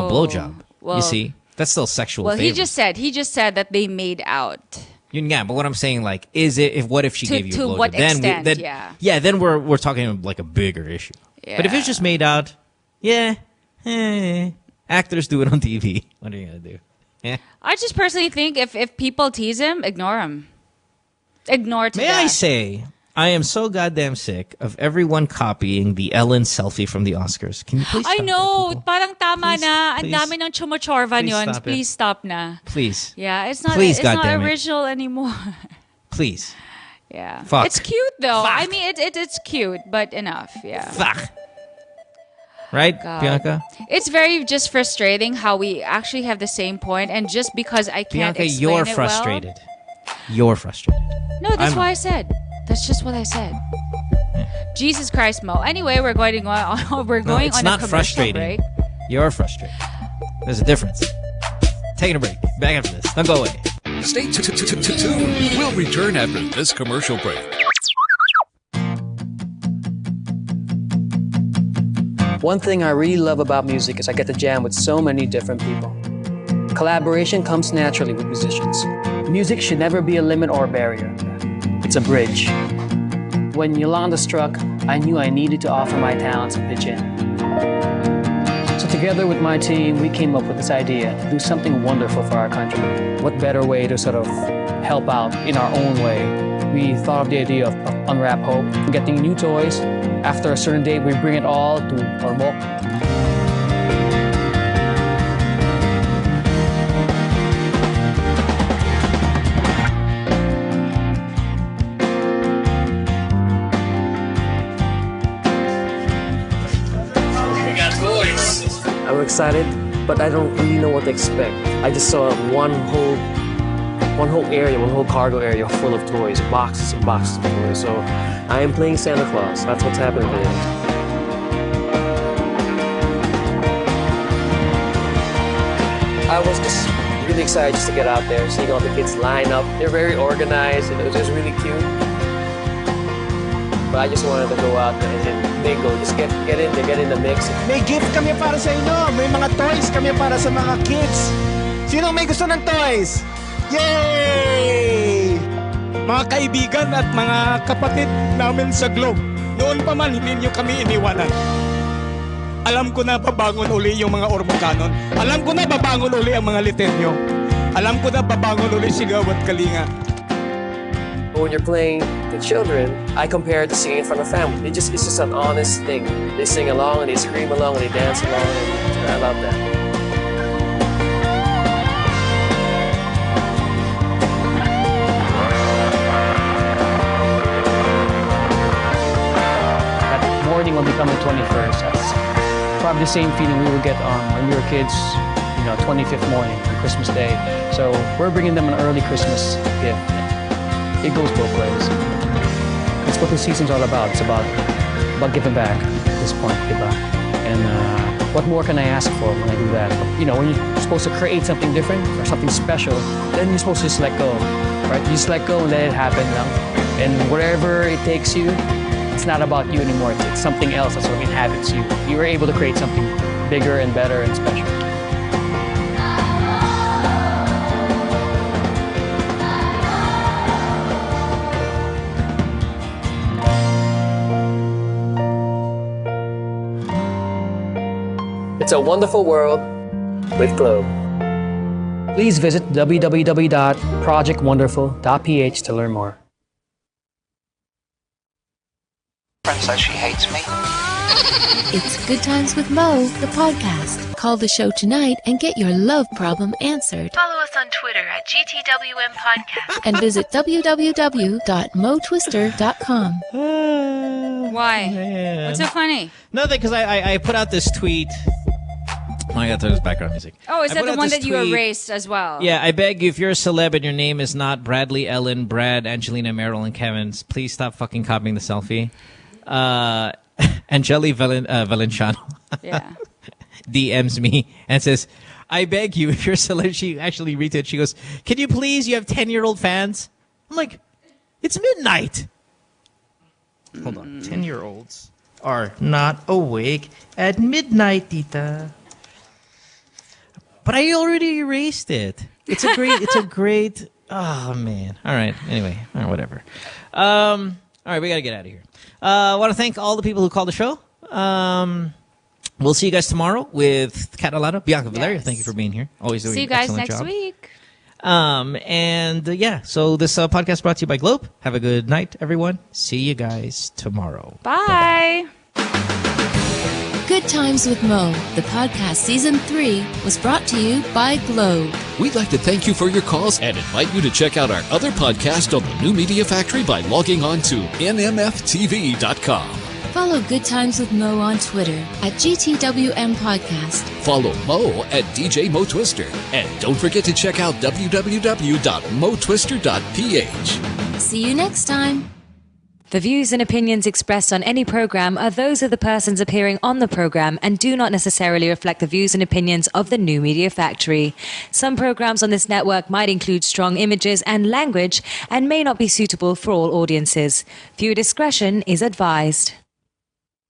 A: blowjob?
C: Well,
A: you see? That's still sexual
C: Well,
A: favor.
C: he just said that they made out.
A: Yeah, but what I'm saying, like, what if she gave you a blowjob?
C: To what extent,
A: then we're talking like a bigger issue.
C: Yeah.
A: But if it's just made out, actors do it on TV. What are you gonna do? Yeah.
C: I just personally think if people tease him, ignore him. Ignore to
A: May I say, I am so goddamn sick of everyone copying the Ellen selfie from the Oscars. Can you please stop
C: I know,
A: that,
C: parang tama na. Ang
A: please.
C: dami ng chumachorvan yun.
A: Stop it.
C: Please stop na.
A: Please.
C: Yeah, it's not
A: Please,
C: it's not
A: goddammit.
C: original anymore.
A: Please.
C: Yeah.
A: Fuck.
C: It's cute though.
A: Fuck.
C: I mean it's cute, but enough. Yeah.
A: Fuck. Right,
C: God.
A: Bianca?
C: It's very just frustrating how we actually have the same point, and just because I can't
A: Bianca,
C: explain
A: you're
C: it
A: frustrated.
C: well.
A: You're frustrated.
C: No, that's why I said. That's just what I said. Jesus Christ, Mo. Anyway, we're going on.
A: It's
C: on
A: not
C: a commercial
A: frustrating.
C: break.
A: You're frustrated. There's a difference. Taking a break. Back after this. Don't go away.
F: Stay tuned. We'll return after this commercial break.
L: One thing I really love about music is I get to jam with so many different people. Collaboration comes naturally with musicians. Music should never be a limit or a barrier. It's a bridge. When Yolanda struck, I knew I needed to offer my talents and pitch in. So together with my team, we came up with this idea to do something wonderful for our country. What better way to sort of help out in our own way? We thought of the idea of Unwrap Hope, getting new toys. After a certain date, we bring it all to Ormoc.
Q: I'm excited, but I don't really know what to expect. I just saw one whole cargo area full of toys, boxes and boxes of toys. So I am playing Santa Claus. That's what's happening today. I was just really excited just to get out there, seeing all the kids line up. They're very organized, and it was really cute. But I just wanted to go out there and bingo, just get in the mix.
J: May gift kami para sa inyo. May mga toys kami para sa mga kids. Sino may gusto ng toys? Yay! Mga kaibigan at mga kapatid namin sa Globe, noon pa man hindi niyo kami iniwanan. Alam ko na babangon uli yung mga Ormocanon. Alam ko na babangon uli ang mga Litenyo. Alam ko na babangon uli Sigaw at Kalinga.
Q: When you're playing to children, I compare it to singing in front of family. It's just an honest thing. They sing along and they scream along and they dance along, and I love that.
L: feeling when we come on 21st. That's probably the same feeling we would get on when we were kids, 25th morning on Christmas Day. So we're bringing them an early Christmas gift. It goes both ways. That's what the season's all about. It's about giving back at this point, diba? And what more can I ask for when I do that? When you're supposed to create something different or something special, then you're supposed to just let go, right? You just let go and let it happen now. And wherever it takes you, it's not about you anymore. It's something else that sort of inhabits you. You were able to create something bigger and better and special.
Q: It's a wonderful world with Globe.
L: Please visit www.projectwonderful.ph to learn more.
W: Friend says she hates me.
B: It's Good Times with Mo, the podcast. Call the show tonight and get your love problem answered.
X: Follow us on Twitter at GTWM Podcast.
B: And visit www.motwister.com.
C: Why?
A: Man.
C: What's so funny?
A: Nothing, because I put out this tweet. Oh, I got to throw this background music.
C: Oh, is
A: I
C: that
A: put
C: the
A: out
C: one
A: this
C: that you
A: tweet.
C: erased as well?
A: Yeah, I beg you, if you're a celeb and your name is not Bradley, Ellen, Brad, Angelina, Meryl, and Kevin's, please stop fucking copying the selfie. Angeli Valenciano DMs me and says, I beg you, if you're a celeb, she actually retweeted. She goes, can you please, you have 10-year-old fans? I'm like, it's midnight. Hold on, 10-year-olds are not awake at midnight, tita. But I already erased it. It's a great, oh man. All right, anyway, all right, whatever. All right, we got to get out of here. I want to thank all the people who called the show. We'll see you guys tomorrow with Kat Alano, Bianca Valerio. Thank you for being here. Always doing
C: See you guys
A: an
C: next
A: excellent job.
C: week.
A: So this podcast brought to you by Globe. Have a good night, everyone. See you guys tomorrow.
C: Bye.
B: Good Times with Mo, the podcast Season 3, was brought to you by Globe.
F: We'd like to thank you for your calls and invite you to check out our other podcast on the New Media Factory by logging on to nmftv.com.
B: Follow Good Times with Mo on Twitter at GTWM Podcast.
F: Follow Mo at DJ Mo Twister. And don't forget to check out www.motwister.ph.
B: See you next time.
G: The views and opinions expressed on any program are those of the persons appearing on the program and do not necessarily reflect the views and opinions of the New Media Factory. Some programs on this network might include strong images and language and may not be suitable for all audiences. Viewer discretion is advised.